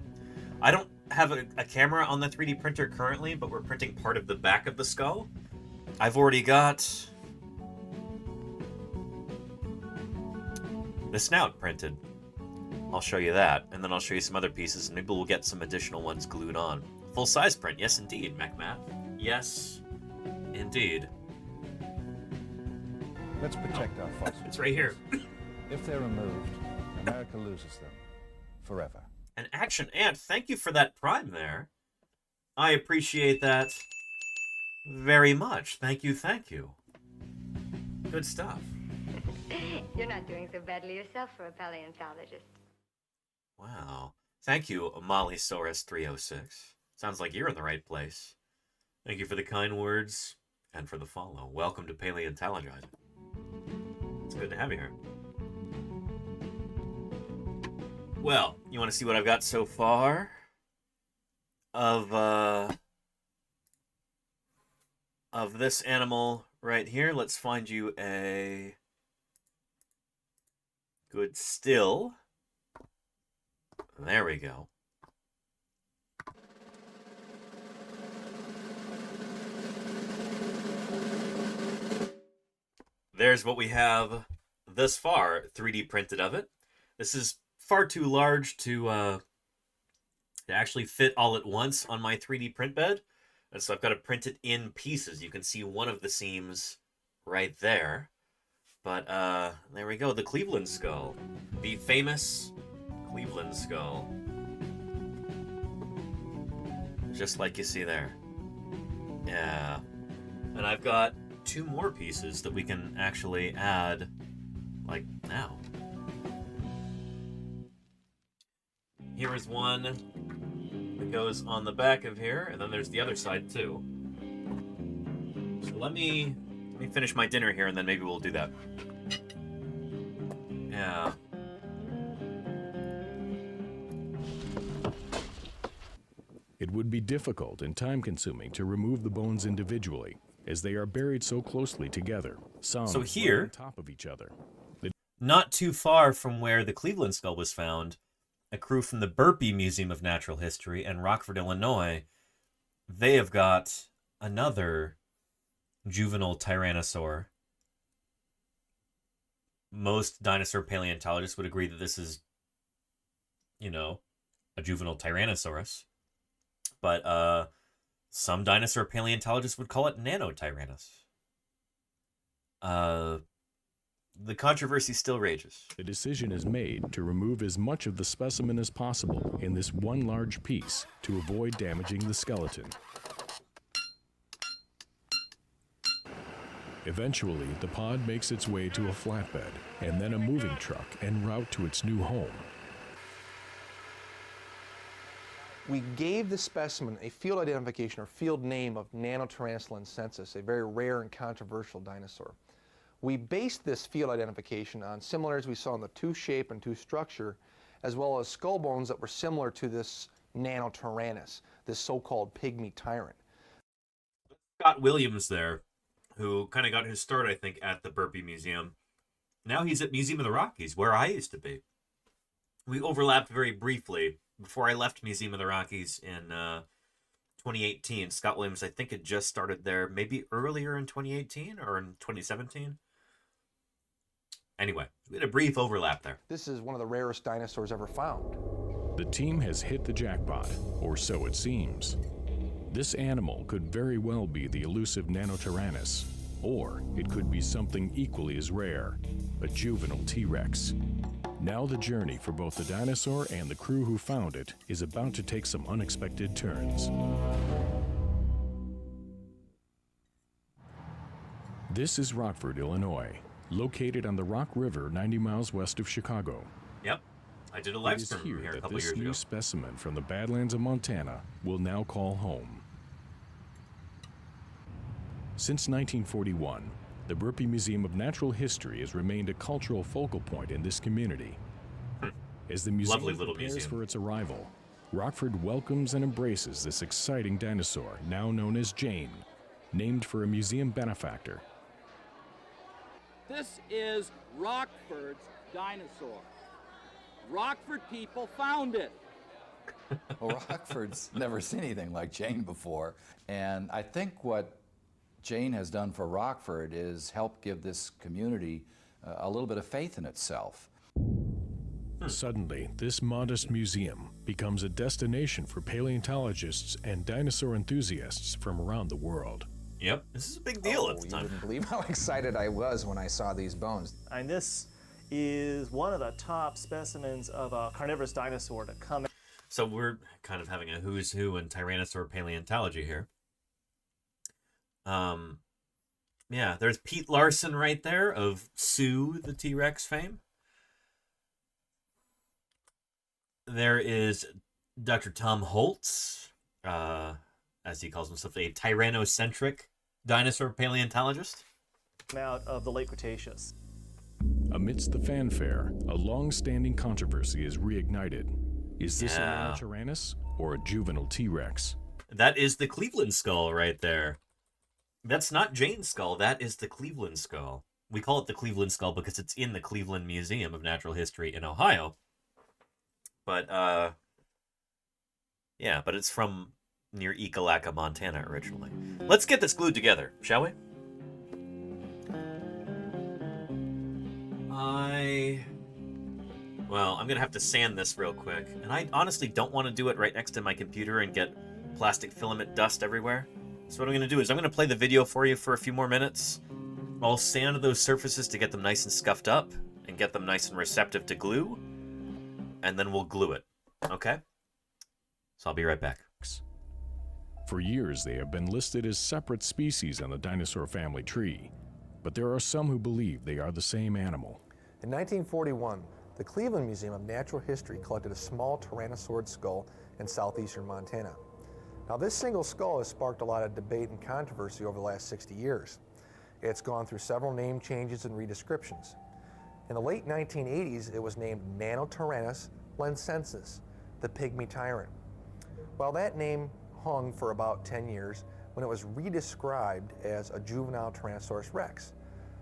I don't have a camera on the 3D printer currently, but we're printing part of the back of the skull. I've already got the snout printed. I'll show you that, and then I'll show you some other pieces, and maybe we'll get some additional ones glued on. Full-size print, yes indeed, MacMath. Yes, indeed. Let's protect our fossils. It's right here. If they're removed, America loses them forever. An action ant, thank you for that prime there. I appreciate that very much. Thank you, thank you. Good stuff. You're not doing so badly yourself for a paleontologist. Wow. Thank you, Mollysaurus306. Sounds like you're in the right place. Thank you for the kind words and for the follow. Welcome to Paleontologizing. It's good to have you here. Well, you want to see what I've got so far of this animal right here? Let's find you a good still. There we go. There's what we have thus far 3D printed of it. This is far too large to actually fit all at once on my 3D print bed. And so I've got to print it in pieces. You can see one of the seams right there. But there we go, the Cleveland skull. The famous Cleveland skull. Just like you see there. Yeah. And I've got 2 more pieces that we can actually add, like now. Here is one that goes on the back of here, and then there's the other side too. So let me finish my dinner here, and then maybe we'll do that. Yeah. It would be difficult and time-consuming to remove the bones individually, as they are buried so closely together, some so here, right on top of each other. Not too far from where the Cleveland skull was found, a crew from the Burpee Museum of Natural History in Rockford, Illinois, they have got another juvenile tyrannosaur. Most dinosaur paleontologists would agree that this is, you know, a juvenile Tyrannosaurus. But some dinosaur paleontologists would call it Nanotyrannus. The controversy still rages. The decision is made to remove as much of the specimen as possible in this one large piece to avoid damaging the skeleton. Eventually, the pod makes its way to a flatbed and then a moving truck en route to its new home. We gave the specimen a field identification or field name of Nanotyrannosalensis, a very rare and controversial dinosaur. We based this field identification on similarities we saw in the tooth shape and tooth structure, as well as skull bones that were similar to this Nanotyrannus, this so-called pygmy tyrant. Scott Williams there, who kind of got his start, I think, at the Burpee Museum. Now he's at Museum of the Rockies, where I used to be. We overlapped very briefly before I left Museum of the Rockies in 2018. Scott Williams, I think, had just started there maybe earlier in 2018 or in 2017. Anyway, we had a brief overlap there. This is one of the rarest dinosaurs ever found. The team has hit the jackpot, or so it seems. This animal could very well be the elusive Nanotyrannus, or it could be something equally as rare, a juvenile T-Rex. Now the journey for both the dinosaur and the crew who found it is about to take some unexpected turns. This is Rockford, Illinois, located on the Rock River 90 miles west of Chicago. Yep, I did a live It is stream here here a that couple this years new ago. specimen from the Badlands of Montana will now call home. Since 1941, the Burpee Museum of Natural History has remained a cultural focal point in this community. As the museum Lovely little prepares museum. for its arrival, Rockford welcomes and embraces this exciting dinosaur, now known as Jane, named for a museum benefactor. This is Rockford's dinosaur. Rockford people found it. Well, Rockford's never seen anything like Jane before, and I think what Jane has done for Rockford is help give this community a little bit of faith in itself. Suddenly, this modest museum becomes a destination for paleontologists and dinosaur enthusiasts from around the world. Yep, this is a big deal at the You time. wouldn't believe how excited I was when I saw these bones. And this is one of the top specimens of a carnivorous dinosaur to come. So we're kind of having a who's who in Tyrannosaur paleontology here. Yeah, there's Pete Larson right there of Sue the T-Rex fame. There is Dr. Tom Holtz, as he calls himself, a tyrannocentric dinosaur paleontologist. Out of the late Cretaceous. Amidst the fanfare, a long-standing controversy is reignited. Is this Yeah. a Nanotyrannus or a juvenile T-Rex? That is the Cleveland skull right there. That's not Jane's skull, that is the Cleveland skull. We call it the Cleveland skull because it's in the Cleveland Museum of Natural History in Ohio. But, yeah, but it's from near Ekalaka, Montana originally. Let's get this glued together, shall we? Well, I'm going to have to sand this real quick. And I honestly don't want to do it right next to my computer and get plastic filament dust everywhere. So what I'm going to do is I'm going to play the video for you for a few more minutes. I'll sand those surfaces to get them nice and scuffed up and get them nice and receptive to glue. And then we'll glue it. Okay? So I'll be right back. For years, they have been listed as separate species on the dinosaur family tree, but there are some who believe they are the same animal. In 1941, the Cleveland Museum of Natural History collected a small tyrannosaurid skull in southeastern Montana. Now, this single skull has sparked a lot of debate and controversy over the last 60 years. It's gone through several name changes and redescriptions. In the late 1980s, it was named Nanotyrannus lensensis, the pygmy tyrant. Well, that name hung for about 10 years when it was redescribed as a juvenile Tyrannosaurus rex.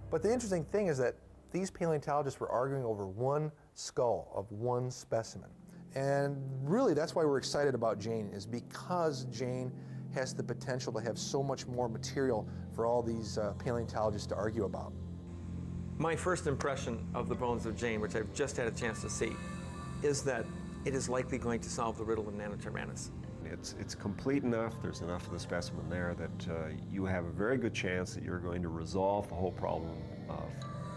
But the interesting thing is that these paleontologists were arguing over one skull of one specimen. And really, that's why we're excited about Jane, is because Jane has the potential to have so much more material for all these paleontologists to argue about. My first impression of the bones of Jane, which I've just had a chance to see, is that it is likely going to solve the riddle of Nanotyrannus. It's complete enough, there's enough of the specimen there that you have a very good chance that you're going to resolve the whole problem of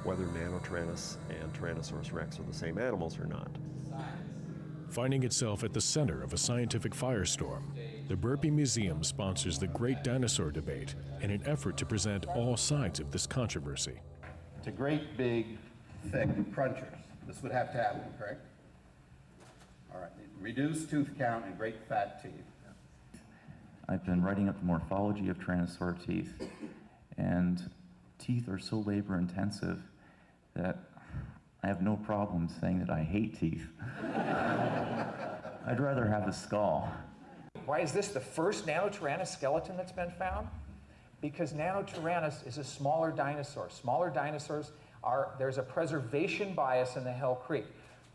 whether Nanotyrannus and Tyrannosaurus rex are the same animals or not. Finding itself at the center of a scientific firestorm, the Burpee Museum sponsors the Great Dinosaur Debate in an effort to present all sides of this controversy. To great, big, thick crunchers. This would have to happen, correct? All right. Reduced tooth count and great fat teeth. I've been writing up the morphology of Tyrannosaur teeth, and teeth are so labor intensive that I have no problem saying that I hate teeth. I'd rather have a skull. Why is this the first Nanotyrannus skeleton that's been found? Because Nanotyrannus is a smaller dinosaur. Smaller dinosaurs there's a preservation bias in the Hell Creek.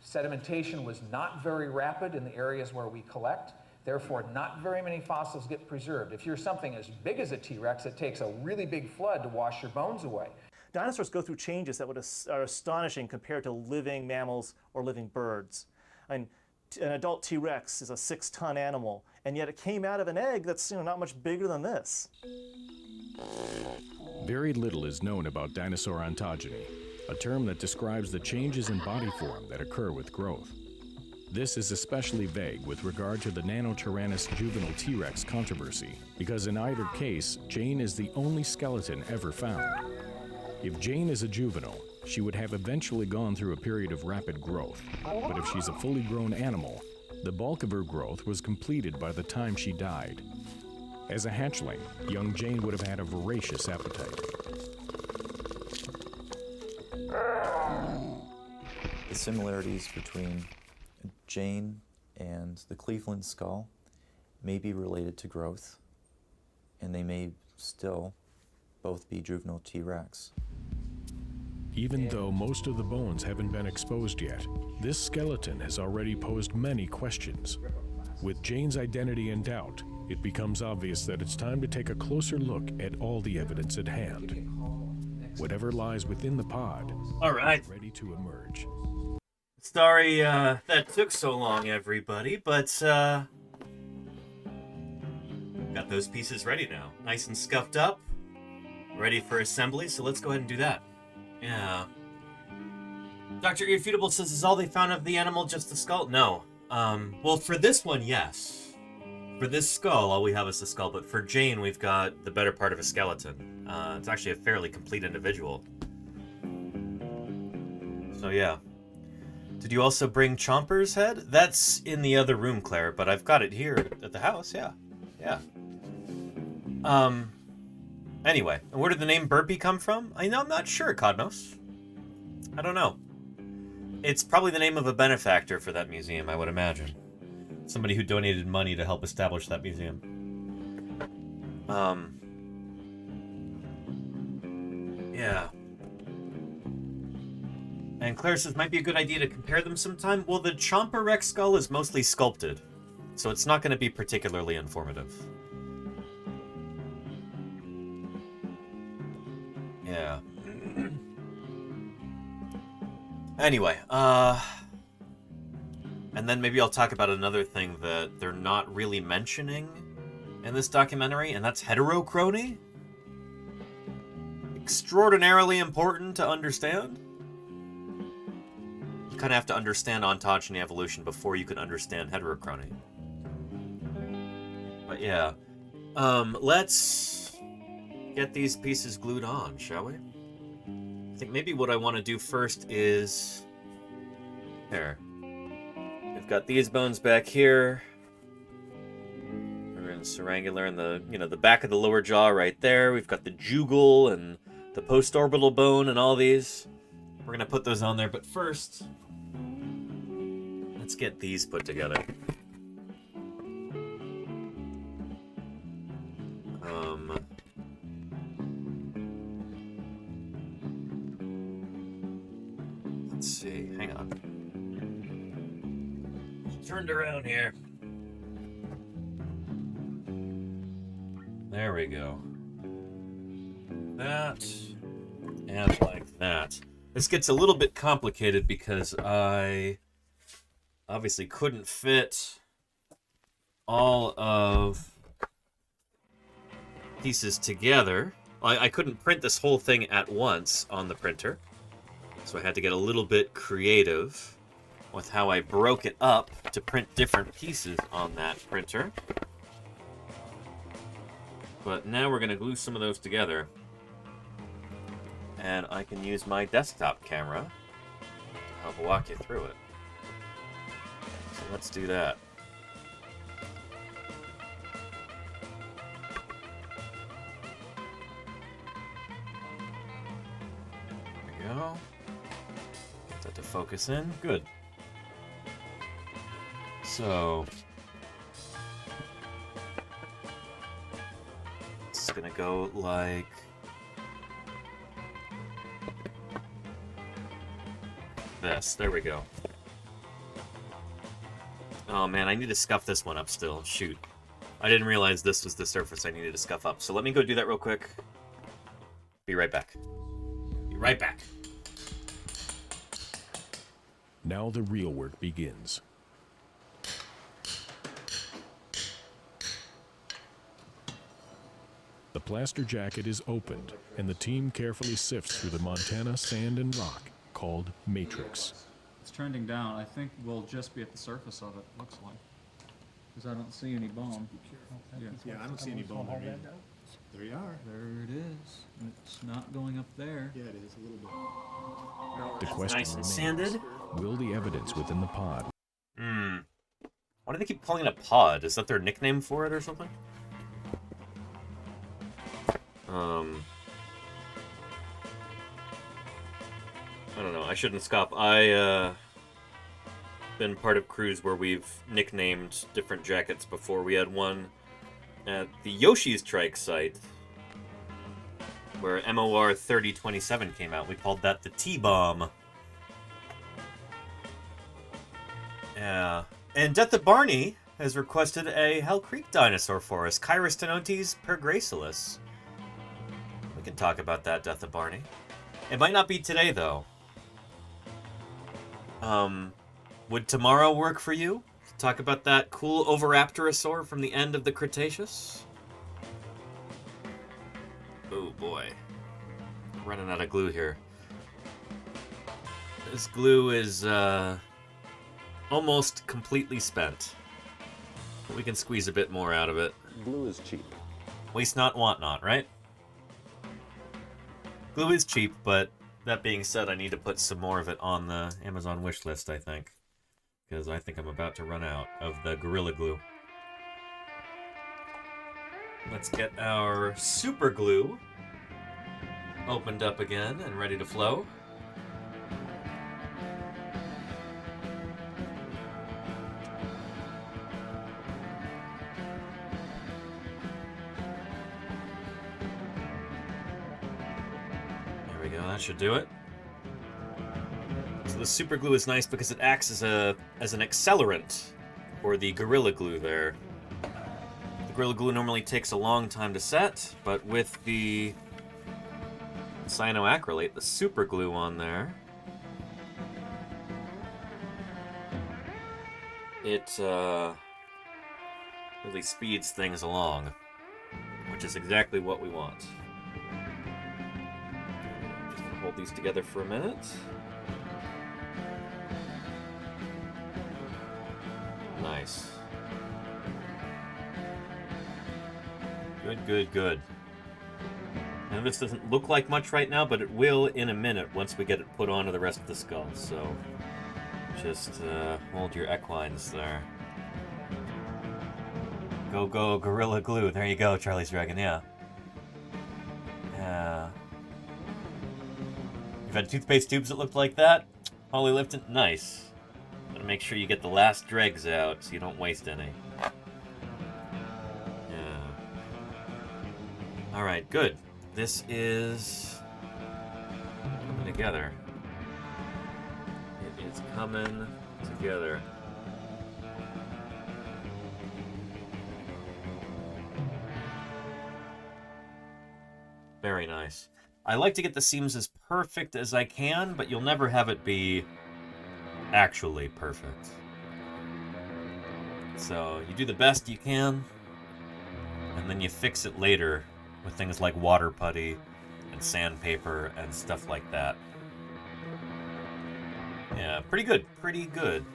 Sedimentation was not very rapid in the areas where we collect. Therefore, not very many fossils get preserved. If you're something as big as a T-Rex, it takes a really big flood to wash your bones away. Dinosaurs go through changes that are astonishing compared to living mammals or living birds. I mean, an adult T-Rex is a 6-ton animal, and yet it came out of an egg that's not much bigger than this. Very little is known about dinosaur ontogeny, a term that describes the changes in body form that occur with growth. This is especially vague with regard to the Nanotyrannus juvenile T-Rex controversy, because in either case, Jane is the only skeleton ever found. If Jane is a juvenile, she would have eventually gone through a period of rapid growth. But if she's a fully grown animal, the bulk of her growth was completed by the time she died. As a hatchling, young Jane would have had a voracious appetite. The similarities between Jane and the Cleveland skull may be related to growth, and they may still both be juvenile T-Rex. Even though most of the bones haven't been exposed yet, this skeleton has already posed many questions. With Jane's identity in doubt, it becomes obvious that it's time to take a closer look at all the evidence at hand. Whatever lies within the pod, all right, ready to emerge. Sorry that took so long, everybody, but got those pieces ready now. Nice and scuffed up, ready for assembly, so let's go ahead and do that. Yeah. Dr. Irrefutable says, is all they found of the animal just the skull? No. Well, for this one, yes. For this skull, all we have is the skull, but for Jane, we've got the better part of a skeleton. It's actually a fairly complete individual. So, yeah. Did you also bring Chomper's head? That's in the other room, Claire, but I've got it here at the house, yeah. Yeah. Anyway, where did the name Burpee come from? I'm not sure, Codnos. I don't know. It's probably the name of a benefactor for that museum, I would imagine. Somebody who donated money to help establish that museum. Yeah. And Claire says, might be a good idea to compare them sometime. Well, the Chomper Rex skull is mostly sculpted, so it's not going to be particularly informative. Yeah. Anyway, and then maybe I'll talk about another thing that they're not really mentioning in this documentary, and that's heterochrony. Extraordinarily important to understand. You kind of have to understand ontogeny evolution before you can understand heterochrony. But yeah, let's get these pieces glued on, shall we? I think maybe what I want to do first is... There. We've got these bones back here. We're in Cerangular and the, the back of the lower jaw right there. We've got the jugal and the postorbital bone and all these. We're going to put those on there, but first, let's get these put together. Let's see, hang on. Turned around here. There we go. That, and like that. This gets a little bit complicated because I obviously couldn't fit all of pieces together. I couldn't print this whole thing at once on the printer, so I had to get a little bit creative. with how I broke it up to print different pieces on that printer. But now we're going to glue some of those together. And I can use my desktop camera to help walk you through it. So let's do that. There we go. Get that to focus in. Good. So it's gonna go like this. There we go. Oh man, I need to scuff this one up still. Shoot. I didn't realize this was the surface I needed to scuff up. So let me go do that real quick. Be right back. Be right back. Now the real work begins. The plaster jacket is opened, and the team carefully sifts through the Montana sand and rock called matrix. It's trending down. I think we'll just be at the surface of it, looks like. Because I don't see any bone. Yeah, I don't see any bone there either. There you are. There it is. It's not going up there. Yeah, it is a little bit. The question Nice and remains, sanded. will the evidence within the pod Why do they keep calling it a pod? Is that their nickname for it or something? I don't know. I shouldn't scoff. Been part of crews where we've nicknamed different jackets before. We had one at the Yoshi's Trike site where MOR 3027 came out. We called that the T-Bomb. Yeah. And Death of Barney has requested a Hell Creek dinosaur for us, Chirostenotes pergracilis. We can talk about that, Death of Barney. It might not be today, though. Would tomorrow work for you? Talk about that cool Oviraptorosaur from the end of the Cretaceous? Oh boy. Running out of glue here. This glue is almost completely spent. But we can squeeze a bit more out of it. Glue is cheap. Waste not, want not, right? Glue is cheap, but that being said, I need to put some more of it on the Amazon wish list, I think. Because I think I'm about to run out of the Gorilla Glue. Let's get our super glue opened up again and ready to flow. There we go, that should do it. So the super glue is nice because it acts as an accelerant for the Gorilla Glue there. The Gorilla Glue normally takes a long time to set, but with the cyanoacrylate, the super glue on there, it really speeds things along, which is exactly what we want. Just gonna hold these together for a minute. Nice. Good, good, good. Now this doesn't look like much right now, but it will in a minute once we get it put onto the rest of the skull. So just hold your equines there. Go, go, Gorilla Glue. There you go, Charlie's Dragon, yeah. Yeah. You've had toothpaste tubes that looked like that? Holly Lifton? Nice. Gotta make sure you get the last dregs out so you don't waste any. Yeah. Alright, good. This is coming together. It is coming together. Very nice. I like to get the seams as perfect as I can, but you'll never have it be actually perfect. So you do the best you can, and then you fix it later with things like water putty and sandpaper and stuff like that. Yeah, pretty good. Pretty good.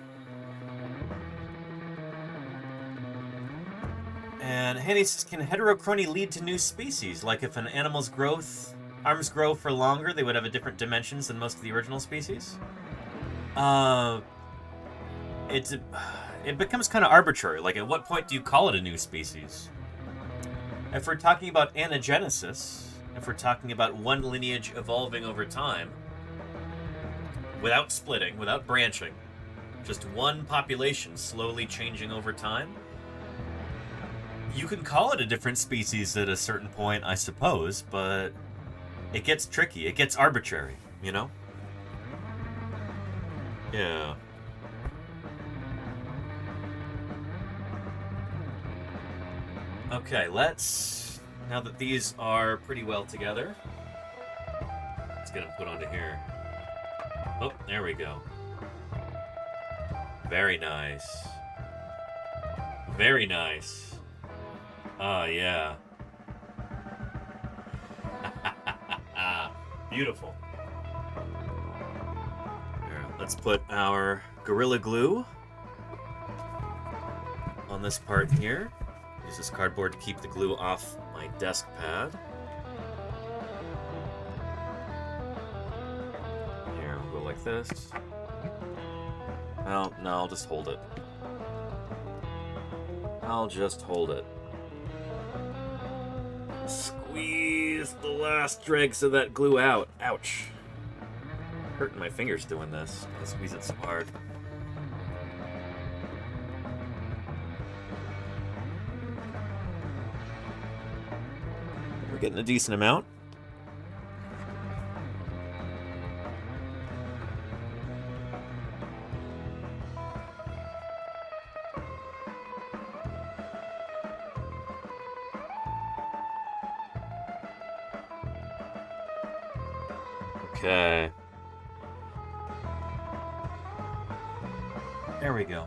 And Hanny says, can heterochrony lead to new species? Like if an animal's arms grow for longer, they would have a different dimensions than most of the original species? It becomes kind of arbitrary. Like, at what point do you call it a new species? If we're talking about anagenesis, if we're talking about one lineage evolving over time, without splitting, without branching, just one population slowly changing over time, you can call it a different species at a certain point, I suppose, but it gets tricky. It gets arbitrary, you know? Yeah. Okay, now that these are pretty well together, let's get them put onto here. Oh, there we go. Very nice. Very nice. Oh, yeah. Beautiful. Here, let's put our Gorilla Glue on this part here. Use this cardboard to keep the glue off my desk pad. Here, we'll go like this. Well, no, I'll just hold it. I'll just hold it. Squeeze the last dregs of that glue out. Ouch. Hurting my fingers doing this. I squeeze it so hard. We're getting a decent amount. Okay. There we go.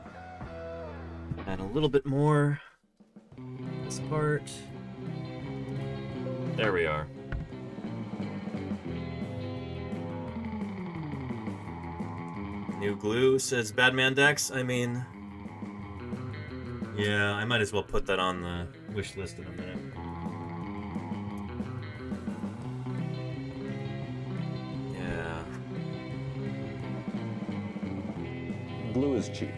Add a little bit more. This part. There we are. New glue, says Badman Dex. I mean, yeah, I might as well put that on the wish list in a minute. Yeah. Glue is cheap.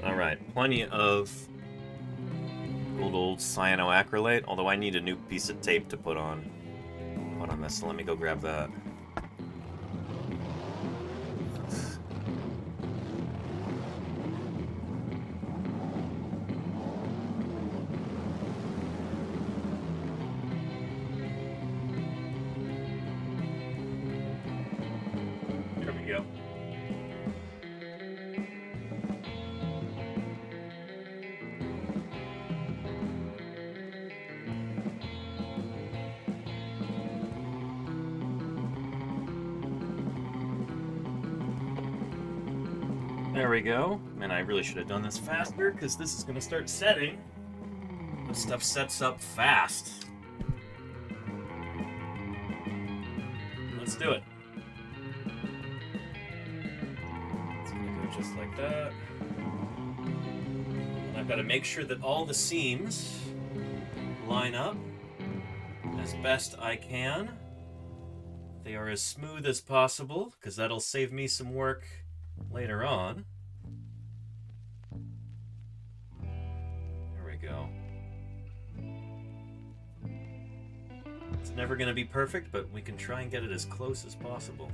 Alright, plenty of old cyanoacrylate, although I need a new piece of tape to put on this, so let me go grab that. There we go. There we go. Man, I really should have done this faster, because this is going to start setting. This stuff sets up fast. Let's do it. It's going to go just like that. And I've got to make sure that all the seams line up as best I can. They are as smooth as possible, because that'll save me some work later on. There we go. It's never going to be perfect, but we can try and get it as close as possible.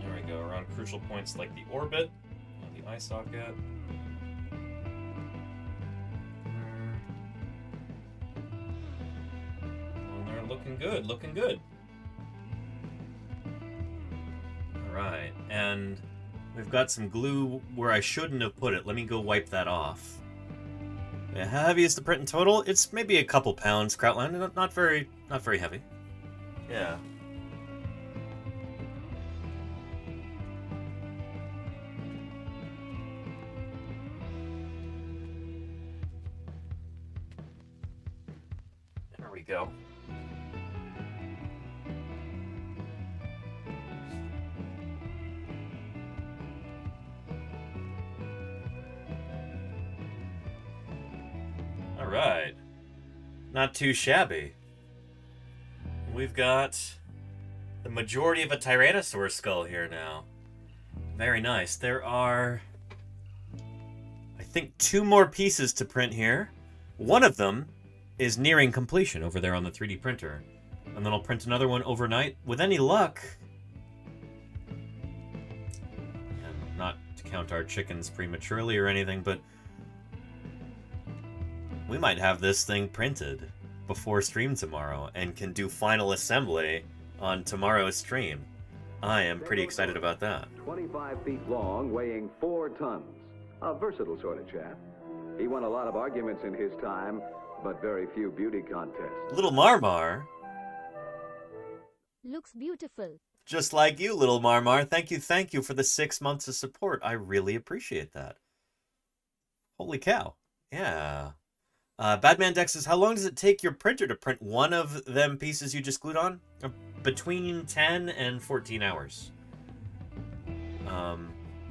There we go, around crucial points like the orbit and the eye socket. Looking good, looking good. Alright, and we've got some glue where I shouldn't have put it. Let me go wipe that off. How heavy is the print in total? It's maybe a couple pounds, Krautland. Not very heavy. Yeah. go. All right. Not too shabby. We've got the majority of a Tyrannosaur skull here now. Very nice. There are, I think, 2 more pieces to print here. One of them is nearing completion over there on the 3D printer. And then I'll print another one overnight. With any luck, and not to count our chickens prematurely or anything, but we might have this thing printed before stream tomorrow and can do final assembly on tomorrow's stream. I am pretty excited about that. 25 feet long, weighing 4 tons. A versatile sort of chap. He won a lot of arguments in his time, but very few beauty contests. Little Marmar. Looks beautiful. Just like you, Little Marmar. Thank you for the 6 months of support. I really appreciate that. Holy cow. Yeah. Badman Dex says, how long does it take your printer to print one of them pieces you just glued on? Between 10 and 14 hours.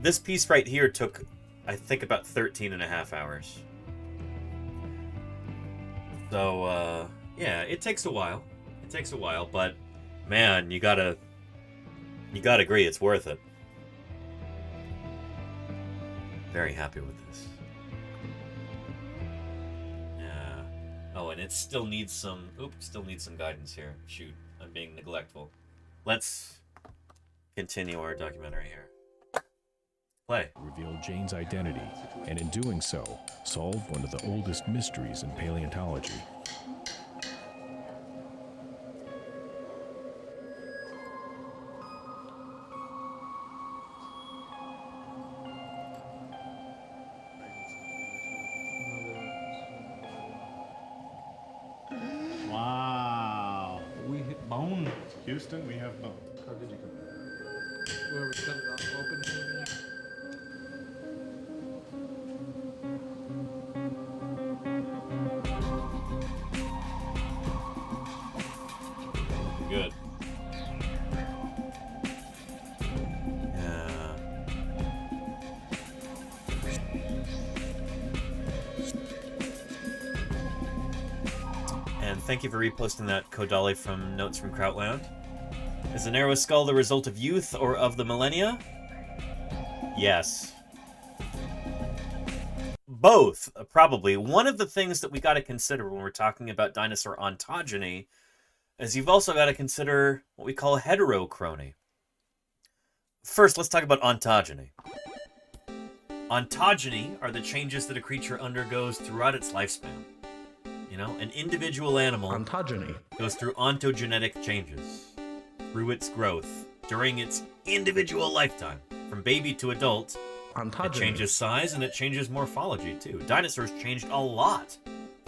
This piece right here took, I think, about 13 and a half hours. So, yeah, it takes a while. It takes a while, but, man, you gotta agree, it's worth it. Very happy with this. Oh, and it still needs some... still needs some guidance here. Shoot, I'm being neglectful. Let's continue our documentary here. Play. Reveal Jane's identity, and in doing so, solve one of the oldest mysteries in paleontology. Wow. We hit bone. Houston, we have bone. How did you come? Where we cut it off open. Good. Yeah. And thank you for reposting that, Kodali from Notes from Krautland. Is the narrow skull the result of youth or of the millennia? Yes. Both, probably. One of the things that we got to consider when we're talking about dinosaur ontogeny is you've also got to consider what we call heterochrony. First, let's talk about ontogeny. Ontogeny are the changes that a creature undergoes throughout its lifespan. You know, an individual animal ontogeny goes through ontogenetic changes through its growth during its individual lifetime. From baby to adult, ontogeny. It changes size and it changes morphology too. Dinosaurs changed a lot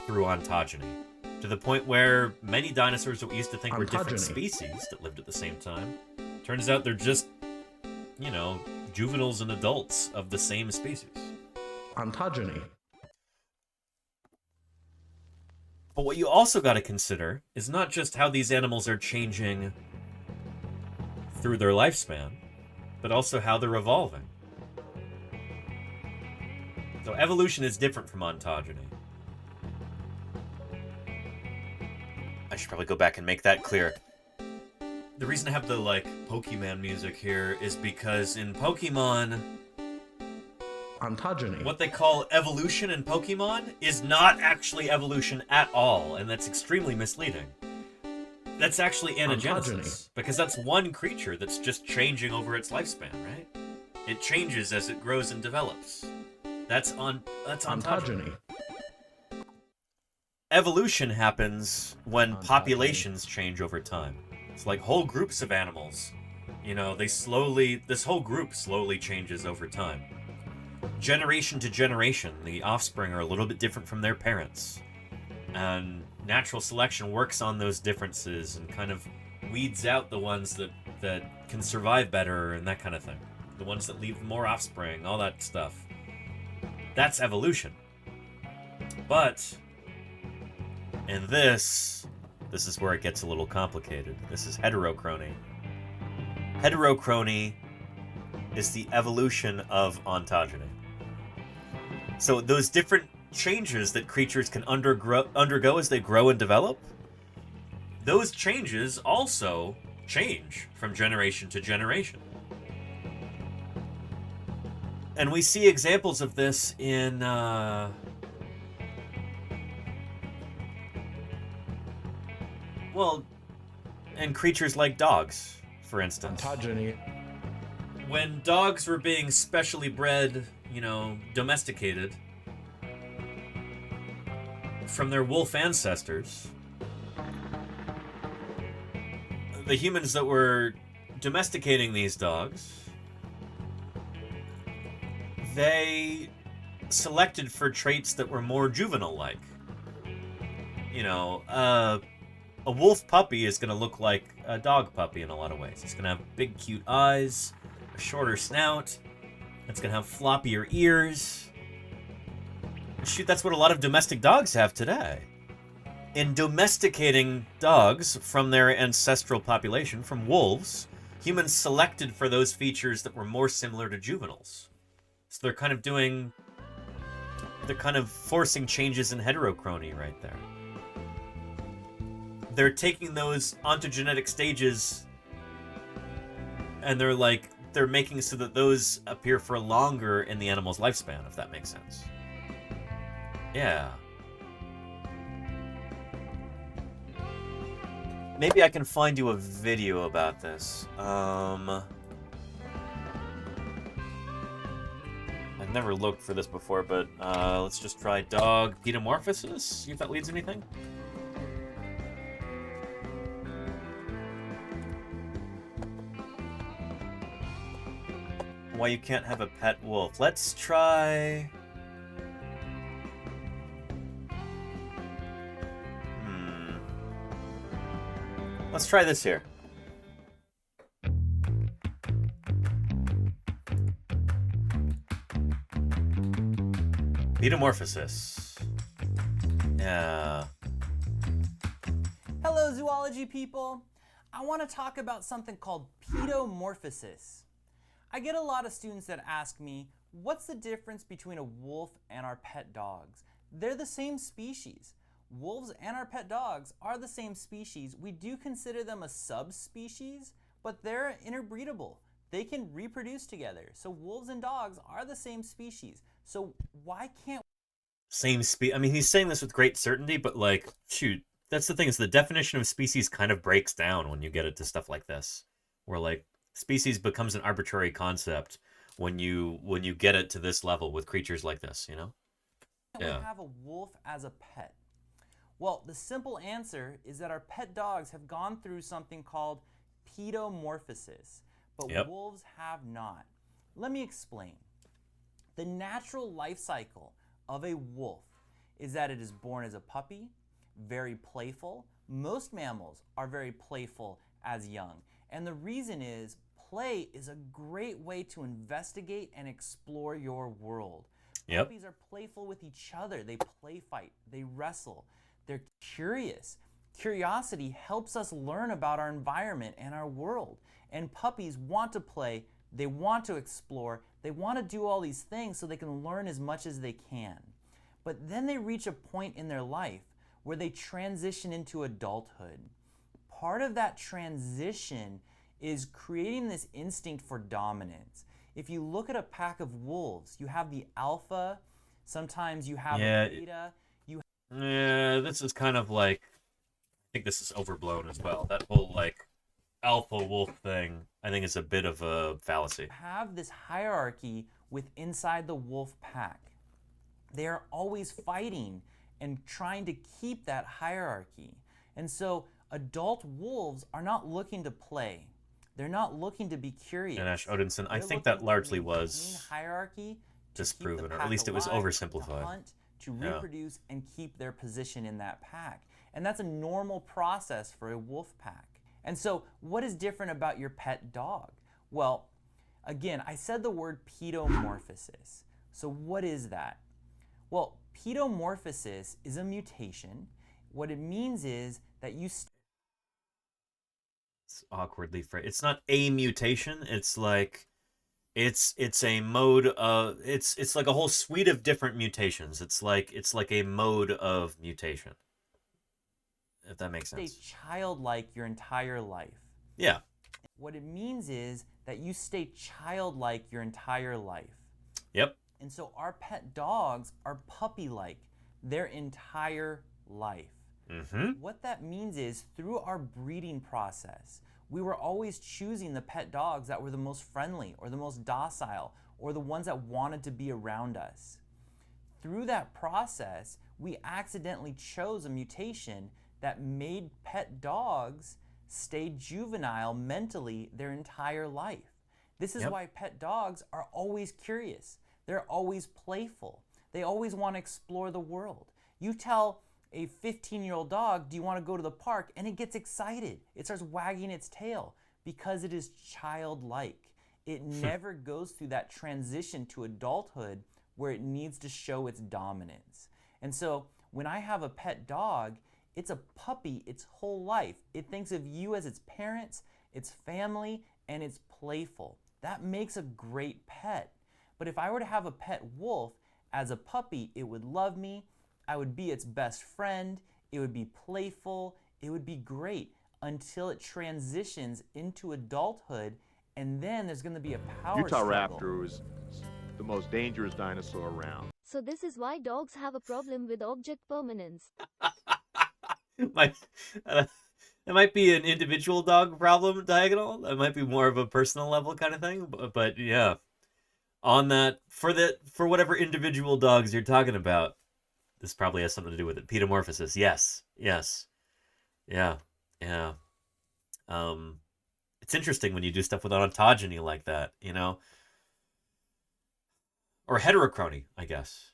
through ontogeny, to the point where many dinosaurs that we used to think were different species that lived at the same time, turns out they're just, you know, juveniles and adults of the same species. Ontogeny. But what you also got to consider is not just how these animals are changing through their lifespan, but also how they're evolving. So evolution is different from ontogeny. I should probably go back and make that clear. The reason I have the, like, Pokemon music here is because in Pokemon, ontogeny, what they call evolution in Pokemon is not actually evolution at all, and that's extremely misleading. That's actually anagenesis, because that's one creature that's just changing over its lifespan, right? It changes as it grows and develops. That's ontogeny. Evolution happens when populations change over time. It's like whole groups of animals. You know, this whole group slowly changes over time. Generation to generation, the offspring are a little bit different from their parents. And natural selection works on those differences and kind of weeds out the ones that can survive better and that kind of thing. The ones that leave more offspring, all that stuff. That's evolution. But in this, This is where it gets a little complicated. This is heterochrony. Heterochrony is the evolution of ontogeny. So those different changes that creatures can undergo as they grow and develop, those changes also change from generation to generation. And we see examples of this in and creatures like dogs, for instance. Ontogeny. When dogs were being specially bred, domesticated from their wolf ancestors, the humans that were domesticating these dogs, they selected for traits that were more juvenile-like. A wolf puppy is going to look like a dog puppy in a lot of ways. It's going to have big, cute eyes, a shorter snout. It's going to have floppier ears. Shoot, that's what a lot of domestic dogs have today. In domesticating dogs from their ancestral population, from wolves, humans selected for those features that were more similar to juveniles. So they're kind of forcing changes in heterochrony right there. They're taking those ontogenetic stages and they're making so that those appear for longer in the animal's lifespan, if that makes sense. Yeah. Maybe I can find you a video about this. I've never looked for this before, but let's just try dog pedomorphosis, see if that leads anything. Why you can't have a pet wolf. Let's try... Let's try this here. Pedomorphosis. Yeah. Hello, zoology people. I want to talk about something called pedomorphosis. I get a lot of students that ask me, what's the difference between a wolf and our pet dogs? They're the same species. Wolves and our pet dogs are the same species. We do consider them a subspecies, but they're interbreedable. They can reproduce together. So wolves and dogs are the same species. So why can't... I mean, he's saying this with great certainty, but shoot, that's the thing, is the definition of species kind of breaks down when you get into stuff like this. Where species becomes an arbitrary concept when you get it to this level with creatures like this, Yeah. We have a wolf as a pet. Well, the simple answer is that our pet dogs have gone through something called pedomorphosis, but wolves have not. Let me explain. The natural life cycle of a wolf is that it is born as a puppy, very playful. Most mammals are very playful as young. And the reason is play is a great way to investigate and explore your world. Puppies are playful with each other. They play fight. They wrestle. They're curious. Curiosity helps us learn about our environment and our world. And puppies want to play. They want to explore. They want to do all these things so they can learn as much as they can. But then they reach a point in their life where they transition into adulthood. Part of that transition is creating this instinct for dominance. If you look at a pack of wolves, you have the alpha, sometimes you have a beta. Yeah, this is kind of I think this is overblown as well. That whole alpha wolf thing, I think is a bit of a fallacy. You have this hierarchy inside the wolf pack. They are always fighting and trying to keep that hierarchy. And so adult wolves are not looking to play. They're not looking to be curious. And Ash Odinson, I think that largely was hierarchy disproven, or at least it was oversimplified. To hunt, to reproduce, and keep their position in that pack. And that's a normal process for a wolf pack. And so what is different about your pet dog? Well, again, I said the word pedomorphosis. So what is that? Well, pedomorphosis is a mutation. What it means is that you It's awkwardly phrased. It's not a mutation. It's like it's a mode of it's like a whole suite of different mutations. It's like a mode of mutation. If that makes stay sense. childlike your entire life. Yeah. What it means is that you stay childlike your entire life. Yep. And so our pet dogs are puppy-like their entire life. Mm-hmm. What that means is through our breeding process, we were always choosing the pet dogs that were the most friendly or the most docile or the ones that wanted to be around us. Through that process, we accidentally chose a mutation that made pet dogs stay juvenile mentally their entire life. This is why pet dogs are always curious. They're always playful. They always want to explore the world. You tell a 15-year-old dog, do you want to go to the park? And it gets excited. It starts wagging its tail because it is childlike. It never goes through that transition to adulthood where it needs to show its dominance. And so when I have a pet dog, it's a puppy its whole life. It thinks of you as its parents, its family, and it's playful. That makes a great pet. But if I were to have a pet wolf, as a puppy, it would love me, I would be its best friend, it would be playful, it would be great until it transitions into adulthood, and then there's going to be a power Utah struggle. raptor is the most dangerous dinosaur around. So this is why dogs have a problem with object permanence. It might be an individual dog problem, Diagonal. It might be more of a personal level kind of thing. But yeah, on that for whatever individual dogs you're talking about, this probably has something to do with it. Pedomorphosis, yes, yeah. It's interesting when you do stuff with ontogeny like that, you know, or heterochrony, I guess,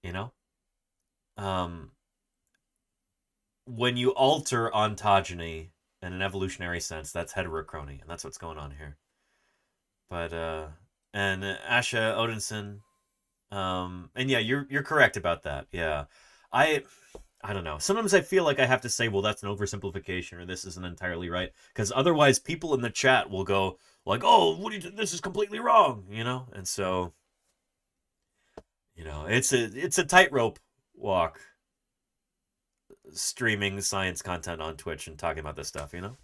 you know. When you alter ontogeny in an evolutionary sense, that's heterochrony, and that's what's going on here. But and Asha Odinson, and yeah, you're correct about that. Yeah, I don't know. Sometimes I feel like I have to say, well, that's an oversimplification, or this isn't entirely right, because otherwise people in the chat will go like, oh, this is completely wrong, you know. And so, you know, it's a tightrope walk, streaming science content on Twitch and talking about this stuff, you know?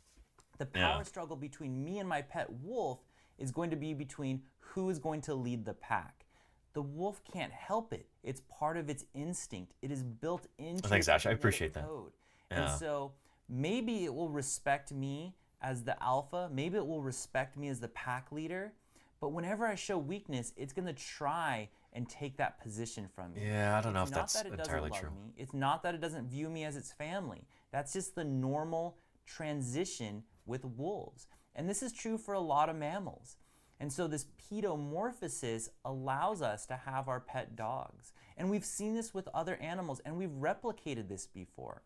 The power struggle between me and my pet wolf is going to be between who is going to lead the pack. The wolf can't help it. It's part of its instinct. It is built into Thanks, its Ash. I appreciate that. code. Yeah. And so maybe it will respect me as the alpha. Maybe it will respect me as the pack leader. But whenever I show weakness, it's going to try and take that position from me. Yeah, I don't know if It's not that's that it doesn't entirely love true. me. It's not that it doesn't view me as its family. That's just the normal transition with wolves. And this is true for a lot of mammals. And so this pedomorphosis allows us to have our pet dogs. And we've seen this with other animals, and we've replicated this before.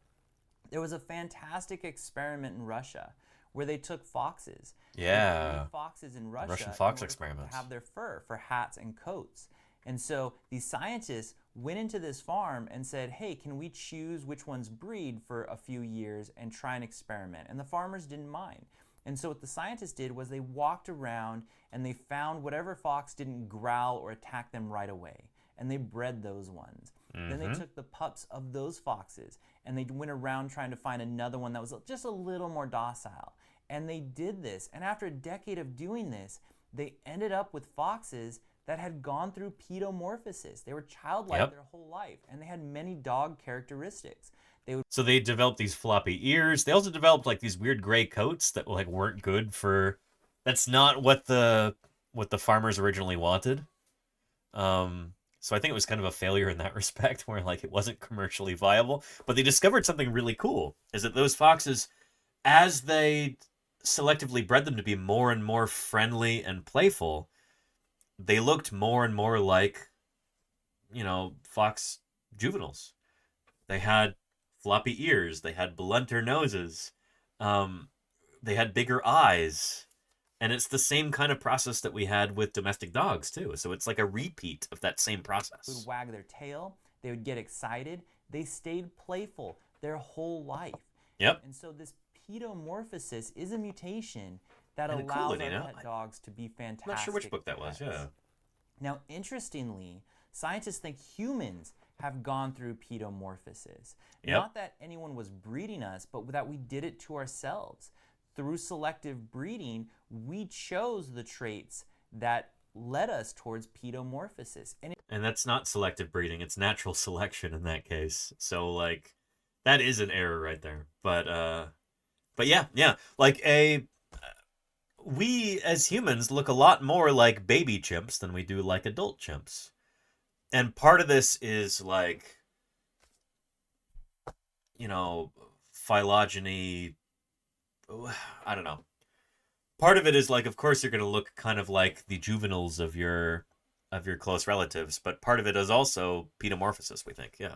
There was a fantastic experiment in Russia where they took foxes. Yeah. They bred foxes in Russia Russian fox in order experiments. to have their fur for hats and coats. And so these scientists went into this farm and said, hey, can we choose which ones breed for a few years and try an experiment? And the farmers didn't mind. And so what the scientists did was they walked around and they found whatever fox didn't growl or attack them right away. And they bred those ones. Then they took the pups of those foxes and they went around trying to find another one that was just a little more docile. And they did this. And after a decade of doing this, they ended up with foxes that had gone through pedomorphosis. They were childlike their whole life, and they had many dog characteristics. So they developed these floppy ears. They also developed like these weird gray coats that like weren't good for. That's not what the farmers originally wanted. So I think it was kind of a failure in that respect, where like it wasn't commercially viable. But they discovered something really cool: is that those foxes, as they selectively bred them to be more and more friendly and playful, they looked more and more like, you know, fox juveniles. They had floppy ears. They had blunter noses. They had bigger eyes. And it's the same kind of process that we had with domestic dogs, too. So it's like a repeat of that same process. They would wag their tail. They would get excited. They stayed playful their whole life. Yep. And so this pedomorphosis is a mutation that Kinda cool, allows you our know? pet dogs to be fantastic. I'm not sure which book that was, pets. yeah. Now, interestingly, scientists think humans have gone through pedomorphosis. Yep. Not that anyone was breeding us, but that we did it to ourselves. Through selective breeding, we chose the traits that led us towards pedomorphosis. And that's not selective breeding, it's natural selection in that case. So, like, that is an error right there. But yeah. Like, we as humans look a lot more like baby chimps than we do like adult chimps. And part of this is, like, you know, phylogeny. I don't know. Part of it is, like, of course you're going to look kind of like the juveniles of your close relatives, but part of it is also pedomorphosis, we think, yeah.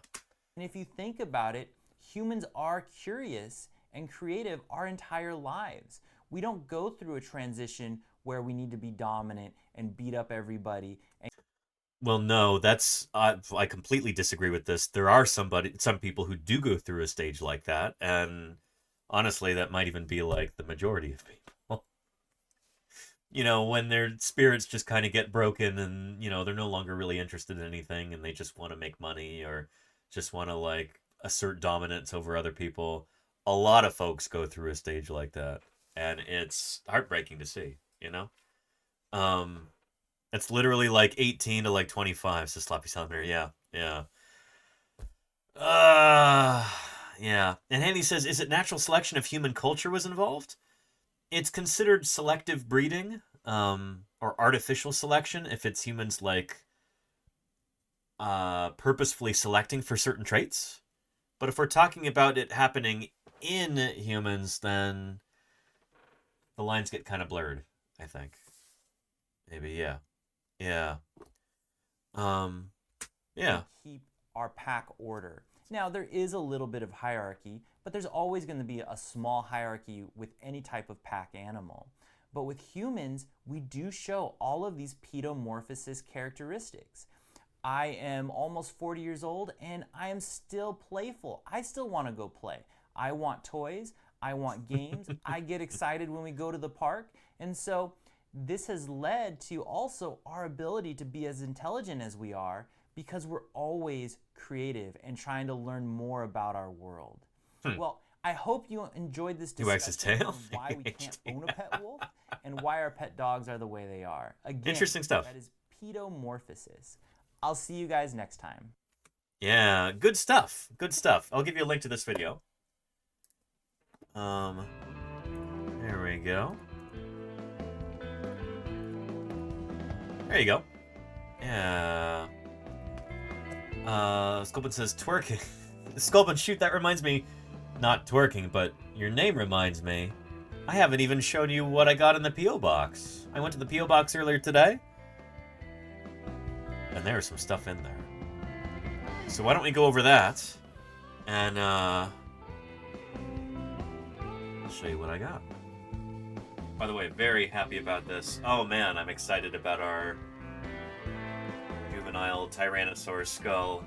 And if you think about it, humans are curious and creative our entire lives. We don't go through a transition where we need to be dominant and beat up everybody. Well, no, that's I completely disagree with this. There are some people who do go through a stage like that, and honestly, that might even be like the majority of people. You know, when their spirits just kind of get broken and, you know, they're no longer really interested in anything and they just want to make money or just want to, like, assert dominance over other people. A lot of folks go through a stage like that, and it's heartbreaking to see, you know? It's literally like 18 to like 25, so Sloppy Salamander, yeah. Yeah. And Handy says, is it natural selection if human culture was involved? It's considered selective breeding, or artificial selection if it's humans, like, purposefully selecting for certain traits. But if we're talking about it happening in humans, then the lines get kind of blurred, I think. Maybe, yeah. Yeah. Keep our pack order. Now, there is a little bit of hierarchy, but there's always going to be a small hierarchy with any type of pack animal. But with humans, we do show all of these pedomorphosis characteristics. I am almost 40 years old, and I am still playful. I still want to go play. I want toys. I want games. I get excited when we go to the park. And so this has led to also our ability to be as intelligent as we are because we're always creative and trying to learn more about our world. Well, I hope you enjoyed this discussion on why we can't own a pet wolf and why our pet dogs are the way they are. Again, interesting stuff. That is pedomorphosis. I'll see you guys next time. Yeah, good stuff. Good stuff. I'll give you a link to this video. There we go. There you go. Yeah. Sculpin says twerking. Sculpin, shoot, that reminds me. Not twerking, but your name reminds me. I haven't even shown you what I got in the P.O. box. I went to the P.O. box earlier today. And there's some stuff in there. So why don't we go over that? And, I'll show you what I got. By the way, very happy about this. Oh man, I'm excited about our juvenile Tyrannosaurus skull.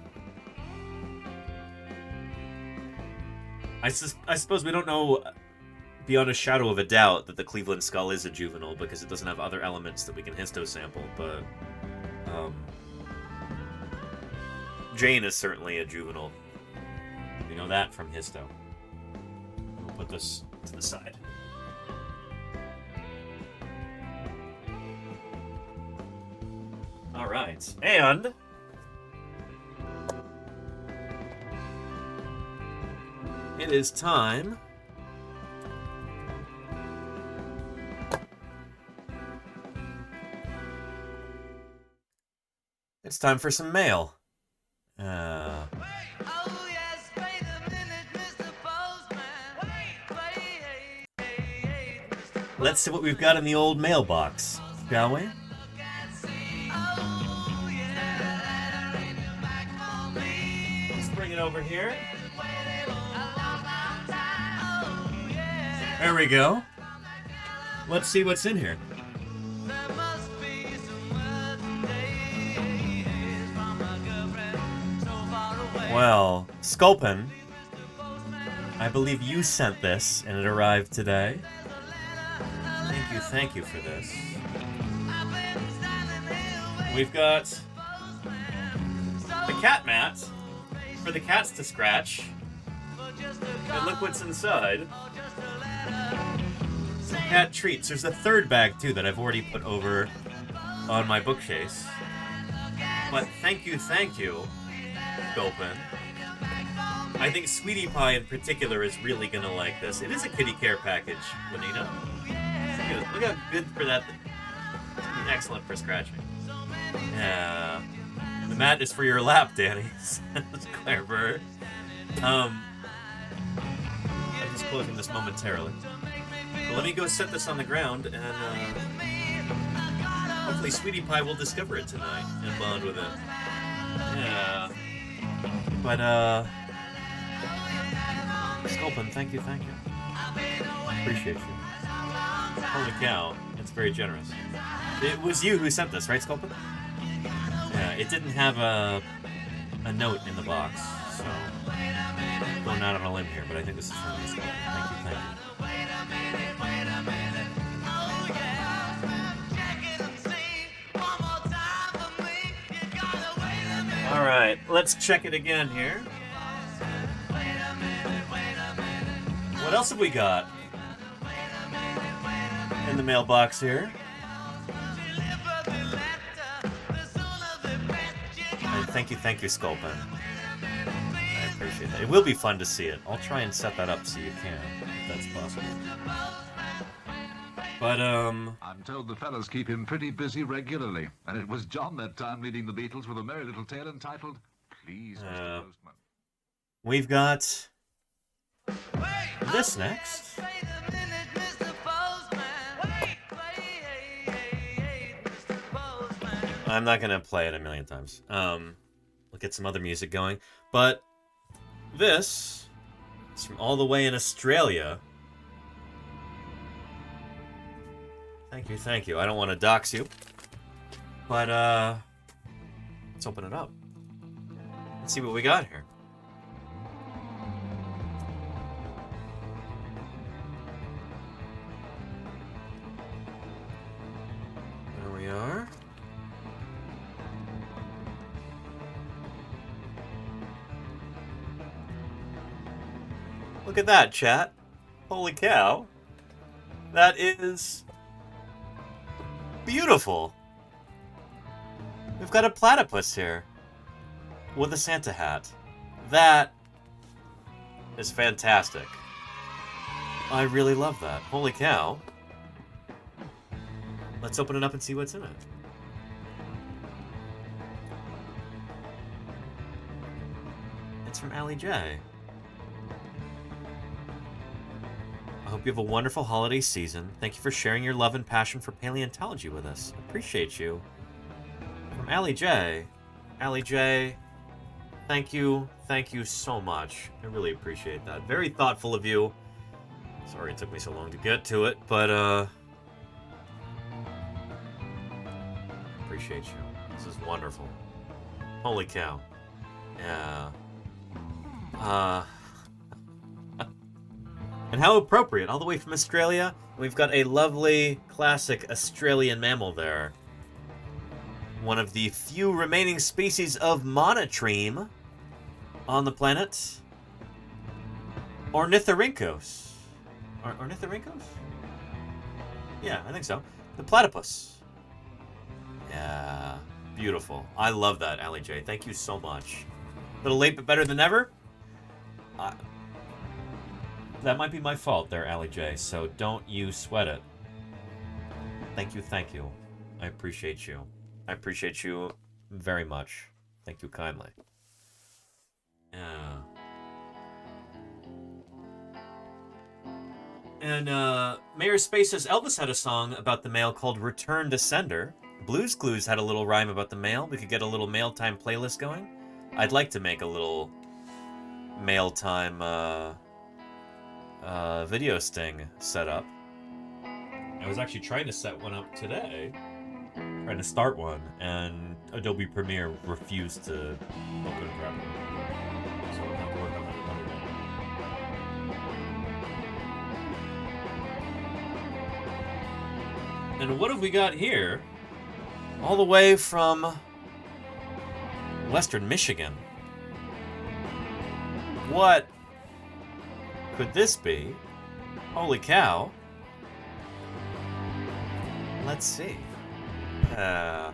I suppose we don't know beyond a shadow of a doubt that the Cleveland skull is a juvenile because it doesn't have other elements that we can histosample, but Jane is certainly a juvenile. We know that from histo. We'll put this to the side. All right, and it is time for some mail. Let's see what we've got in the old mailbox, shall we? Let's bring it over here. There we go. Let's see what's in here. Well, Sculpin I believe you sent this, and it arrived today. Thank you for this. We've got the cat mat for the cats to scratch. And look what's inside. Some cat treats. There's a third bag, too, that I've already put over on my bookcase. But thank you, Gulpin. I think Sweetie Pie in particular is really gonna like this. It is a kitty care package, Bonita. Look how good for that. Excellent for scratching. Yeah. The mat is for your lap, Danny. Says Claire Bird. I'm just closing this momentarily. But let me go set this on the ground, and hopefully Sweetie Pie will discover it tonight and bond with it. Yeah. But, Sculpin, thank you. Appreciate you. Holy cow, it's very generous. It was you who sent this, right, Sculpin? Yeah, it didn't have a note in the box, so I'm going out on a limb here, but I think this is from you, Sculpin. Thank you. All right, let's check it again here. What else have we got in the mailbox here? And thank you, Sculpin. I appreciate that. It will be fun to see it. I'll try and set that up so you can, if that's possible. But, I'm told the fellas keep him pretty busy regularly, and it was John that time leading the Beatles with a merry little tale entitled, Please, Mr. Postman. We've got this next. I'm not going to play it a million times. We'll get some other music going. But this is from all the way in Australia. Thank you. I don't want to dox you. But, let's open it up. Let's see what we got here. There we are. Look at that, chat. Holy cow. That is beautiful. We've got a platypus here with a Santa hat. That is fantastic. I really love that. Holy cow. Let's open it up and see what's in it. It's from Allie J. I hope you have a wonderful holiday season. Thank you for sharing your love and passion for paleontology with us. Appreciate you. From Allie J. Allie J, thank you so much. I really appreciate that. Very thoughtful of you. Sorry it took me so long to get to it, but appreciate you. This is wonderful. Holy cow. Yeah. And how appropriate, all the way from Australia. We've got a lovely, classic Australian mammal there. One of the few remaining species of monotreme on the planet. Ornithorhynchos. Ornithorhynchos? Yeah, I think so. The platypus. Yeah, beautiful. I love that, Allie J. Thank you so much. A little late, but better than never. That might be my fault there, Allie J, so don't you sweat it. Thank you. I appreciate you. I appreciate you very much. Thank you kindly. Yeah. And, Mayor Space says Elvis had a song about the mail called Return to Sender. Blues Clues had a little rhyme about the mail. We could get a little mail time playlist going. I'd like to make a little mail time, video sting set up. I was actually trying to set one up today, trying to start one, and Adobe Premiere refused to open properly. So we'll have to work on that another day. And what have we got here? All the way from Western Michigan. What could this be? Holy cow. Let's see. And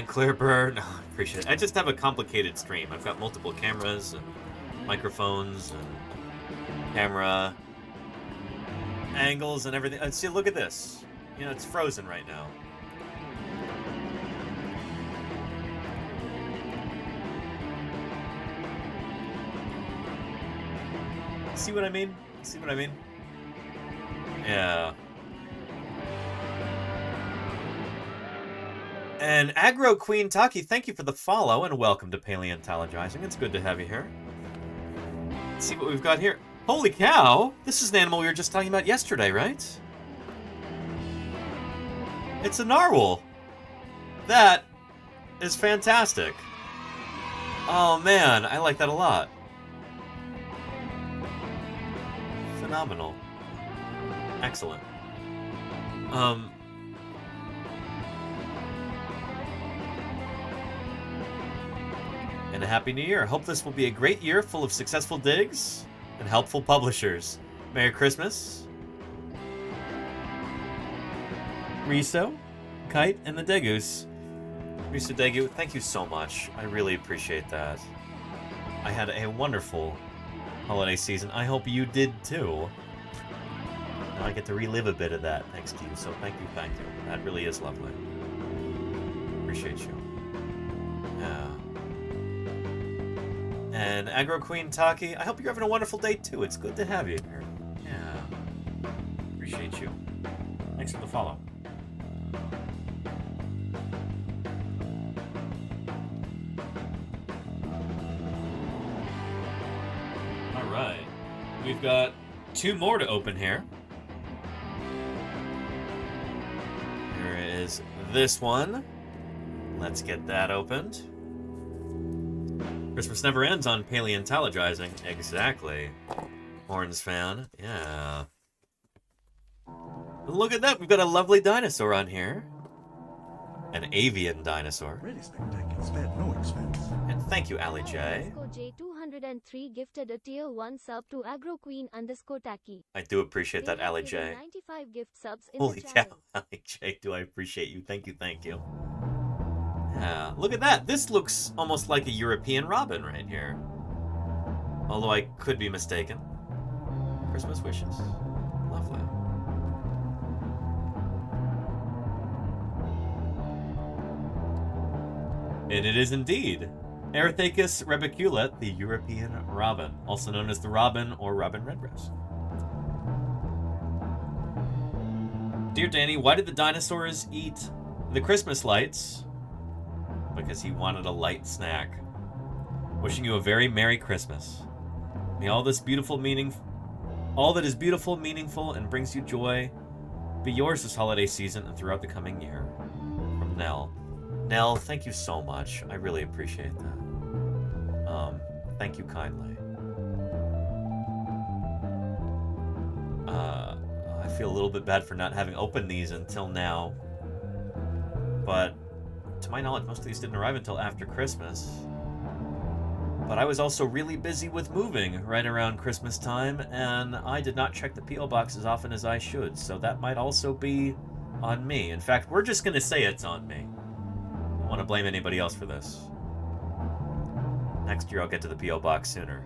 clear bird. Oh, I appreciate it. I just have a complicated stream. I've got multiple cameras and microphones and camera angles and everything. See, look at this. You know, it's frozen right now. See what I mean? See what I mean? Yeah. And Agro Queen Taki, thank you for the follow and welcome to Paleontologizing. It's good to have you here. Let's see what we've got here. Holy cow! This is an animal we were just talking about yesterday, right? It's a narwhal. That is fantastic. Oh man, I like that a lot. Phenomenal. Excellent. And a happy new year. Hope this will be a great year full of successful digs and helpful publishers. Merry Christmas. Riso, Kite, and the Degus. Riso Degu, thank you so much. I really appreciate that. I had a wonderful holiday season. I hope you did too. Now I get to relive a bit of that thanks to you, so thank you, thank you. That really is lovely. Appreciate you. Yeah. And Agro Queen Taki, I hope you're having a wonderful day too. It's good to have you here. Yeah. Appreciate you. Thanks for the follow. Alright. We've got 2 more to open here. Here is this one. Let's get that opened. Christmas never ends on Paleontologizing. Exactly. Horns fan. Yeah. Look at that. We've got a lovely dinosaur on here. An avian dinosaur. Really spectacular. Spared no expense. And thank you, Ali J. J203 gifted a tier 1 sub to agroqueen_taki. I do appreciate that, Ali J. 95 gift subs in Holy the cow, channel. Ali J. Do I appreciate you. Thank you, thank you. Yeah, look at that. This looks almost like a European robin right here. Although I could be mistaken. Christmas wishes. Lovely. And it is indeed Erythacus rebecula, the European robin, also known as the robin or robin redbreast. Dear Danny, why did the dinosaurs eat the Christmas lights? Because he wanted a light snack. Wishing you a very Merry Christmas. May all that is beautiful, meaningful, and brings you joy be yours this holiday season and throughout the coming year. From Nell. Nell, thank you so much. I really appreciate that. Thank you kindly. I feel a little bit bad for not having opened these until now. But to my knowledge, most of these didn't arrive until after Christmas. But I was also really busy with moving right around Christmas time, and I did not check the P.O. box as often as I should, so that might also be on me. In fact, we're just going to say it's on me. I don't want to blame anybody else for this. Next year I'll get to the P.O. box sooner.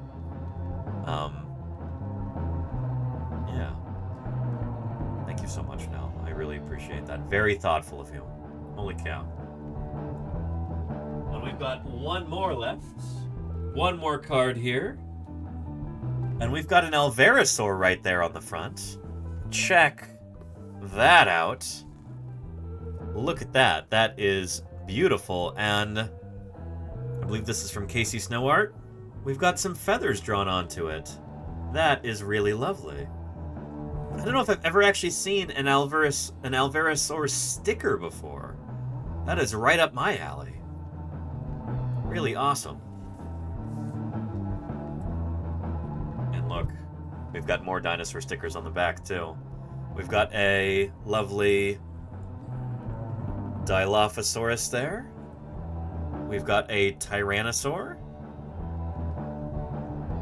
Yeah. Thank you so much, Nell. I really appreciate that. Very thoughtful of you. Holy cow. And we've got one more left. One more card here. And we've got an Alverasaur right there on the front. Check that out. Look at that. That is beautiful. And I believe this is from Casey Snow Art. We've got some feathers drawn onto it. That is really lovely. I don't know if I've ever actually seen an Alverasaur sticker before. That is right up my alley. Really awesome. And look, We've got more dinosaur stickers on the back, too. We've got a lovely Dilophosaurus there. We've got a Tyrannosaur.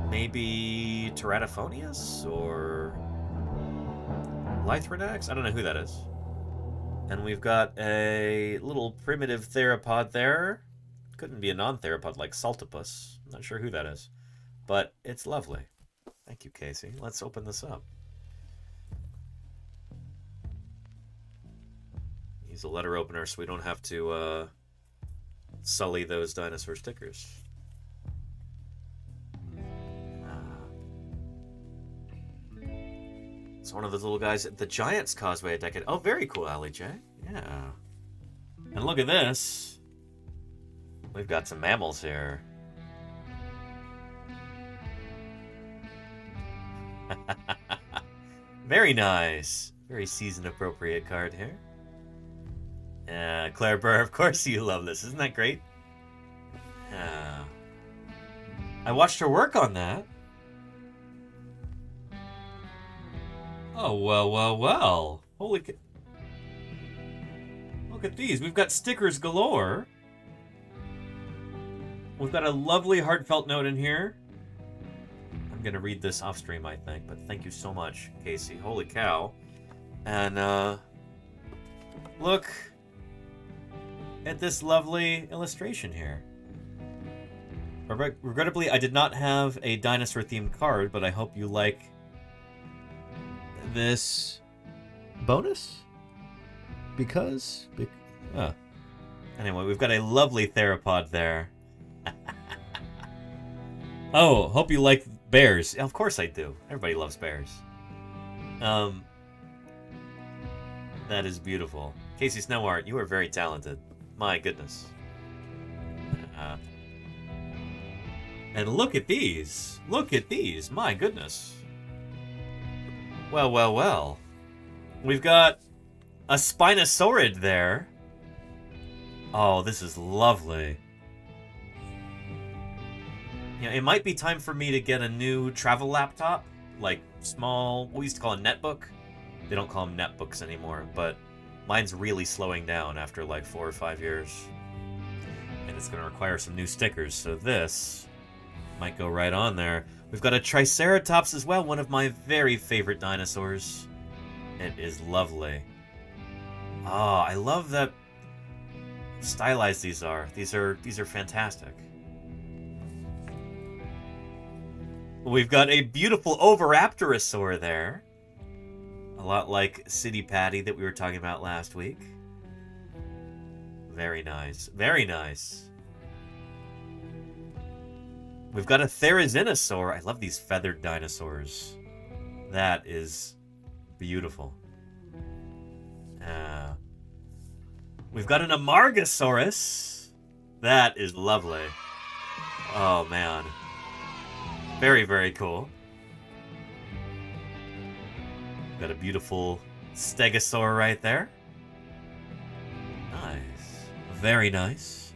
Maybe Teratophonius or Lythrodax? I don't know who that is. And we've got a little primitive theropod there. Couldn't be a non-theropod like Saltopus. I'm not sure who that is. But it's lovely. Thank you, Casey. Let's open this up. Use a letter opener so we don't have to sully those dinosaur stickers. It's one of those little guys at the Giants Causeway a decade. Oh, very cool, Allie J. Yeah. And look at this. We've got some mammals here. Very nice. Very season-appropriate card here. Claire Burr, of course you love this. Isn't that great? I watched her work on that. Oh, well, well, well. Holy cow. Look at these. We've got stickers galore. We've got a lovely heartfelt note in here. I'm going to read this off stream, I think, but thank you so much, Casey. Holy cow. And, look at this lovely illustration here. Regrettably, I did not have a dinosaur-themed card, but I hope you like this bonus. Because... Anyway, we've got a lovely theropod there. Oh, hope you like bears. Of course I do. Everybody loves bears. That is beautiful. Casey Snowart, you are very talented. My goodness. And look at these. Look at these. My goodness. Well, well, well. We've got a Spinosaurid there. Oh, this is lovely. You know, it might be time for me to get a new travel laptop. Like small, we used to call a netbook. They don't call them netbooks anymore, but mine's really slowing down after like 4 or 5 years. And it's going to require some new stickers, so this might go right on there. We've got a Triceratops as well, one of my very favorite dinosaurs. It is lovely. Oh, I love that stylized these are. These are fantastic. We've got a beautiful Oviraptorosaur there. A lot like City Patty that we were talking about last week. Very nice. Very nice. We've got a Therizinosaur. I love these feathered dinosaurs. That is beautiful. We've got an Amargasaurus. That is lovely. Oh, man. Very, very cool. Got a beautiful Stegosaur right there. Nice. Very nice.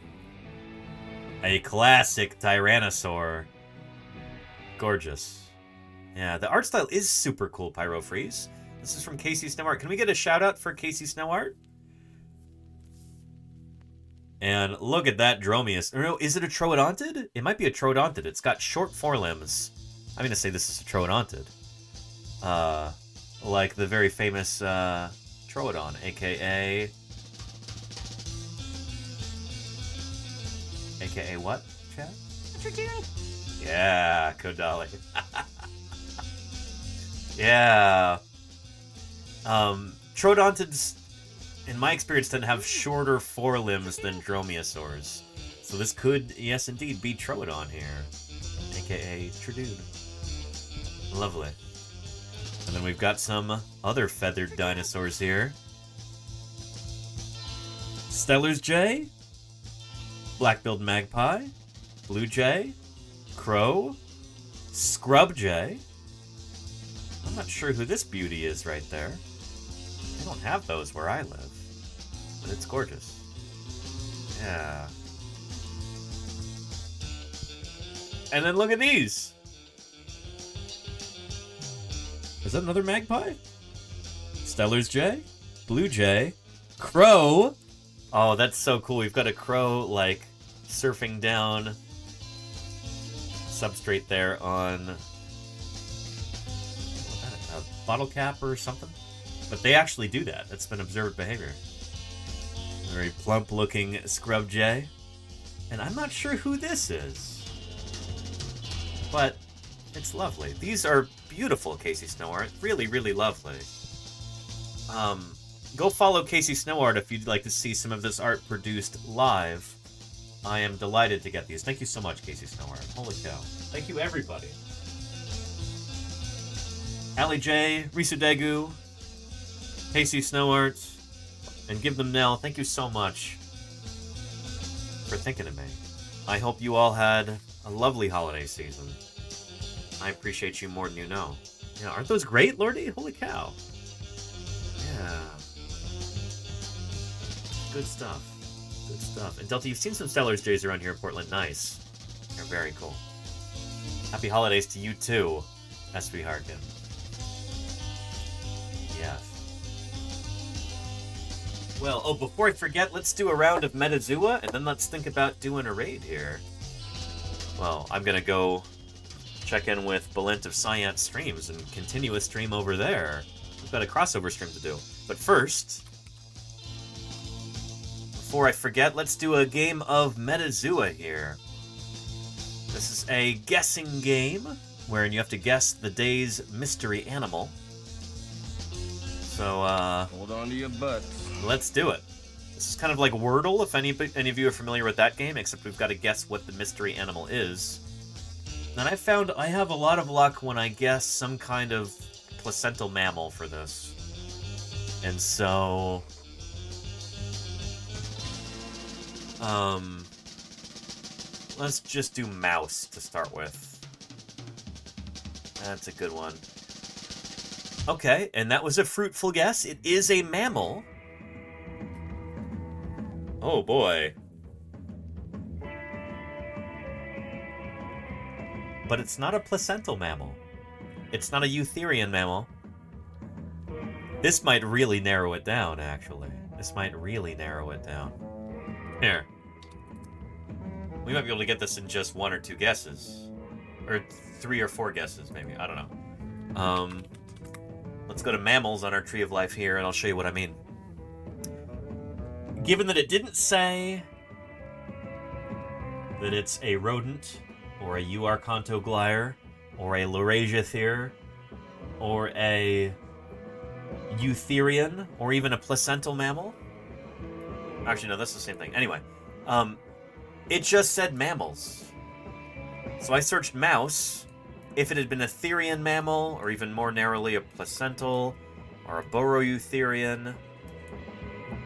A classic Tyrannosaur. Gorgeous. Yeah, the art style is super cool, Pyrofreeze. This is from Casey Snowart. Can we get a shout out for Casey Snowart? And look at that Dromius. Or no, is it a Troodontid? It might be a Troodontid. It's got short forelimbs. I'm going to say this is a Troodontid. Like the very famous Troodon, a.k.a. A.k.a. what, Chad? Yeah, Kodali. Yeah. Troodontids, in my experience, tend to have shorter forelimbs than Dromaeosaurs. So this could, yes indeed, be Troodon here. A.k.a. Tradude. Lovely. And then we've got some other feathered dinosaurs here. Stellar's Jay, Black-billed Magpie, Blue Jay, Crow, Scrub Jay. I'm not sure who this beauty is right there. They don't have those where I live, but it's gorgeous. Yeah. And then look at these. Is that another magpie? Stellar's jay? Blue jay? Crow? Oh, that's so cool. We've got a crow, like, surfing down substrate there on a bottle cap or something. But they actually do that. That's been observed behavior. Very plump-looking scrub jay. And I'm not sure who this is. But it's lovely. These are beautiful, Casey Snowart. Really, really lovely. Go follow Casey Snowart if you'd like to see some of this art produced live. I am delighted to get these. Thank you so much, Casey Snowart. Holy cow. Thank you, everybody. Ali J, Risudegu, Casey Snowart, and Give Them Nell, thank you so much for thinking of me. I hope you all had a lovely holiday season. I appreciate you more than you know. Yeah, aren't those great, Lordy? Holy cow. Yeah. Good stuff. Good stuff. And Delta, you've seen some Stellar's Jays around here in Portland. Nice. They're very cool. Happy holidays to you too, SV Harkin. Yes. Well, oh, before I forget, let's do a round of Metazua, and then let's think about doing a raid here. Well, I'm gonna go check in with Belent of Cyant Streams and continue a stream over there. We've got a crossover stream to do. But first, before I forget, let's do a game of Metazua here. This is a guessing game, wherein you have to guess the day's mystery animal. So, hold on to your butts. Let's do it. This is kind of like Wordle, if any of you are familiar with that game, except we've got to guess what the mystery animal is. And I found I have a lot of luck when I guess some kind of placental mammal for this. And so... let's just do mouse to start with. That's a good one. Okay, and that was a fruitful guess. It is a mammal. Oh boy. But it's not a placental mammal. It's not a eutherian mammal. This might really narrow it down, actually. This might really narrow it down. Here. We might be able to get this in just 1 or 2 guesses. Or 3 or 4 guesses, maybe. I don't know. Let's go to mammals on our Tree of Life here, and I'll show you what I mean. Given that it didn't say that it's a rodent, or a Euarchontoglier, or a Laurasiathere, or a eutherian, or even a placental mammal. Actually, no, that's the same thing. Anyway, it just said mammals. So I searched mouse. If it had been a therian mammal, or even more narrowly a placental, or a boroeutherian,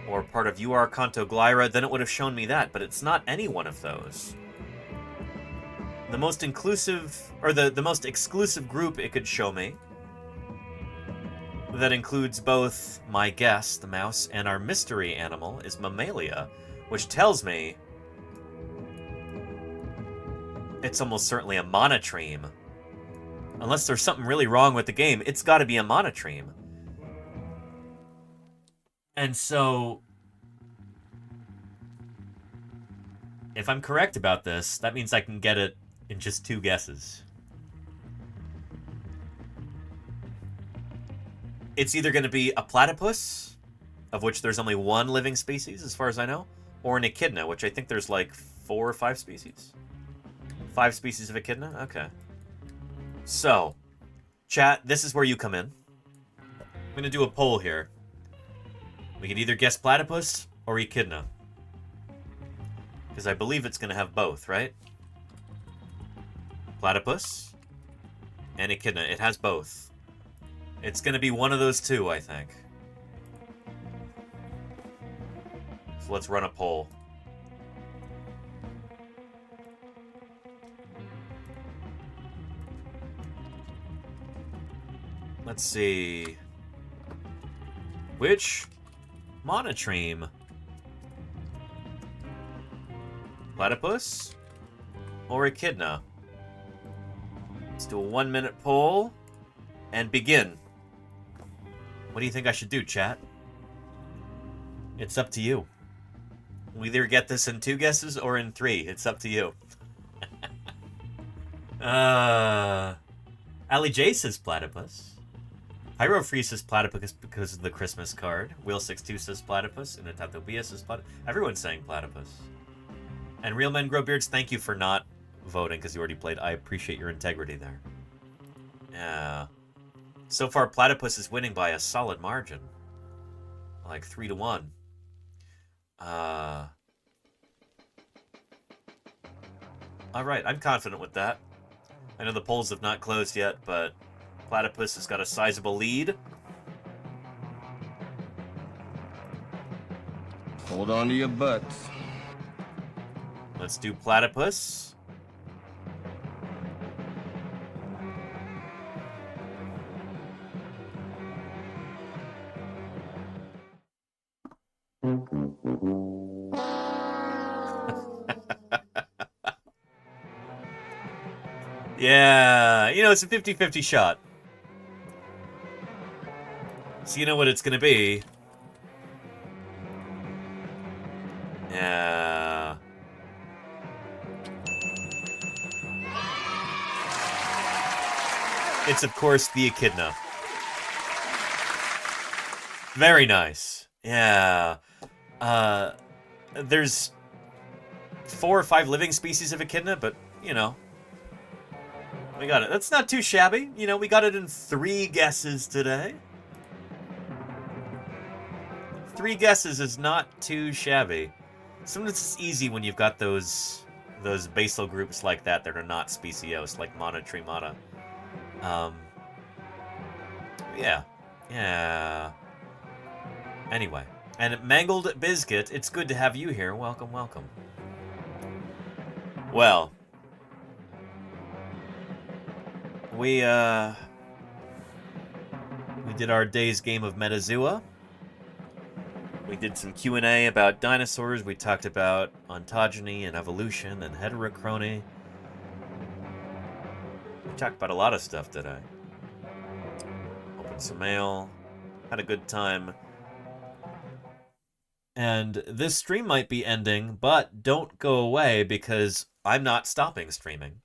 or part of Euarchontoglira, then it would have shown me that, but it's not any one of those. The most inclusive, or the most exclusive group it could show me, that includes both my guess, the mouse, and our mystery animal, is Mammalia, which tells me it's almost certainly a monotreme. Unless there's something really wrong with the game, it's got to be a monotreme. And so, if I'm correct about this, that means I can get it in just 2 guesses. It's either going to be a platypus, of which there's only 1 living species, as far as I know, or an echidna, which I think there's like 4 or 5 species. 5 species of echidna? Okay. So, chat, this is where you come in. I'm going to do a poll here. We can either guess platypus or echidna. Because I believe it's going to have both, right? Platypus and echidna. It has both. It's going to be one of those 2, I think. So let's run a poll. Let's see. Which monotreme? Platypus or echidna? Let's do a 1-minute poll and begin. What do you think I should do, chat? It's up to you. We either get this in 2 guesses or in 3. It's up to you. Ali J says platypus. Hyrofree says platypus because of the Christmas card. Wheel62 says platypus. And Itatobia says platypus. Everyone's saying platypus. And Real Men Grow Beards, thank you for not voting because you already played. I appreciate your integrity there. Yeah. So far, platypus is winning by a solid margin. Like 3-1. Alright, I'm confident with that. I know the polls have not closed yet, but platypus has got a sizable lead. Hold on to your butts. Let's do platypus. Yeah, you know, it's a 50-50 shot. So you know what it's gonna be. Yeah. It's, of course, the echidna. Very nice. Yeah. There's 4 or 5 living species of echidna, but, you know, we got it. That's not too shabby. You know, we got it in 3 guesses today. 3 guesses is not too shabby. Sometimes it's easy when you've got those basal groups like that are not speciose, like monotremata. Yeah. Yeah. Anyway. And Mangled Biscuit, it's good to have you here. Welcome, welcome. Well. We did our day's game of Metazua. We did some Q&A about dinosaurs. We talked about ontogeny and evolution and heterochrony. We talked about a lot of stuff today. Opened some mail. Had a good time. And this stream might be ending, but don't go away because I'm not stopping streaming.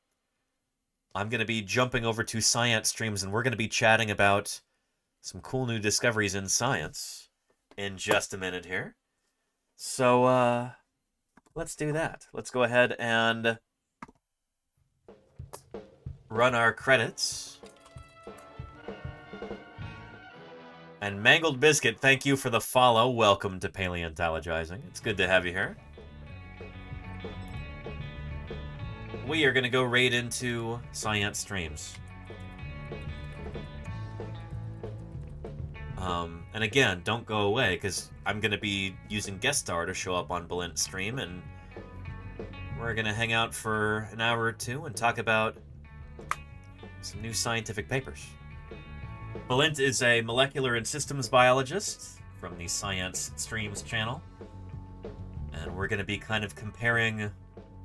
I'm going to be jumping over to science streams and we're going to be chatting about some cool new discoveries in science in just a minute here. So, let's do that. Let's go ahead and run our credits. And Mangled Biscuit, thank you for the follow. Welcome to Paleontologizing. It's good to have you here. We are going to go right into science streams. And again, don't go away, because I'm going to be using guest star to show up on Balint's stream, and we're going to hang out for an hour or 2 and talk about some new scientific papers. Balint is a molecular and systems biologist from the Science Streams channel, and we're going to be kind of comparing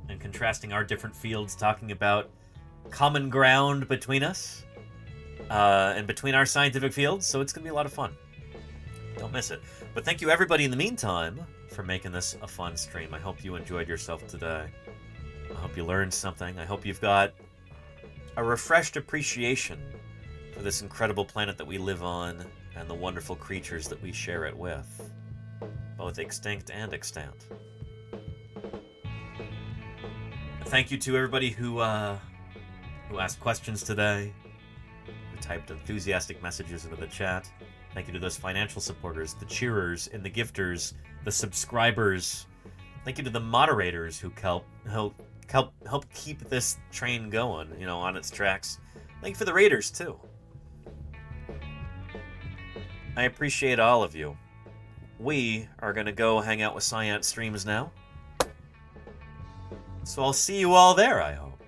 and contrasting our different fields, talking about common ground between us and between our scientific fields, so it's going to be a lot of fun. Don't miss it. But thank you, everybody, in the meantime, for making this a fun stream. I hope you enjoyed yourself today. I hope you learned something. I hope you've got a refreshed appreciation for this incredible planet that we live on and the wonderful creatures that we share it with, both extinct and extant. Thank you to everybody who asked questions today, who typed enthusiastic messages into the chat. Thank you to those financial supporters, the cheerers and the gifters, the subscribers. Thank you to the moderators who help keep this train going, you know, on its tracks. Thank you for the raiders too. I appreciate all of you. We are going to go hang out with Science Streams now. So I'll see you all there, I hope.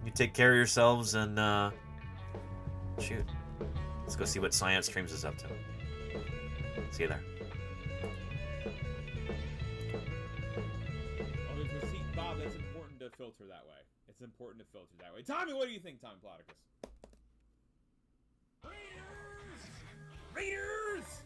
You take care of yourselves and, shoot. Let's go see what Science Streams is up to. See you there. Oh, there's a seat. Bob, that's important to filter that way. It's important to filter that way. Tommy, what do you think, Tom Platicus? Raiders!